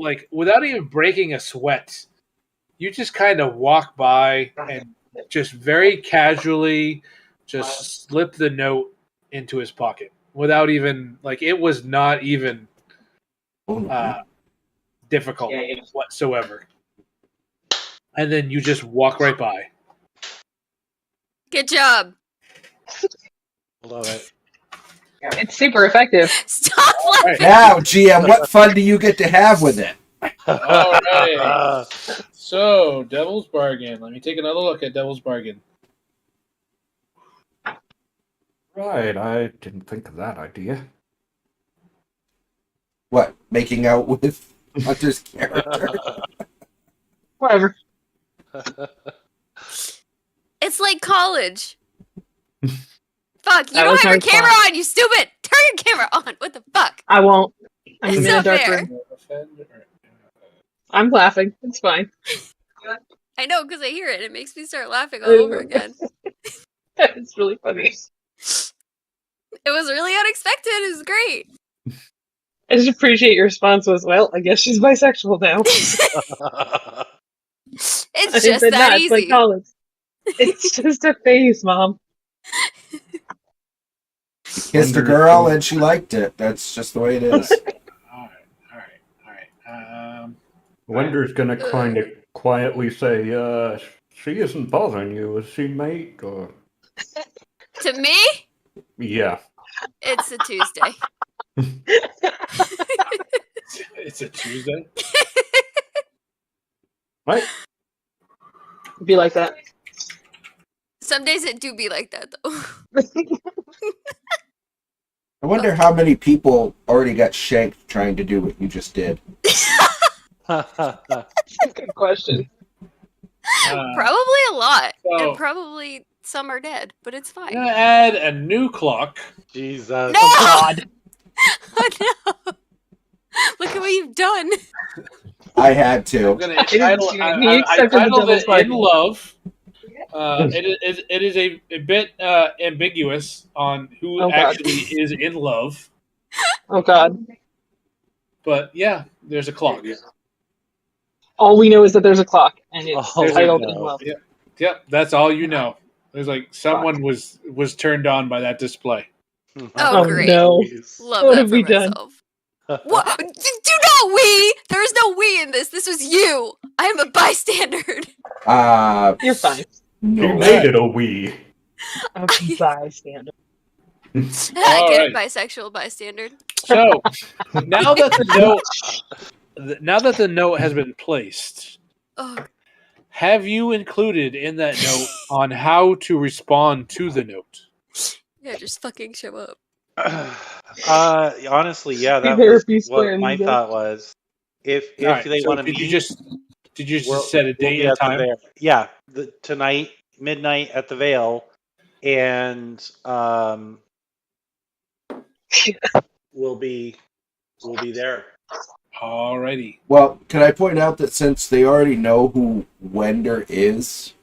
breaking a sweat, you just kind of walk by and just very casually just slip the note into his pocket without even it was not even difficult whatsoever. And then you just walk right by. Good job. Love it. It's super effective. Stop laughing. Now, GM, what fun do you get to have with it? All right. So, Devil's Bargain. Let me take another look at Devil's Bargain. Right, I didn't think of that idea. What? Making out with Hunter's character? Whatever. It's like college. Fuck, you That don't was have your my camera fault. on, you stupid! Turn your camera on. What the fuck? I won't. I'm It's in a not dark fair. room. I'm laughing. It's fine. I know, because I hear it. It makes me start laughing all over again. It's really funny. It was really unexpected. It was great. I just appreciate your response was, well, I guess she's bisexual now. It's just said that not. It's like easy. college. It's just a phase, Mom. She kissed a Wonder- girl and she liked it. That's just the way it is. All right. Wender's gonna kind of quietly say, she isn't bothering you, is she, mate? Or To me, yeah. it's a Tuesday. It's a Tuesday. What? Be like that. Some days it do be like that though. I wonder how many people already got shanked trying to do what you just did. Good question. Probably a lot, so- and probably some are dead, but it's I'm fine. gonna add a new clock. Jesus. No! God. Oh, no! Look at what you've done. I had I'm to. gonna I didn't title. see it. I, He I, I accepted the titled devil's it bargain. "In Love." It is a bit ambiguous on who Oh, God. actually is in love, Oh God. but yeah, there's a clock. All we know is that there's a clock, and it's All we titled know. "In Love." Yep, that's all you know. There's like someone was turned on by that display. Oh, great. no. Love What that have for we done? myself. What? Do not we! There is no we in this. This was you. I am a bystander. You're fine. She No. made it a we. A bystander. I All get right. it, bisexual bystander. So now that the note has been placed, Oh, have you included in that note on how to respond to the note? yeah, just fucking show up. Honestly, yeah, that Therapy was square, what my Lisa. thought was. If All right, they so want to did meet, you just set a we'll date be and at the time? Vale. Yeah, tonight, midnight at the Vale, and we'll be there. Alrighty. Well, can I point out that since they already know who Wender is,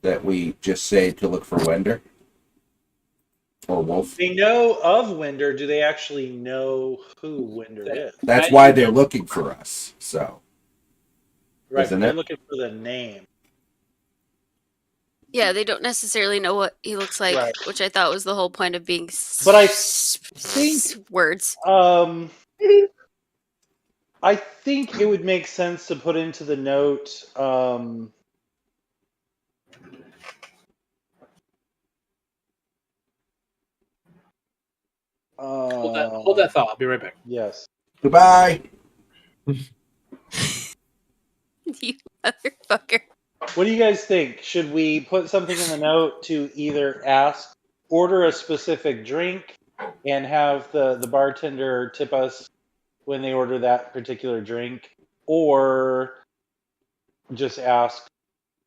that we just say to look for Wender? Or Wolf? They know of Winder. Do they actually know who Winder is? That's That why you they're know. looking for us. So, Right, Isn't but they're it? looking for the name. Yeah, they don't necessarily know what he looks like, Right. which I thought was the whole point of being But I think words. I think it would make sense to put into the note. Hold that thought. I'll be right back. Yes. goodbye. You motherfucker. What do you guys think? Should we put something in the note to either order a specific drink, and have the bartender tip us when they order that particular drink, or just ask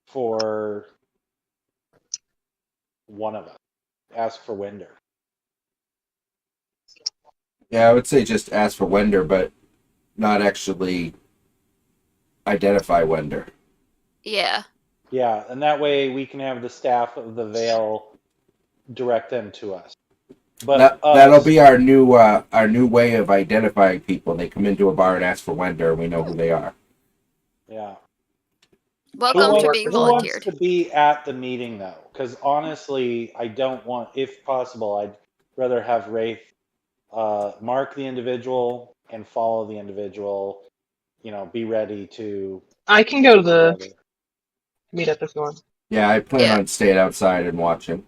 for one of us? Ask for Winder. Yeah, I would say just ask for Wender, but not actually identify Wender. Yeah. Yeah, and that way we can have the staff of the Vale direct them to us. But That'll be our new way of identifying people. They come into a bar and ask for Wender, and we know who they are. yeah. Welcome to being Who wants volunteered. to be at the meeting though? Because honestly, I don't want. If possible, I'd rather have Wraith mark the individual and follow the individual. Be ready to. I can go to the meetup if you want. Yeah, I plan Yeah. on staying outside and watching.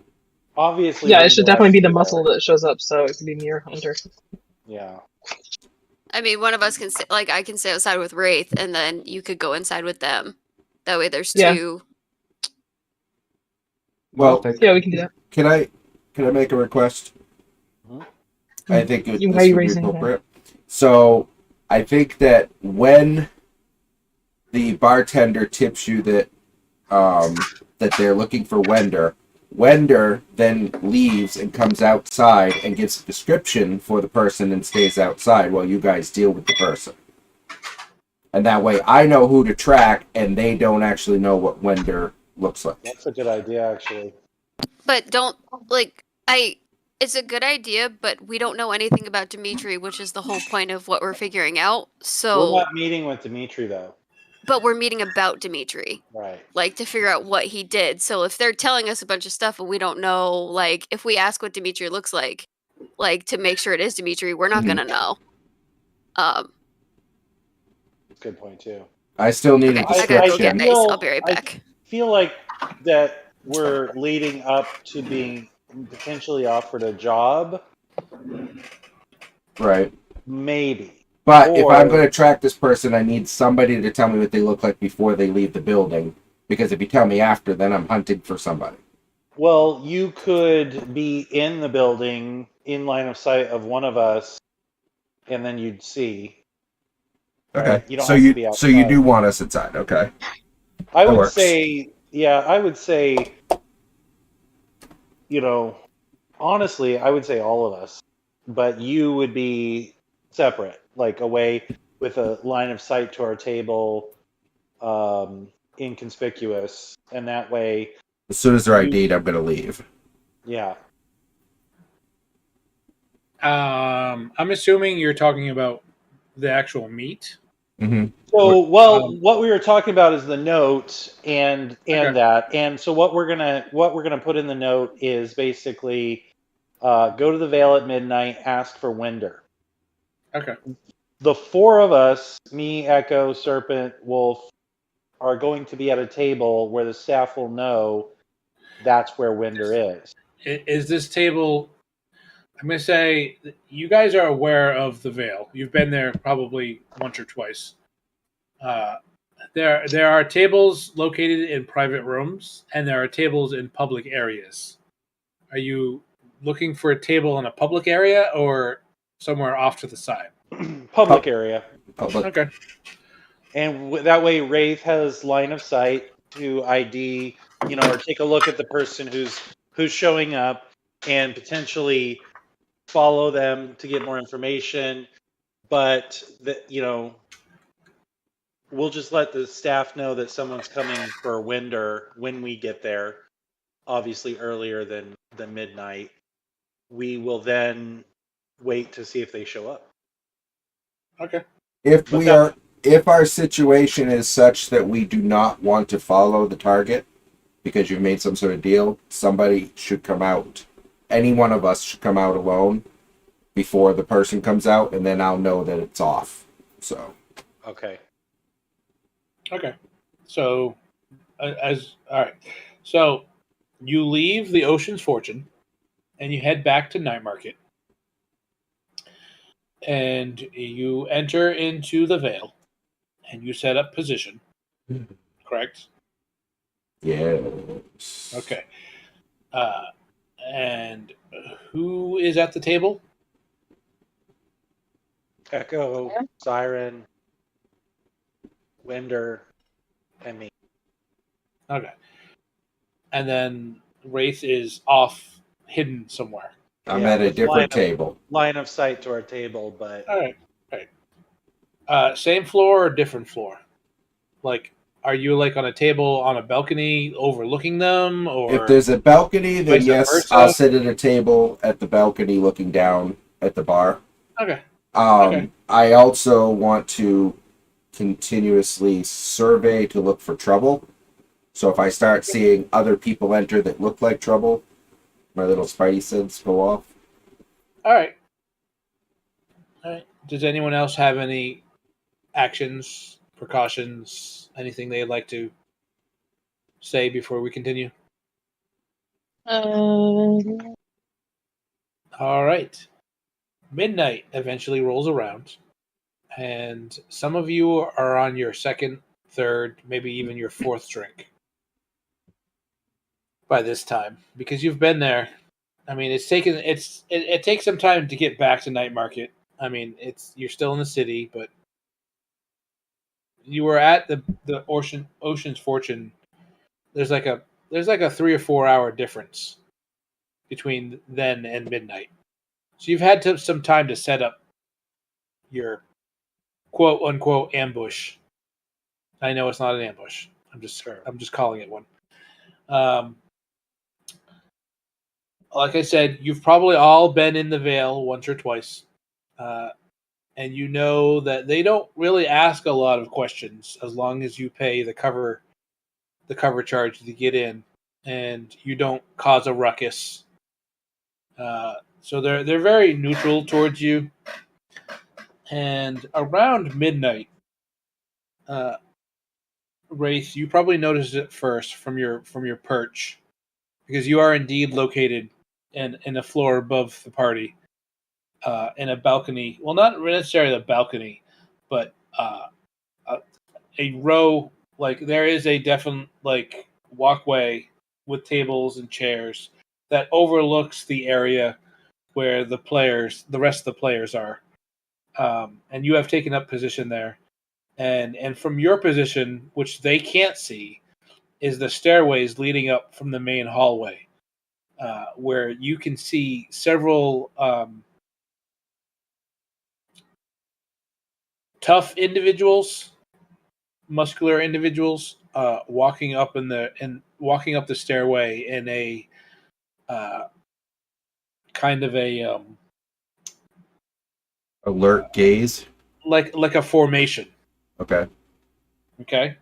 Obviously, Yeah, it should Winder definitely be has to the be muscle there. that shows up, so it could be me or Hunter. Yeah. I mean, one of us can I can stay outside with Wraith, and then you could go inside with them. That way, there's Yeah. two. Well, Yeah, we can do that. can I make a request? Mhm. I think Why this are you would be raising your hand? appropriate. So, I think that when the bartender tips you that that they're looking for Wender, Wender then leaves and comes outside and gives a description for the person and stays outside while you guys deal with the person. And that way I know who to track and they don't actually know what Wender looks like. That's a good idea, actually. But don't it's a good idea, but we don't know anything about Dimitri, which is the whole point of what we're figuring out. We're So not meeting with Dimitri though. but we're meeting about Dimitri, Right. like to figure out what he did. So if they're telling us a bunch of stuff and we don't know, like if we ask what Dimitri looks like to make sure it is Dimitri, we're not Mhm. gonna know. Good point too. I still need Okay, a I gotta go description. get Mace. I'll be right back. I feel like that we're leading up to being potentially offered a job, Right. maybe. But if I'm Or- going to track this person, I need somebody to tell me what they look like before they leave the building. Because if you tell me after, then I'm hunting for somebody. Well, you could be in the building in line of sight of one of us, and then you'd see. Okay. Right? You don't So have to you be so you outside. do want us inside. Okay. I That would works. say, yeah, I would say, honestly, I would say all of us, but you would be separate, like away with a line of sight to our table, inconspicuous, and that way, As soon as they're You- ID'd, I'm going to leave. yeah. I'm assuming you're talking about the actual meat. Mm-hmm. So, well, Um, what we were talking about is the note and Okay. that, and so what we're gonna put in the note is basically go to the Vale at midnight, ask for Winder. Okay. The four of us, me, Echo, Serpent, Wolf, are going to be at a table where the staff will know that's where Winder is. Is this table? I'm gonna say that you guys are aware of the Vale. You've been there probably once or twice. Uh, there are tables located in private rooms, and there are tables in public areas. Are you looking for a table in a public area or somewhere off to the side? Public area. Public. Okay. And that way Wraith has line of sight to ID, or take a look at the person who's showing up and potentially follow them to get more information. But we'll just let the staff know that someone's coming for Winder when we get there, obviously earlier than midnight. We will then wait to see if they show up. Okay. If But we that- are, if our situation is such that we do not want to follow the target because you've made some sort of deal, somebody should come out. Any one of us should come out alone before the person comes out, and then I'll know that it's off. So. Okay. Okay. So, all right. So, you leave the Ocean's Fortune, and you head back to Night Market, and you enter into the Vale, and you set up position. Correct. Yes. Okay. And who is at the table? Echo, Siren, Winder, and me. Okay. And then Wraith is off, hidden somewhere. I'm Yeah, at a with different table. Line of sight to our table, but All right. Same floor or different floor? Like, are you like on a table on a balcony overlooking them, or If there's a balcony, then vice yes, versa? I'll sit at a table at the balcony looking down at the bar. Okay. Okay. I also want to continuously survey to look for trouble. So if I start seeing other people enter that look like trouble, my little spidey sense go off. All right. All right. Does anyone else have any actions, precautions, anything they'd like to say before we continue? Um, All right. Midnight eventually rolls around, and some of you are on your second, third, maybe even your fourth drink by this time because you've been there. I mean, it takes some time to get back to Night Market. I mean, you're still in the city, but you were at the Ocean's Fortune. There's like a 3 or 4 hour difference between then and midnight. So you've had some time to set up your quote unquote ambush. I know it's not an ambush. I'm just calling it one. Like I said, you've probably all been in the Vale once or twice, and you know that they don't really ask a lot of questions as long as you pay the cover charge to get in, and you don't cause a ruckus. So they're very neutral towards you. And around midnight, uh, Wraith, you probably noticed it first from your perch, because you are indeed located in a floor above the party, in a balcony. Well, not necessarily a balcony, but a, a row. Like there is a definite like walkway with tables and chairs that overlooks the area where the rest of the players are, and you have taken up position there. And from your position, which they can't see, is the stairways leading up from the main hallway, where you can see several tough individuals, muscular individuals, walking up the stairway in a uh, kind of a Alert gaze. like a formation. Okay. Okay,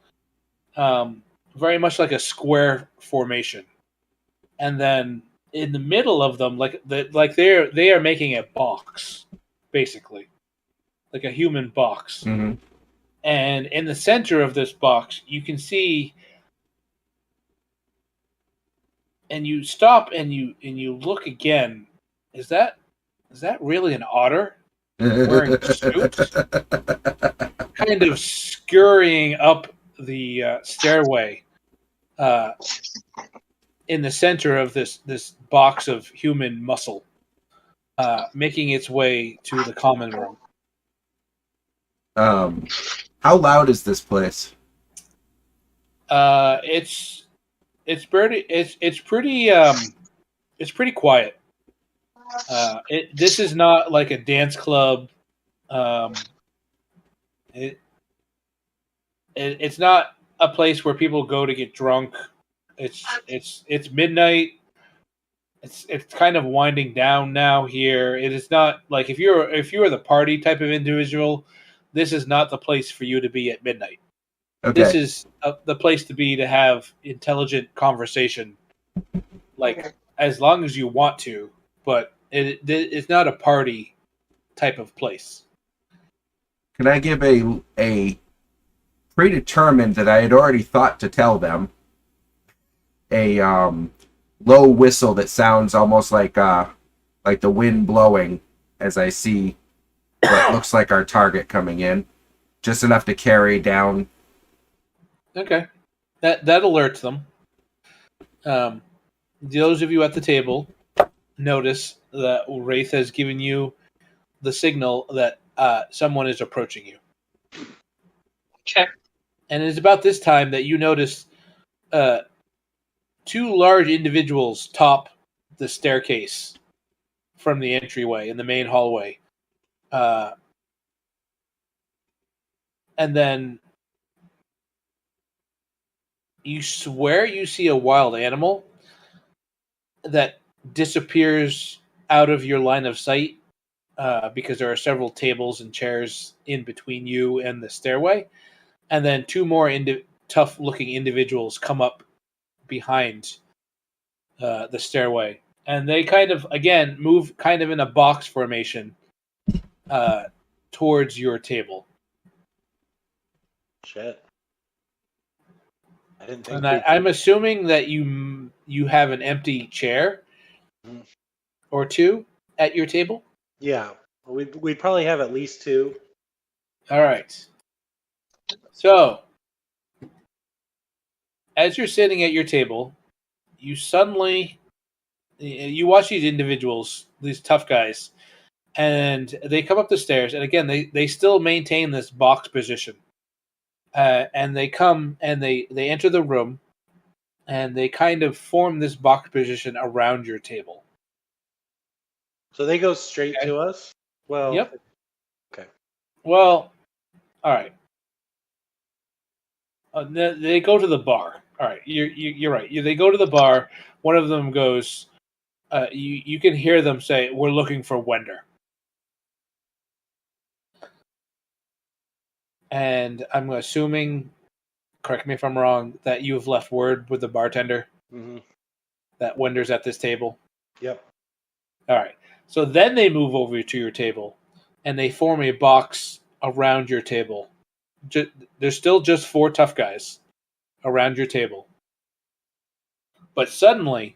very much like a square formation, and then in the middle of them, they are making a box, basically, like a human box. Mm-hmm. And in the center of this box, you can see, and you stop and you look again. Is that really an otter wearing suits, kind of scurrying up the stairway, uh, in the center of this box of human muscle, making its way to the common room. How loud is this place? It's pretty quiet. This is not like a dance club. Um, it, it's not a place where people go to get drunk. It's midnight. It's kind of winding down now here. It is not like if you're the party type of individual, this is not the place for you to be at midnight. This Okay. is the place to be to have intelligent conversation, like as long as you want to, but it's not a party type of place. Can I give a predetermined that I had already thought to tell them a low whistle that sounds almost like the wind blowing as I see what looks like our target coming in, just enough to carry down. Okay, that alerts them. Those of you at the table notice that Wraith has given you the signal that someone is approaching you. Okay. And it's about this time that you notice two large individuals top the staircase from the entryway in the main hallway. And then you swear you see a wild animal that disappears out of your line of sight, because there are several tables and chairs in between you and the stairway. And then two more tough-looking individuals come up behind the stairway, and they kind of again move kind of in a box formation towards your table. Shit. I didn't think. And I'm assuming that you have an empty chair Mhm. or two at your table. Yeah, we'd probably have at least two. All right. So, as you're sitting at your table, you watch these individuals, these tough guys, and they come up the stairs, and again they still maintain this box position, and they come and they enter the room, and they kind of form this box position around your table. So they go straight Okay. to us. Well, Yep. okay. Well, all right. They go to the bar. All right, you're right. They go to the bar. One of them goes. You can hear them say, "We're looking for Wender." and I'm assuming, correct me if I'm wrong, that you have left word with the bartender that Wender's at this table. Yep. All right. So then they move over to your table, and they form a box around your table. There's still just 4 tough guys around your table. But suddenly,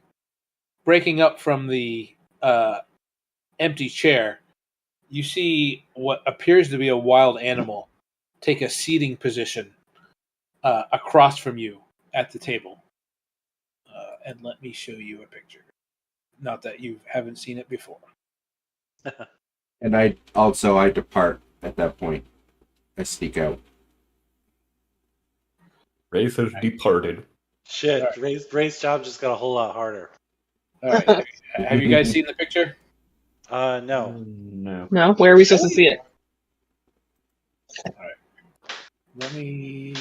breaking up from the empty chair, you see what appears to be a wild animal take a seating position across from you at the table. And let me show you a picture. Not that you haven't seen it before. And I depart at that point. I sneak out. Wraith has departed. Shit, Right. Ray's job just got a whole lot harder. All right. Have you guys seen the picture? No. No. No, where are we supposed to see it? All right. Let me.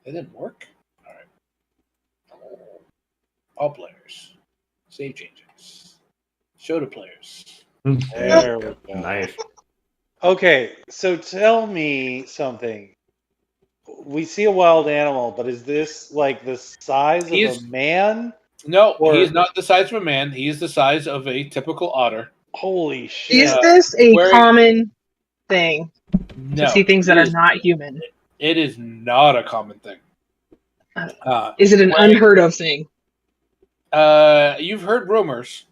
It didn't work. All right. All players. Save changes. Show to players. There we go. Nice. Okay, so tell me something. We see a wild animal, but is this like the size of a man? No, Or- he's not the size of a man. He is the size of a typical otter. Holy shit. Is this a wearing- common thing No, to see things that it are is- not human? It is not a common thing. Is it an unheard of thing? You've heard rumors.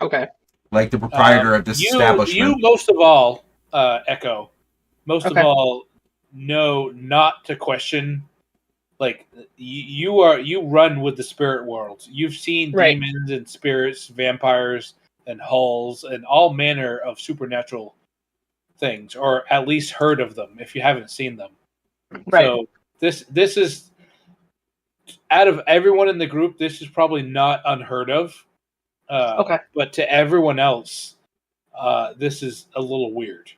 Okay. Like the proprietor of this establishment. You most of all, Echo, of Okay. all know not to question. Like you run with the spirit world. You've seen Right. demons and spirits, vampires and hulls, and all manner of supernatural things, or at least heard of them if you haven't seen them. Right. So this is, out of everyone in the group, this is probably not unheard of. Okay. But to everyone else, this is a little weird.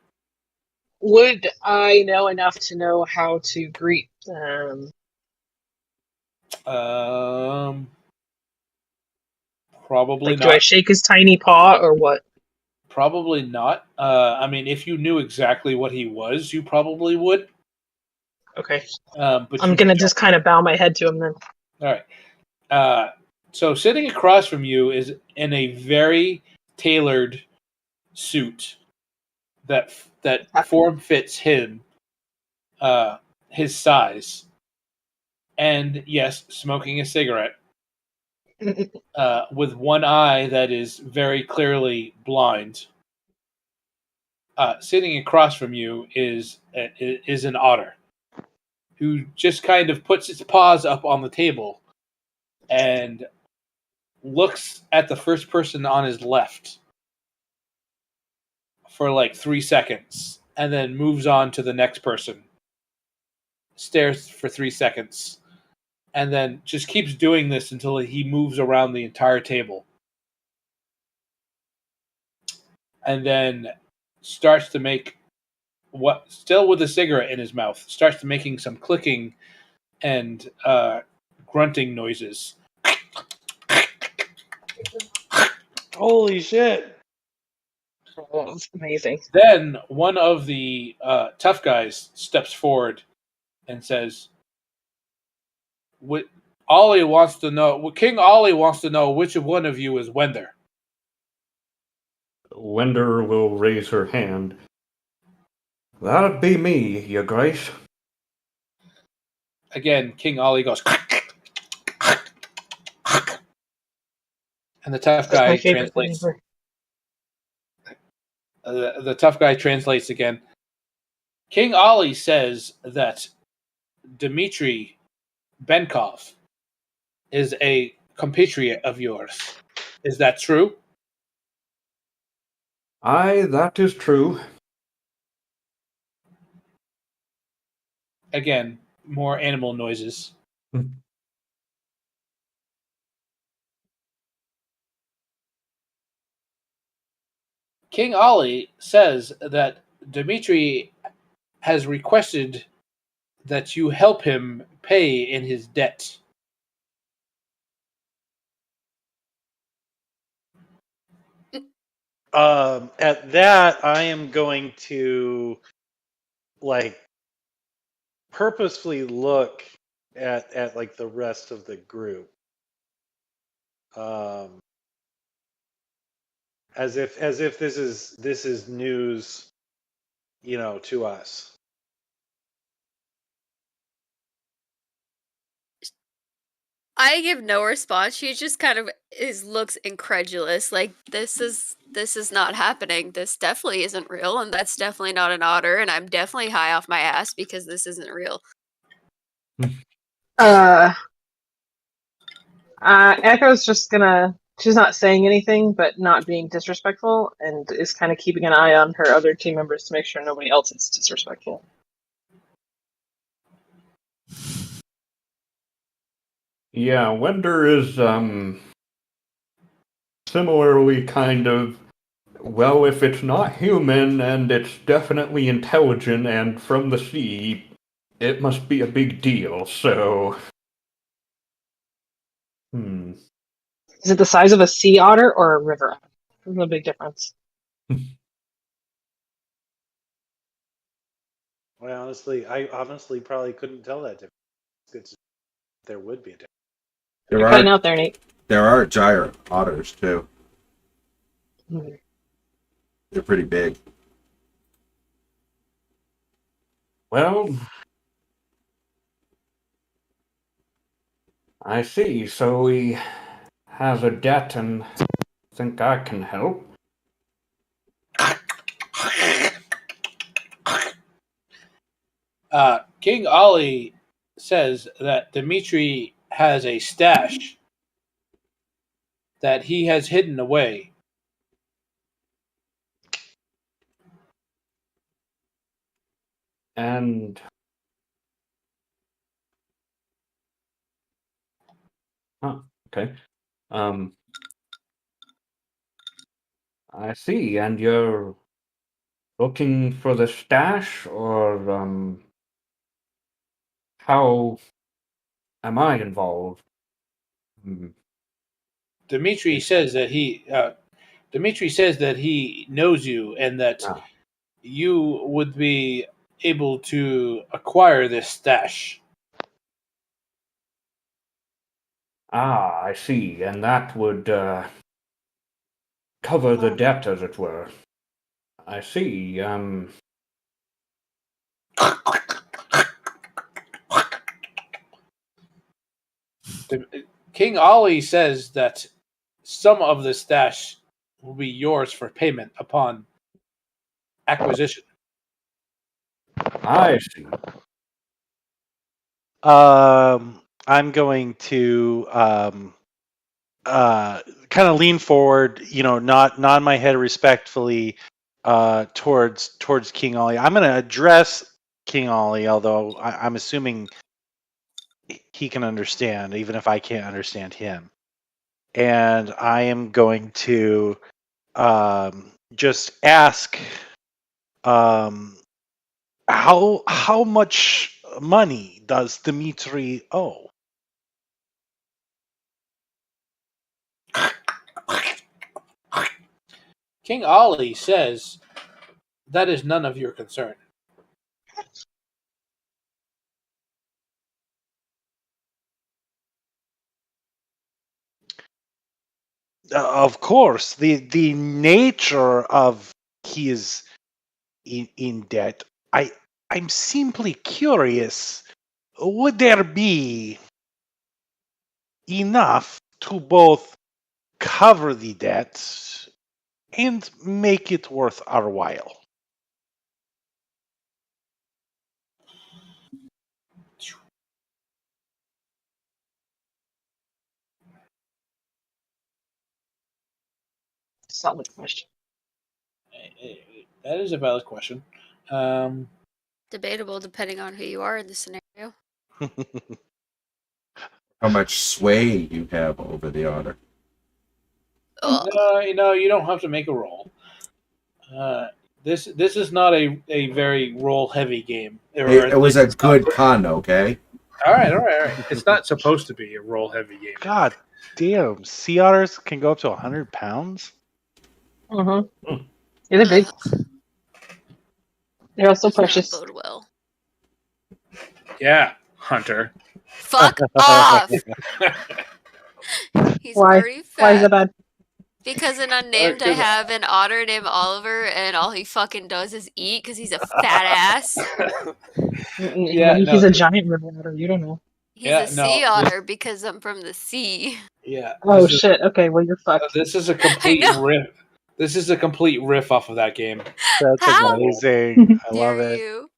Would I know enough to know how to greet Probably like, do I not. shake his tiny paw or what? Probably not. I mean, if you knew exactly what he was, you probably would. Okay. But I'm you gonna don't. just kind of bow my head to him then. All right. So sitting across from you is in a very tailored suit that form fits him, his size, and yes, smoking a cigarette. With one eye that is very clearly blind. Sitting across from you is an otter, who just kind of puts its paws up on the table and looks at the first person on his left for like 3 seconds, and then moves on to the next person. Stares for 3 seconds, and then just keeps doing this until he moves around the entire table. And then starts to make, what, still with a cigarette in his mouth, starts to making some clicking and grunting noises. Holy shit. Oh, that's amazing. Then one of the tough guys steps forward and says, Ollie wants to know, King Ollie wants to know which one of you is Wender. Wender will raise her hand. That'd be me, Your Grace. Again, King Ollie goes, and the tough That's my guy favorite thing translates. ever. The tough guy translates again. King Ollie says that Dmitry Benkov is a compatriot of yours. Is that true? Aye, that is true. Again, more animal noises. King Ollie says that Dmitry has requested that you help him pay in his debt. At that, I am going to like purposefully look at like the rest of the group, as if this is news, to us. I give no response. She just kind of looks incredulous. Like this is not happening. This definitely isn't real, and that's definitely not an otter. And I'm definitely high off my ass because this isn't real. Echo's just gonna. She's not saying anything, but not being disrespectful, and is kind of keeping an eye on her other team members to make sure nobody else is disrespectful. Yeah, Wender is similarly kind of, well, if it's not human and it's definitely intelligent and from the sea, it must be a big deal, so. Is it the size of a sea otter or a river otter? There's a big difference. Well, I honestly probably couldn't tell that difference. There would be a difference. You're cutting out there, Nate. There are giant otters too. Mm-hmm. They're pretty big. Well, I see. So he has a debt and think I can help. King Ollie says that Dimitri has a stash that he has hidden away. And okay. I see. And you're looking for the stash, or how am I involved? Dimitri says that he knows you and that you would be able to acquire this stash. I see. And that would cover the debt, as it were. I see. King Ollie says that some of the stash will be yours for payment upon acquisition. I see. I'm going to kind of lean forward, nod my head respectfully towards King Ollie. I'm going to address King Ollie, although I'm assuming he can understand, even if I can't understand him. And I am going to just ask, how much money does Dimitri owe? King Ollie says that is none of your concern. Of course, the nature of his in debt. I'm simply curious. Would there be enough to both cover the debt and make it worth our while? Solid question. That is a valid question. Debatable depending on who you are in the scenario. How much sway you have over the otter. You don't have to make a roll. This is not a very roll heavy game. It was a good con, okay? All right. It's not supposed to be a roll heavy game. God damn, sea otters can go up to 100 pounds? Mm-hmm. Yeah, they're big. They're also precious. Bode well. Yeah, Hunter. Fuck off. He's Why? already Why is that fat. bad? Because in Unnamed, I have an otter named Oliver, and all he fucking does is eat because he's a fat ass. Yeah, Maybe no, he's a giant river otter. You don't know. He's Yeah, a sea no, otter because I'm from the sea. Yeah. Oh shit. Okay, well you're fucked. This is a complete know. riff. This is a complete riff off of that game. That's How amazing. I love dare it. you?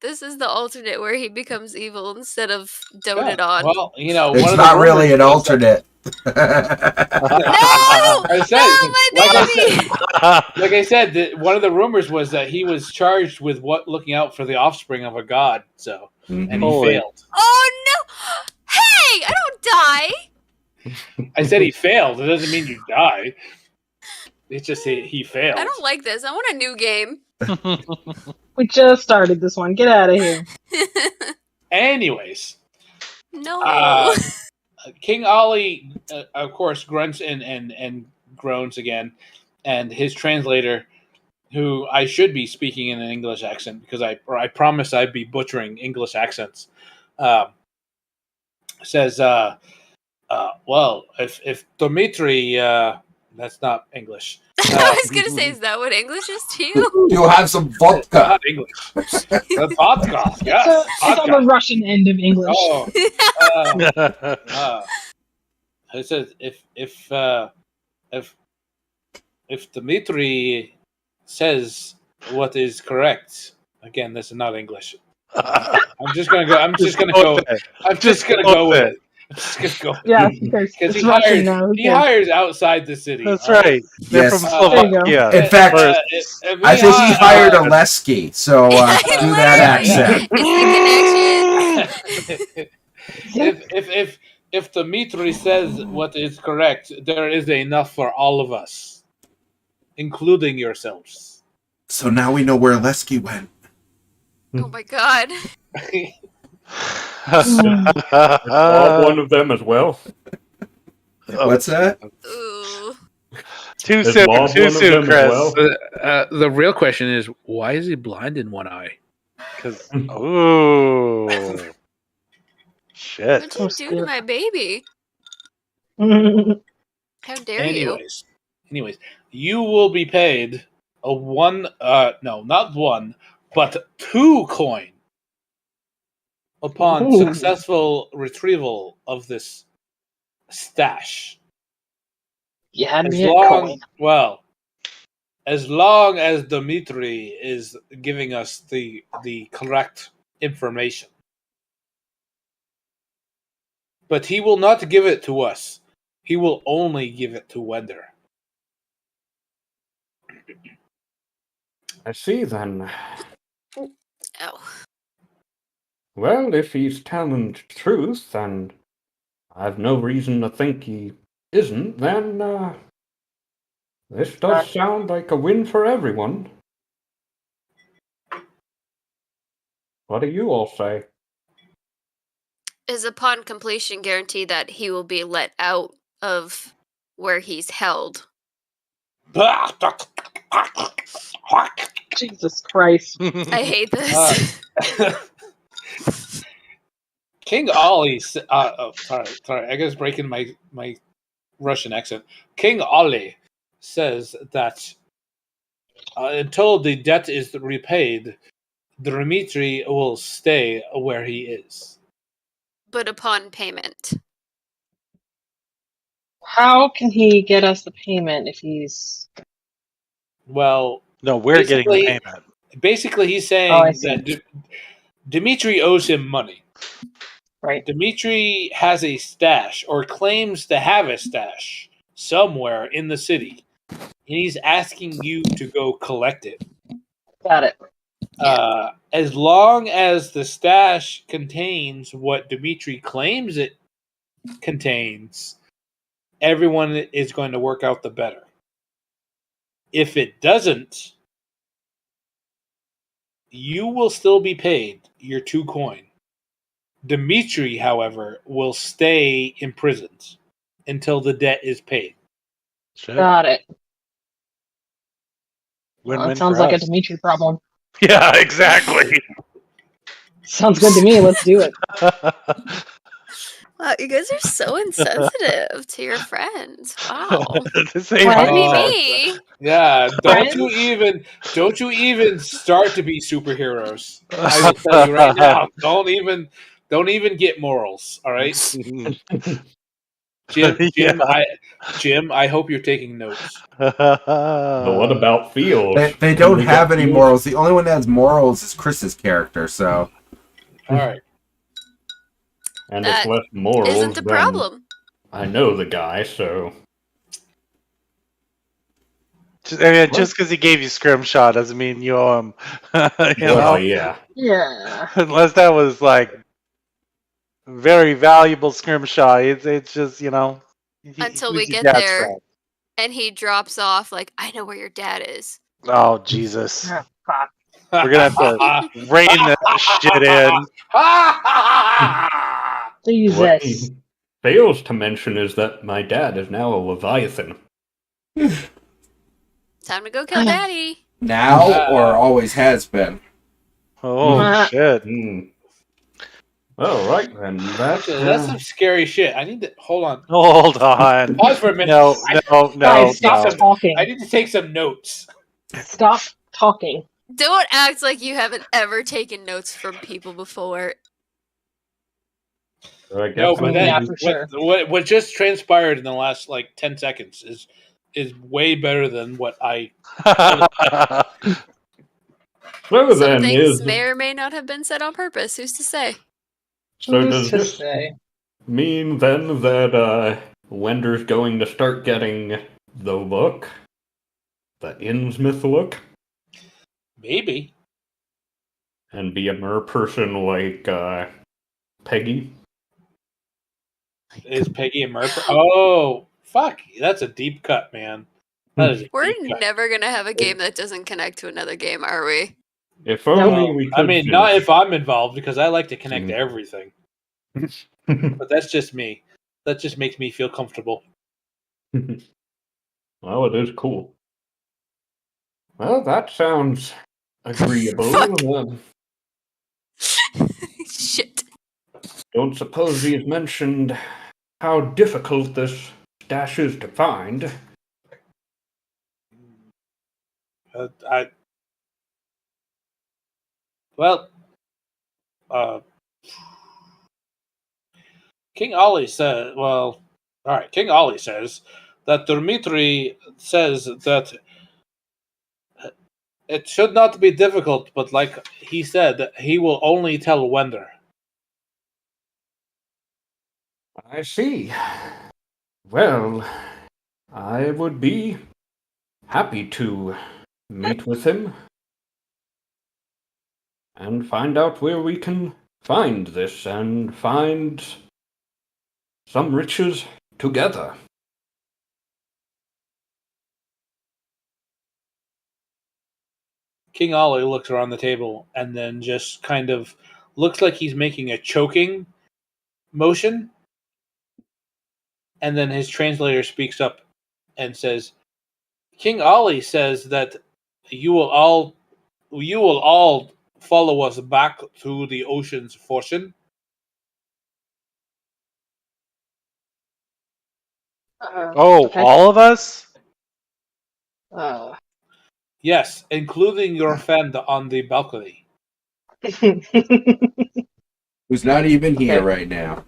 This is the alternate where he becomes evil instead of Yeah, doted on. well, you know, It's one of the not really rumors an was that- alternate. No! I said, No, my like I baby! said, like I said, one of the rumors was that he was charged with looking out for the offspring of a god. So, and he Holy. failed. Oh no! Hey! I don't die! I said he failed. It doesn't mean you die. It's just he failed. I don't like this. I want a new game. We just started this one. Get out of here. Anyways, No. King Ollie, of course, grunts and groans again, and his translator, who I should be speaking in an English accent because I promise I'd be butchering English accents, says, "Well, if Dmitri, that's not English. I was gonna say, is that what English is to you? You have some vodka. Not English. That's vodka. Yes, It's on vodka. the Russian end of English. Oh, it says if Dmitri says what is correct, again, this is not English. I'm just gonna go. I'm just gonna go. I'm just gonna go with it. I'm just gonna go. Yeah, because Because it's Russian now. Who he cares? hires outside the city. That's all right. They're Yes. from There you go. Slovakia. In fact, if I think he hired a. a Lesky, so do that accent. It's the connection. if Dmitri says what is correct, there is enough for all of us, including yourselves. So now we know where Lesky went. Oh my god. Bob one of them as well. What's that? Ooh. Too Is soon, Bob too one of soon, them as Chris. well? The real question is, why is he blind in one eye? Because ooh, shit. What'd you do to my baby? How dare you? Anyways, you will be paid a one. No, not one, but 2 coin upon Ooh. successful retrieval of this stash. You had As me at long, coin. well, as long as Dmitri is giving us the correct information. But he will not give it to us. He will only give it to Wender. I see then. Oh. Well, if he's telling the truth, and I've no reason to think he isn't, then this does sound like a win for everyone. What do you all say? Is upon completion guarantee that he will be let out of where he's held? Jesus Christ. I hate this. King Ollie. Sorry. I guess breaking my Russian accent. King Ollie says that until the debt is repaid, Dmitri will stay where he is. But upon payment. How can he get us the payment if he's... Well, No, we're getting the basically- payment. basically he's Oh, I saying see. that Dmitri owes him money. Right. Dmitri has a stash, or claims to have a stash, somewhere in the city. And he's asking you to go collect it. Got it. As long as the stash contains what Dmitri claims it contains, everyone is going to work out the better. If it doesn't, you will still be paid your 2 coin. Dmitri, however, will stay imprisoned until the debt is paid. Shit. Got it. Win-win Well, it sounds for like us. a Dimitri problem. Yeah, exactly. Sounds good to me. Let's do it. Wow, you guys are so insensitive to your friends. Wow. This ain't Friends? Maybe my me. Yeah, Friends? don't you even start to be superheroes. I will tell you right now. Don't even get morals. All right, Jim. I hope you're taking notes. But what about Fields? They Can don't we have get any Fields? morals. The only one that has morals is Chris's character. So All right. And That if less morals, isn't a then problem. I know the guy, so just because he gave you scrimshaw doesn't mean you owe him. well, yeah. Yeah. Unless that was like very valuable scrimshaw, it's just he Until we was your get dad's there friend. and he drops off like, I know where your dad is. Oh Jesus, Oh, fuck. we're gonna have to rein that shit in. What Jesus. he fails to mention is that my dad is now a Leviathan. Time to go kill daddy. now or always has been. Oh shit. Hmm. Well, right then. That's some scary shit. I need to hold on. Hold on. Pause for a minute. No. Guys, stop no. talking. I need to take some notes. Stop talking. Don't act like you haven't ever taken notes from people before. So I guess No, I but can Yeah, do- for sure. what just transpired in the last like 10 seconds is way better than what I. So Some then things may or may not have been said on purpose. Who's to say? So Who's does to this say? mean then that Wender's going to start getting the look? The Innsmouth look? Maybe. And be a mer person like Peggy? Is Peggy a Murphy? Oh, fuck. That's a deep cut, man. That is a We're deep cut. never gonna have a game that doesn't connect to another game, are we? If only Well, we could I mean, not if I'm involved because I like to connect to Mm. everything. But that's just me. That just makes me feel comfortable. Well, it is cool. Well, that sounds agreeable. Fuck. Shit. Don't suppose he's mentioned how difficult this stash is to find. Well, King Ollie said, well, all right, King Ollie says that Dmitri says that it should not be difficult, but like he said, he will only tell Wender. I see. Well, I would be happy to meet with him and find out where we can find this and find some riches together. King Ollie looks around the table and then just kind of looks like he's making a choking motion. And then his translator speaks up and says, King Ollie says that you will all follow us back to the ocean's fortune. Okay. All of us? Yes, including your friend on the balcony. Who's not even here Okay. right now.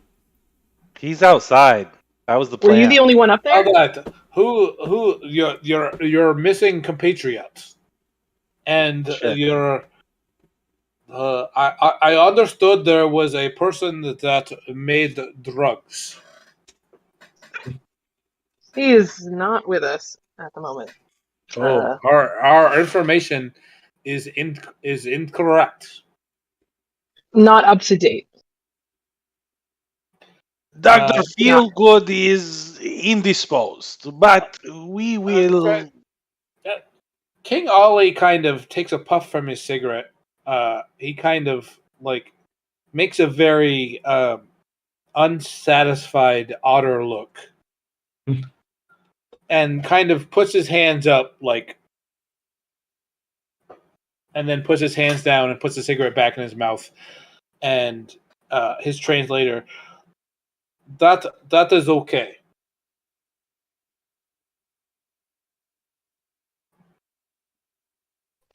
He's outside. That was the Were plan. you the only one up there? All that who your missing compatriot, and Shit. your I understood there was a person that made drugs. He is not with us at the moment. Oh, our information is incorrect. Not up to date. Dr. yeah. Feelgood is indisposed, but we will. King Ollie kind of takes a puff from his cigarette. He kind of like makes a very unsatisfied otter look, and kind of puts his hands up, like, and then puts his hands down and puts the cigarette back in his mouth, and his translator, that is okay.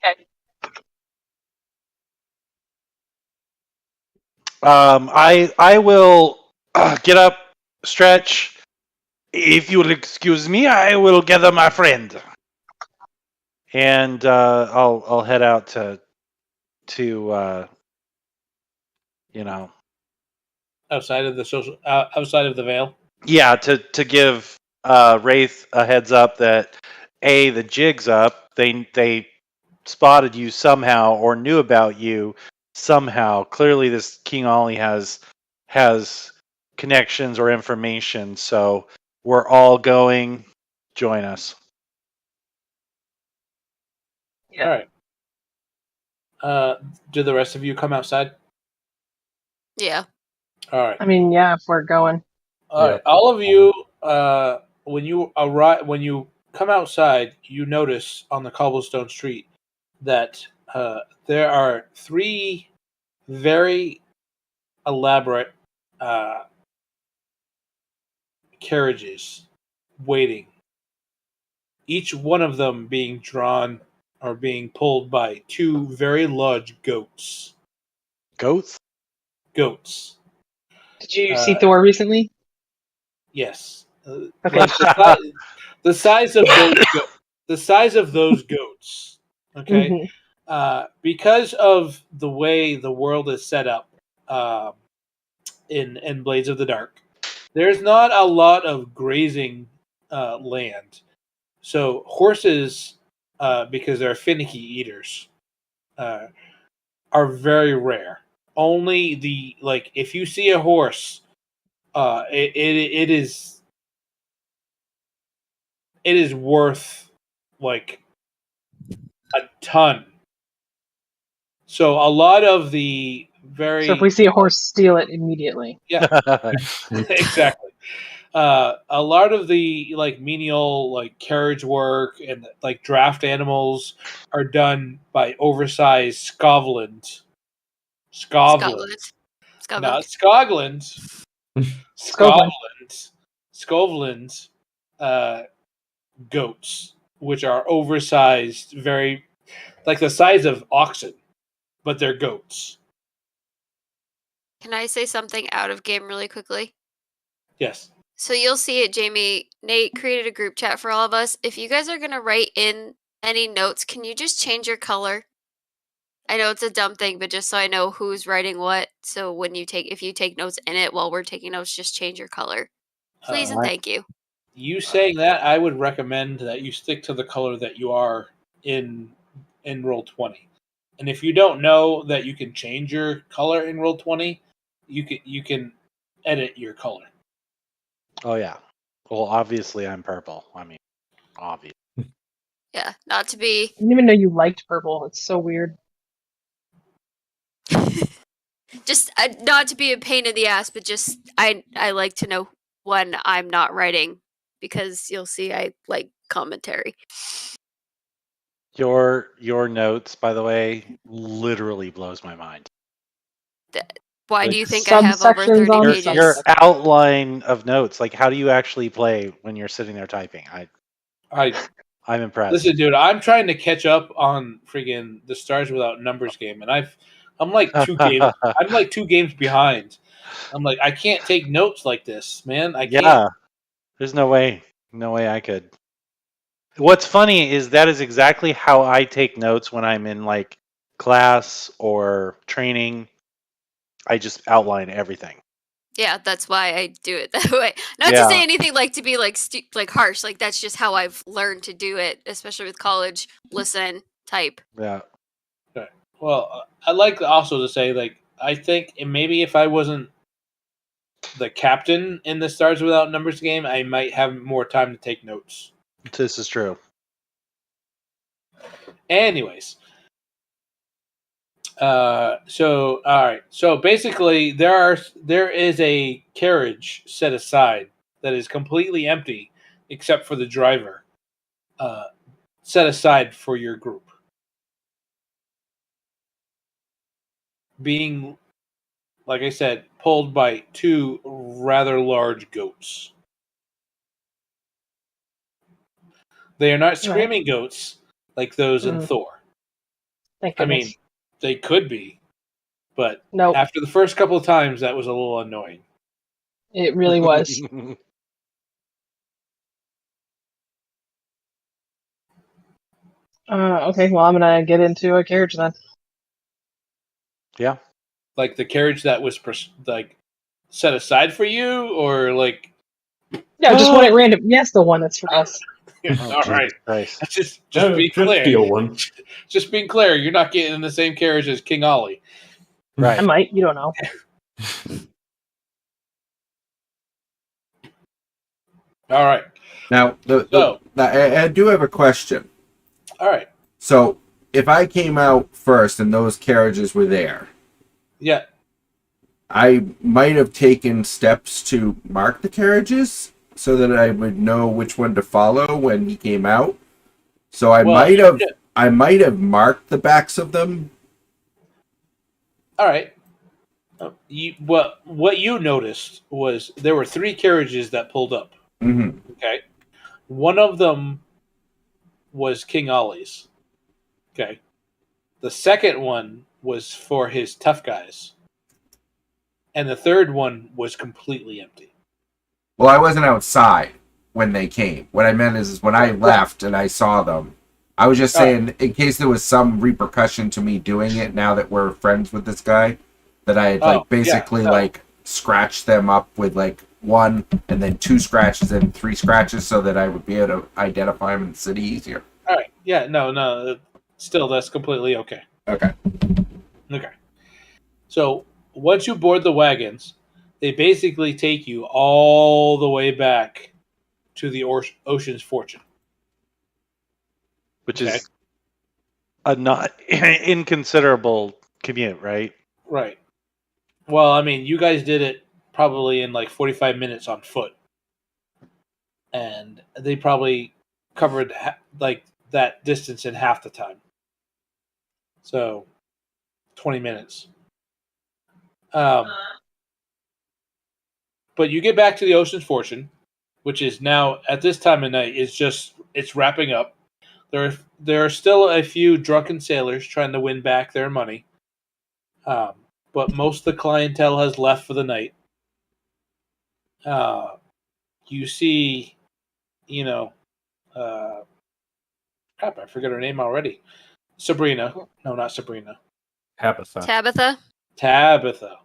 Okay. I will get up, stretch. If you will excuse me, I will gather my friend, and I'll head out to you know, Outside of the veil. yeah, to give Wraith a heads up that the jig's up. They spotted you somehow or knew about you somehow. Clearly, this King Ollie has connections or information. So we're all going. Join us. Yeah. All right. Do the rest of you come outside? Yeah. All right. I mean, yeah, if we're going. All right. All of you, when you arrive, when you come outside, you notice on the cobblestone street that there are 3 very elaborate carriages waiting. Each one of them being drawn or being pulled by 2 very large goats. Goats? Goats. Did you see Thor recently? Yes. Okay. Like the size of those goats. Okay. Because of the way the world is set up in Blades of the Dark, there's not a lot of grazing land. So horses, because they're finicky eaters, are very rare. Only if you see a horse, it is worth like a ton. So a lot of the So if we very see a horse, steal it immediately. yeah, exactly. A lot of the menial carriage work and draft animals are done by oversized Scotland. Scotland. Not Scotland. Scotland. Scotland. Scotland goats, which are oversized, very like the size of oxen, but they're goats. Can I say something out of game really quickly? Yes. So you'll see it, Jamie. Nate created a group chat for all of us. If you guys are going to write in any notes, can you just change your color? I know it's a dumb thing, but just so I know who's writing what. So if you take notes in it while we're taking notes, just change your color. Please and thank you. You saying that, I would recommend that you stick to the color that you are in Roll20. And if you don't know that you can change your color in Roll20, you can edit your color. Oh yeah. Well, obviously I'm purple. I mean, obvious. Yeah, not to be I didn't even know you liked purple. It's so weird. just not to be a pain in the ass, but just I like to know when I'm not writing because you'll see I like commentary. Your notes, by the way, literally blows my mind. Why Like, do you think I have over subsections 30 on pages? your subsections. outline of notes, like how do you actually play when you're sitting there typing? I'm impressed. Listen, dude, I'm trying to catch up on friggin' the Stars Without Numbers game, and I'm like 2 games. I'm like 2 games behind. I'm like, I can't take notes like this, man. I can't. Yeah. There's no way I could. What's funny is that is exactly how I take notes when I'm in like class or training. I just outline everything. Yeah, that's why I do it that way. Not to Yeah. say anything to be like harsh. Like that's just how I've learned to do it, especially with college. Listen, type. Yeah. Okay. Well, I like also to say I think maybe if I wasn't the captain in the Stars Without Numbers game, I might have more time to take notes. This is true. Anyways, so all right. So basically, there is a carriage set aside that is completely empty, except for the driver. Set aside for your group. Being like I said, pulled by 2 rather large goats. They are not Right. screaming goats like those in Mm. Thor. Thank I goodness. mean, they could be, but Nope, after the first couple of times, that was a little annoying. it really was. Okay, well, I'm gonna get into a carriage then. Yeah. Like the carriage that was like set aside for you, or like No, just one at random. Yes, the one that's for us. Oh, all Jesus right. Christ. That's just No, be just clear. steal one. Just being clear, you're not getting in the same carriage as King Ollie. I Right. might. You don't know. All right. Now, So, I do have a question. all right. So, if I came out first and those carriages were there, Yeah. I might have taken steps to mark the carriages so that I would know which one to follow when he came out. So Well, I might have marked the backs of them. all right. What you noticed was there were 3 carriages that pulled up. Mm-hmm. Okay. One of them was King Ollie's. Okay. The second one was for his tough guys. And the third one was completely empty. Well, I wasn't outside when they came. What I meant is when I Right. left and I saw them, I was just All right. saying, in case there was some repercussion to me doing it now that we're friends with this guy, that I had Oh, basically yeah, no. scratched them up with 1 and then 2 scratches and 3 scratches so that I would be able to identify them in the city easier. All right. Yeah, no. Still, that's completely okay. Okay. Okay. So once you board the wagons, they basically take you all the way back to the Ocean's Fortune. Which Okay. is a not inconsiderable commute, right? Right. Well, I mean, you guys did it probably in like 45 minutes on foot. And they probably covered like that distance in half the time. So 20 minutes. But you get back to the Ocean's Fortune, which is now at this time of night it's wrapping up. There are still a few drunken sailors trying to win back their money, but most of the clientele has left for the night. You see, you know, crap, I forget her name already. Sabrina. No, not Sabrina. Tabitha. Tabitha.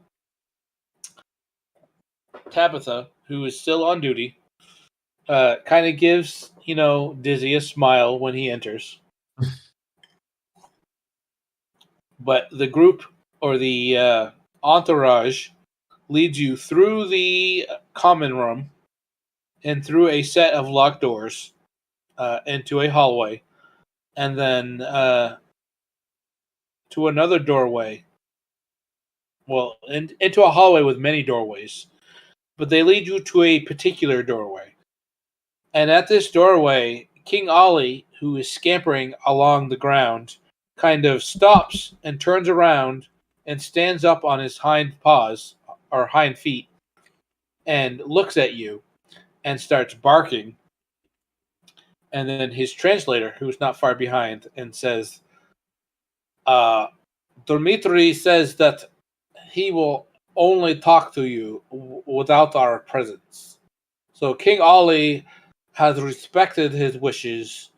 Tabitha, who is still on duty, kind of gives, Dizzy a smile when he enters. But the group or the entourage leads you through the common room and through a set of locked doors into a hallway, and then to another doorway. Well, into a hallway with many doorways, but they lead you to a particular doorway. And at this doorway, King Ollie, who is scampering along the ground, kind of stops and turns around and stands up on his hind paws or hind feet and looks at you and starts barking. And then his translator, who's not far behind, and says, Dmitri says that he will only talk to you without our presence. So King Ollie has respected his wishes,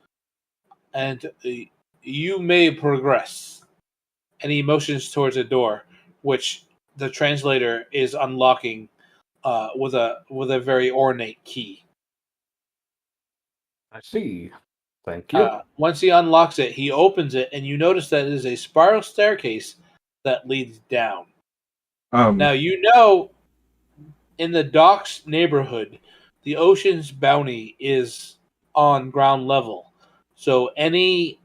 and you may progress. And he motions towards a door, which the translator is unlocking with a very ornate key. I see. Thank you. Once he unlocks it, he opens it, and you notice that it is a spiral staircase that leads down. Now, in the docks neighborhood, the Ocean's Bounty is on ground level. So any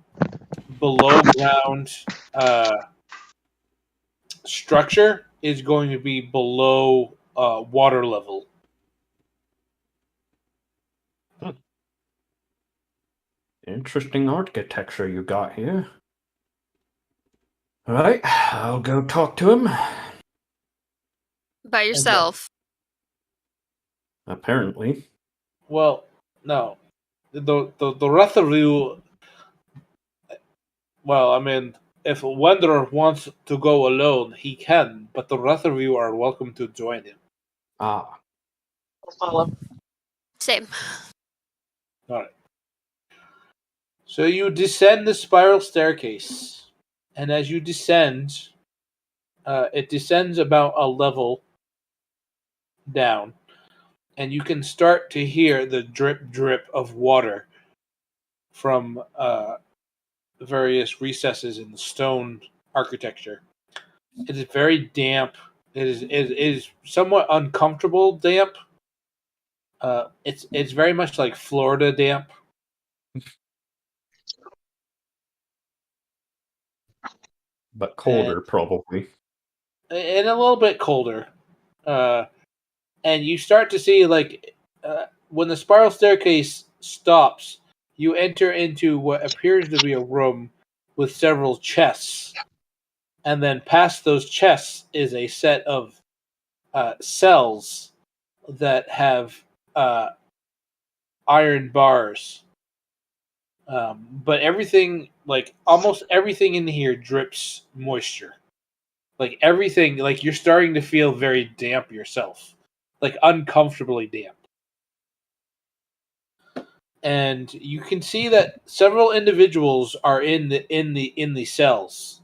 below ground structure is going to be below water level. Interesting architecture you got here. Alright, I'll go talk to him. By yourself. Apparently. Well, no. The rest of you, well, I mean, if Wender wants to go alone, he can, but the rest of you are welcome to join him. Ah. I'll follow. Same. Alright. So you descend the spiral staircase, and as you descend, it descends about a level down, and you can start to hear the drip drip of water from various recesses in the stone architecture. It is very damp. It is somewhat uncomfortable damp. It's very much like Florida damp. But colder, probably. And a little bit colder. And you start to see when the spiral staircase stops, you enter into what appears to be a room with several chests, and then past those chests is a set of cells that have iron bars. But everything, like almost everything in here, drips moisture. Like everything, like you're starting to feel very damp yourself, like uncomfortably damp. And you can see that several individuals are in the cells,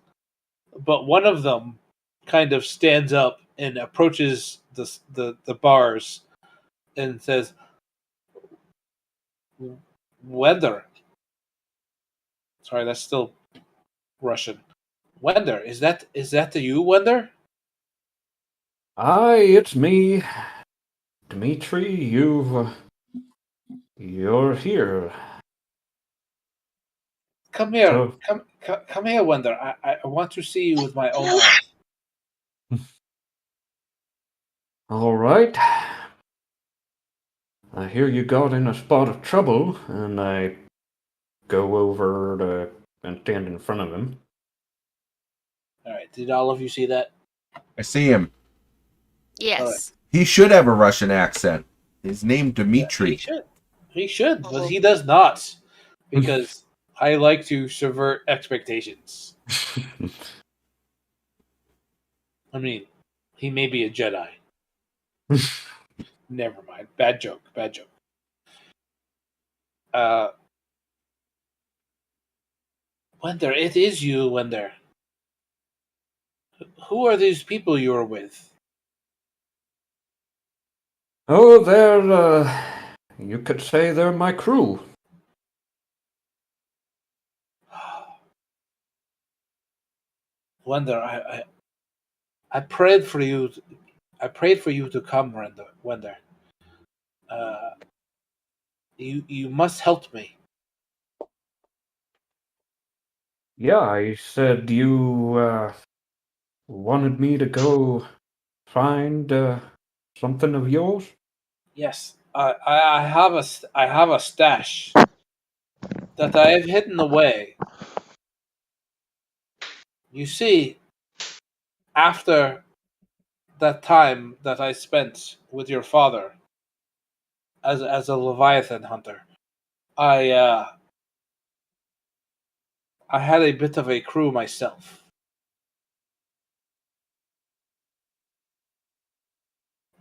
but one of them kind of stands up and approaches the bars and says, "Wender." Sorry, that's still Russian. Wender, is that the you, Wender? Aye, it's me. Dmitri, you're here. Come here, So, come here, Wender. I want to see you with my own eyes. all right. I hear you got in a spot of trouble, and I go over and stand in front of him. All right, did all of you see that? I see him. Yes. He should have a Russian accent. His name He Dmitri. should. He should, but he does not, because I like to subvert expectations. I mean, he may be a Jedi. Never mind. Bad joke. Bad joke. Wender, it is you, Wender. Who are these people you are with? Oh, you could say they're my crew. Wender, I prayed for you. I prayed for you to come, Wender. You must help me. Yeah, I said you wanted me to go find something of yours. Yes, I have a stash that I have hidden away. You see, after that time that I spent with your father as a Leviathan hunter, I uh, I had a bit of a crew myself.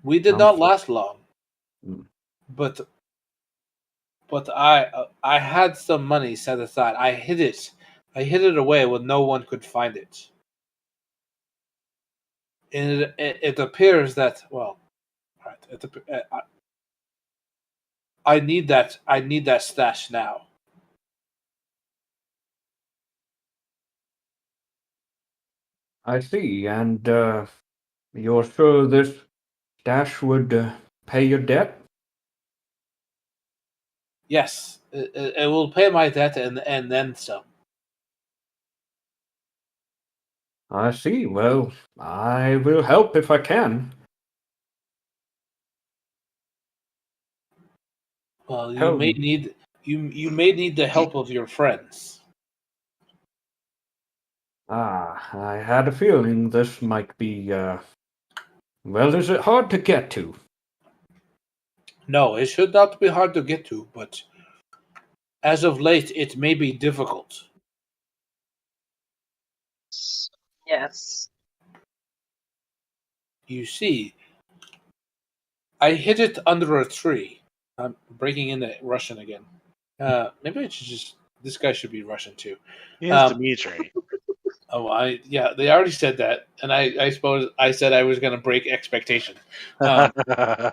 We did I'm not so, last long, Mm. but I had some money set aside. I hid it. I hid it away where no one could find it. And it appears that, well, right. I need that. I need that stash now. I see, and you're sure this stash would pay your debt? Yes, it will pay my debt and then some. I see. Well, I will help if I can. Well, Tell me. you may need the help of your friends. Ah, I had a feeling this might be Well, is it hard to get to? No, it should not be hard to get to, but as of late, it may be difficult. Yes. You see, I hid it under a tree. I'm breaking into Russian again. Maybe I should just. This guy should be Russian too. He is Dimitri. They already said that, and I suppose I said I was going to break expectation. I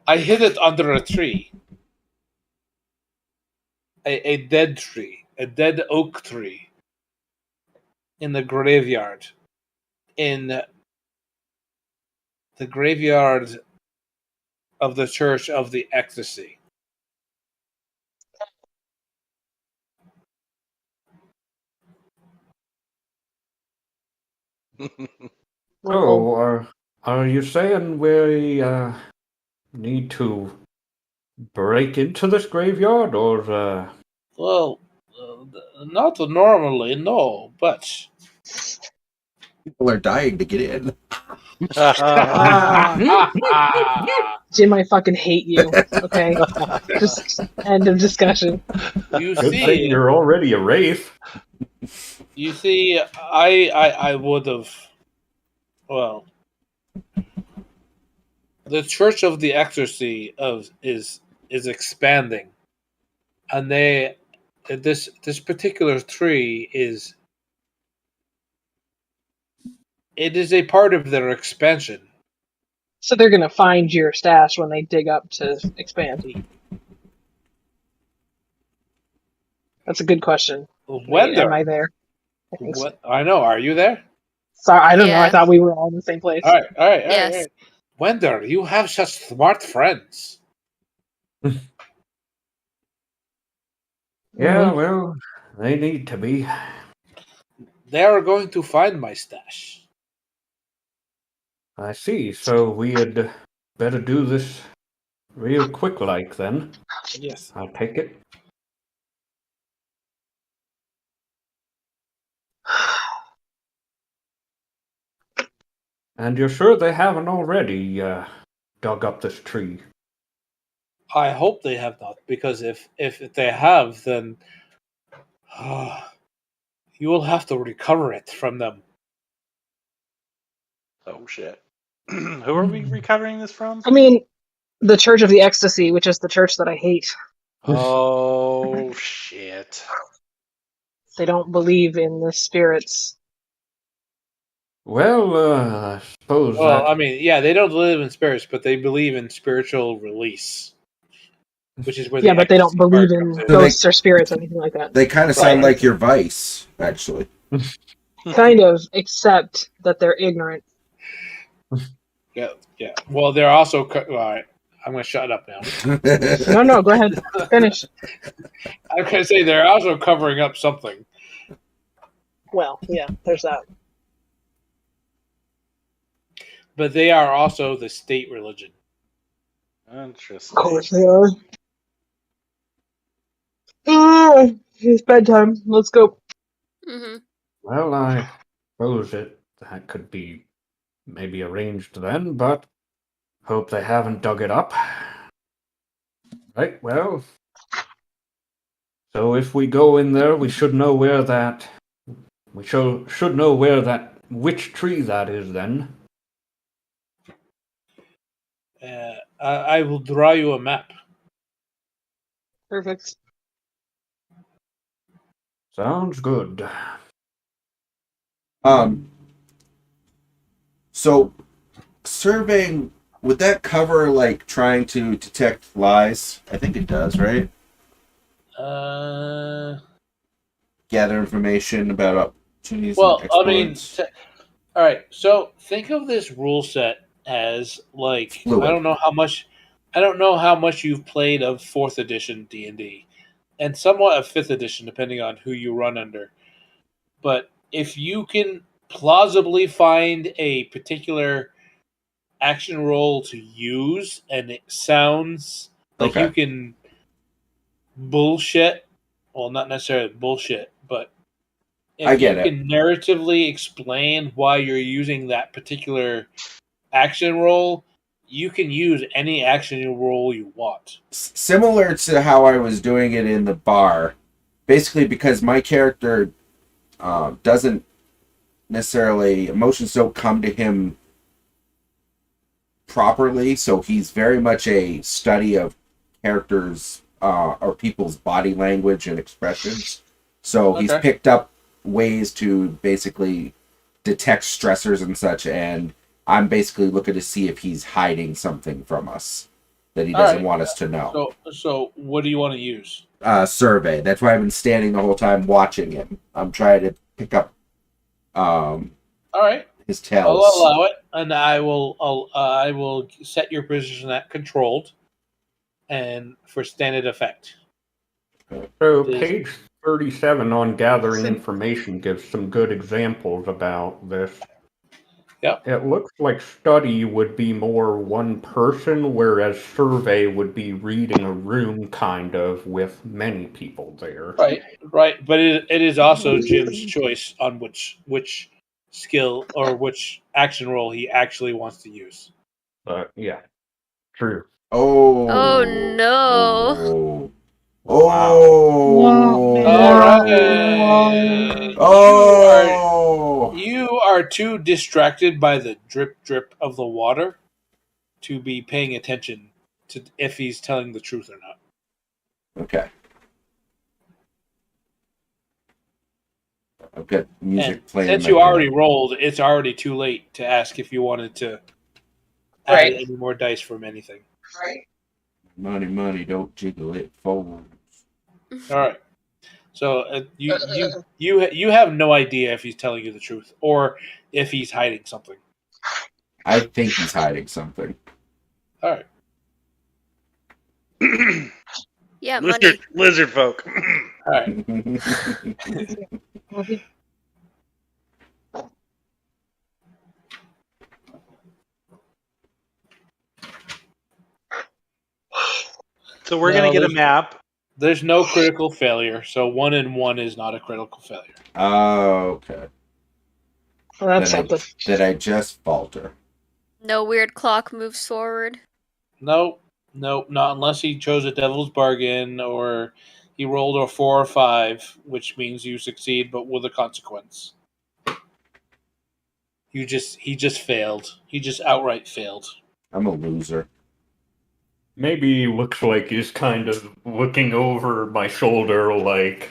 hid it under a tree, a dead tree, a dead oak tree, in the graveyard, in the graveyard of the Church of the Ecstasy. Oh, are you saying we need to break into this graveyard, or Well, not normally, no, but People are dying to get in. Jim, I fucking hate you. Okay, just end of discussion. you good thing see, you're already a wraith? I would have. Well, the Church of the Ecstasy is expanding, and this particular tree is a part of their expansion. So they're gonna find your stash when they dig up to expand. That's a good question. Wait, am I there? I think so. What I know? Are you there? Sorry, I don't know. I Yeah. thought we were all in the same place. All right. Yes. Wender, you have such smart friends. Yeah, well, they need to be. They are going to find my stash. I see. So we had better do this real quick, like then. Yes. I'll take it. And you're sure they haven't already dug up this tree? I hope they have not, because if they have, then you will have to recover it from them. Oh shit. Who are we recovering this from? I mean, the Church of the Ecstasy, which is the church that I hate. Oh shit. They don't believe in the spirits. Well, I suppose Well, that. I mean, yeah, they don't believe in spirits, but they believe in spiritual release, which is where Yeah, the but they don't ecstasy believe part in comes ghosts or spirits or anything like that. They kind of sound like your vice, actually. Kind of, except that they're ignorant. Yeah. Well, they're also. All right, I'm going to shut up now. No, go ahead. Finish. I'm going to say they're also covering up something. Well, yeah, there's that. But they are also the state religion. Interesting. Of course they are. It's bedtime. Let's go. Hmm. Well, I suppose that could be maybe arranged then, but hope they haven't dug it up. Right, well. So if we go in there, we should know where that. We should know where that. Which tree that is then. I will draw you a map. Perfect. Sounds good. So surveying, would that cover like trying to detect lies? I think it does, right? Gather information about opportunities. Well, and I mean, exploits. all right. So think of this rule set as like Fluid. I don't know how much you've played of 4th edition D&D, and somewhat of 5th edition, depending on who you run under. But if you can plausibly find a particular action roll to use, and it sounds like Okay. you can bullshit. Well, not necessarily bullshit, but if I get you it. can narratively explain why you're using that particular action roll, you can use any action roll you want. Similar to how I was doing it in the bar, basically because my character doesn't necessarily, emotions don't come to him properly, so he's very much a study of characters or people's body language and expressions. So he's Okay. picked up ways to basically detect stressors and such, and I'm basically looking to see if he's hiding something from us that he doesn't Alright. want us to know. So what do you want to use? Survey. That's why I've been standing the whole time watching him. I'm trying to pick up All right. his I'll tells. allow it, and I will set your position at controlled, and for standard effect. So It is- page 37 on gathering So- information gives some good examples about this. Yep. It looks like study would be more one person, whereas survey would be reading a room kind of with many people there. Right, but it is also Jim's choice on which skill or which action roll he actually wants to use. But yeah, true. Oh. Oh, no. Oh. All right. Oh. You are too distracted by the drip drip of the water to be paying attention to if he's telling the truth or not. Okay. I've got music And playing. since in my you already head. rolled, it's already too late to ask if you wanted to add Right. any more dice from anything. Right. Money, money, don't jiggle it forward. All right. So you have no idea if he's telling you the truth or if he's hiding something. I think he's hiding something. All right. Yeah, money. Lizard folk. All right. So we're No, gonna get a there's- map. There's no critical failure, so 1 and 1 is not a critical failure. Oh, okay. Well, that's Then something. Did I just falter? No weird clock moves forward. Nope, not unless he chose a devil's bargain or he rolled a 4 or 5, which means you succeed, but with a consequence. He just failed. He just outright failed. I'm a loser. Maybe he looks like he's kind of looking over my shoulder, like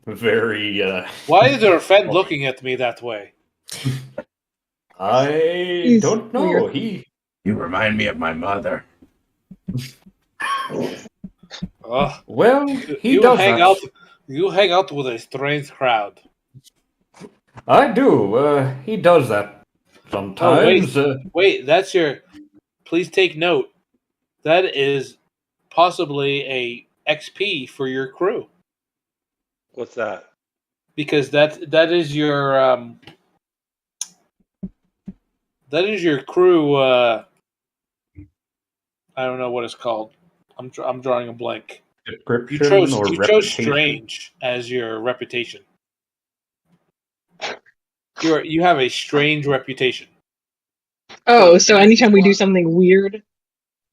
very. Why is our friend looking at me that way? I He's don't know. weird. You remind me of my mother. Ugh. Well, he you does hang that. out. You hang out with a strange crowd. I do. He does that sometimes. Wait, that's your. Please take note. That is possibly a XP for your crew What's that? because that is your crew. I don't know what it's called. I'm drawing a blank. Description or You chose reputation. strange as your reputation. You have a strange reputation. Oh, so anytime we do something weird,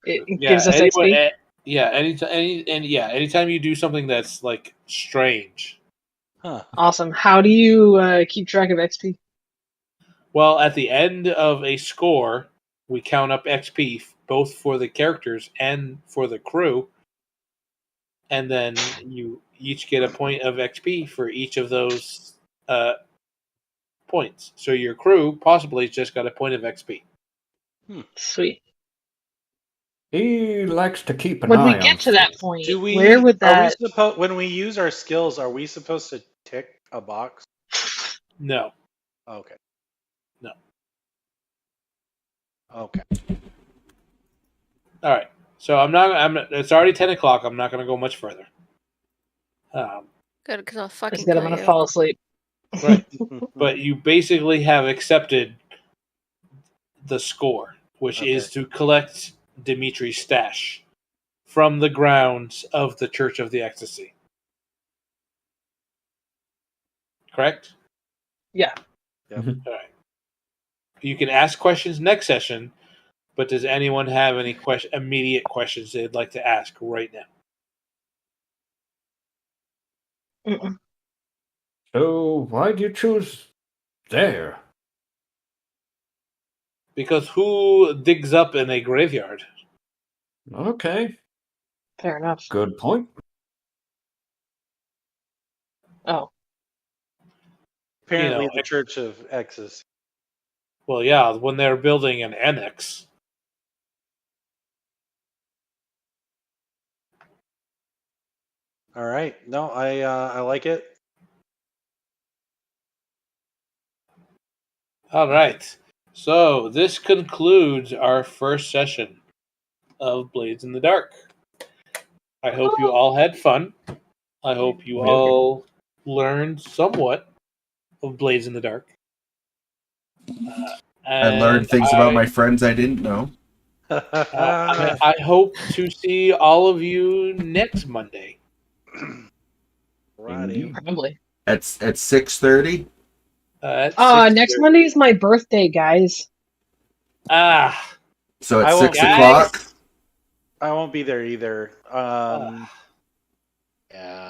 it gives us XP? Anytime you do something that's like strange. Huh. Awesome. How do you keep track of XP? Well, at the end of a score, we count up XP both for the characters and for the crew, and then you each get a point of XP for each of those points. So your crew possibly just got a point of XP. Sweet. He likes to keep an When eye we on get to that things. point, Do we? where would Are we that? supposed when we use our skills? Are we supposed to tick a box? No. Okay. No. Okay. All right. So it's already 10 o'clock. I'm not going to go much further. Good, because I'll fucking Instead, I'm kill gonna you. fall asleep. Right. But you basically have accepted the score, which is to collect Dimitri's stash from the grounds of the Church of the Ecstasy. correct? Yeah. All right. You can ask questions next session, but does anyone have any immediate questions they'd like to ask right now? Mm-mm. So, why'd you choose there? Because who digs up in a graveyard? Okay, Fair enough. good point. Oh, Apparently, You know, the Church of X's. well, yeah, when they're building an annex. All right. No, I like it. All right. So this concludes our first session of Blades in the Dark. I hope you all had fun. I hope you all learned somewhat of Blades in the Dark. I learned And things about my friends I didn't know. I hope to see all of you next Monday. Righty. Indeed. probably. At 6:30. At Next 6:30. Monday is my birthday, guys. Ah, So at I won't 6 be- o'clock. I won't be there either. Yeah.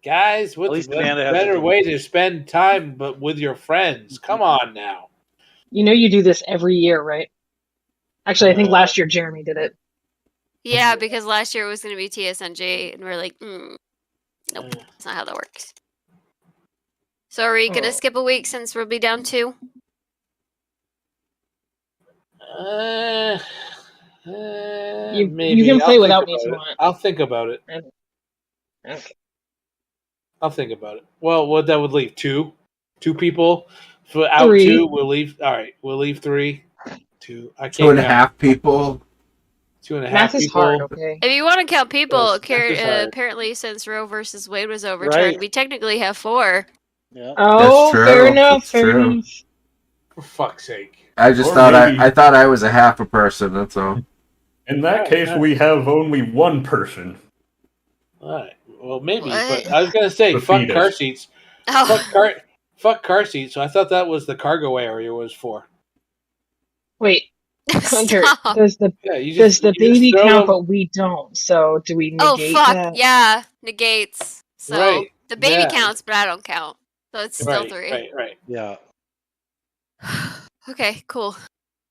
guys, At what's least a Amanda has better a way to spend time but with your friends? Come on now. You know you do this every year, right? Actually, I think last year Jeremy did it. Yeah, because last year it was going to be TSNJ, and we're like, nope, that's not how that works. So are we going to Oh. skip a week since we'll be down 2? Maybe. You can play I'll without think me if about you it. want. I'll think about it. Okay. I'll think about it. Well, what that would leave 2 people for out 3. 2. We'll leave. All right, we'll leave 3. 2. I can't 2.5 people. 2.5 Math is people. hard, okay? If you want to count people, Yes, that is hard. apparently since Roe versus Wade was overturned, Right. we technically have 4. Yeah. Oh, true. fair enough, That's fair true. enough. For fuck's sake. I just Or thought maybe- I thought I was a half a person. That's all. In that Right, case, right. we have only one person. All right. Well, maybe, What? but I was gonna say The fuck fetus. car seats. Oh, Fuck car seats. So I thought that was the cargo area was for. Wait, Hunter, stop. does the Yeah, you does just the you just baby throw count, them- but we don't? So do we Oh, negate fuck. that? Yeah, negates. So Right, the baby yeah. counts, but I don't count. So it's still Right, 3. right. Yeah. Okay, cool.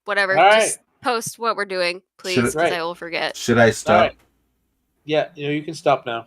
Whatever. All right. Just post what we're doing, please, Should- because Right. I will forget. Should I All stop? right. Yeah, you can stop now.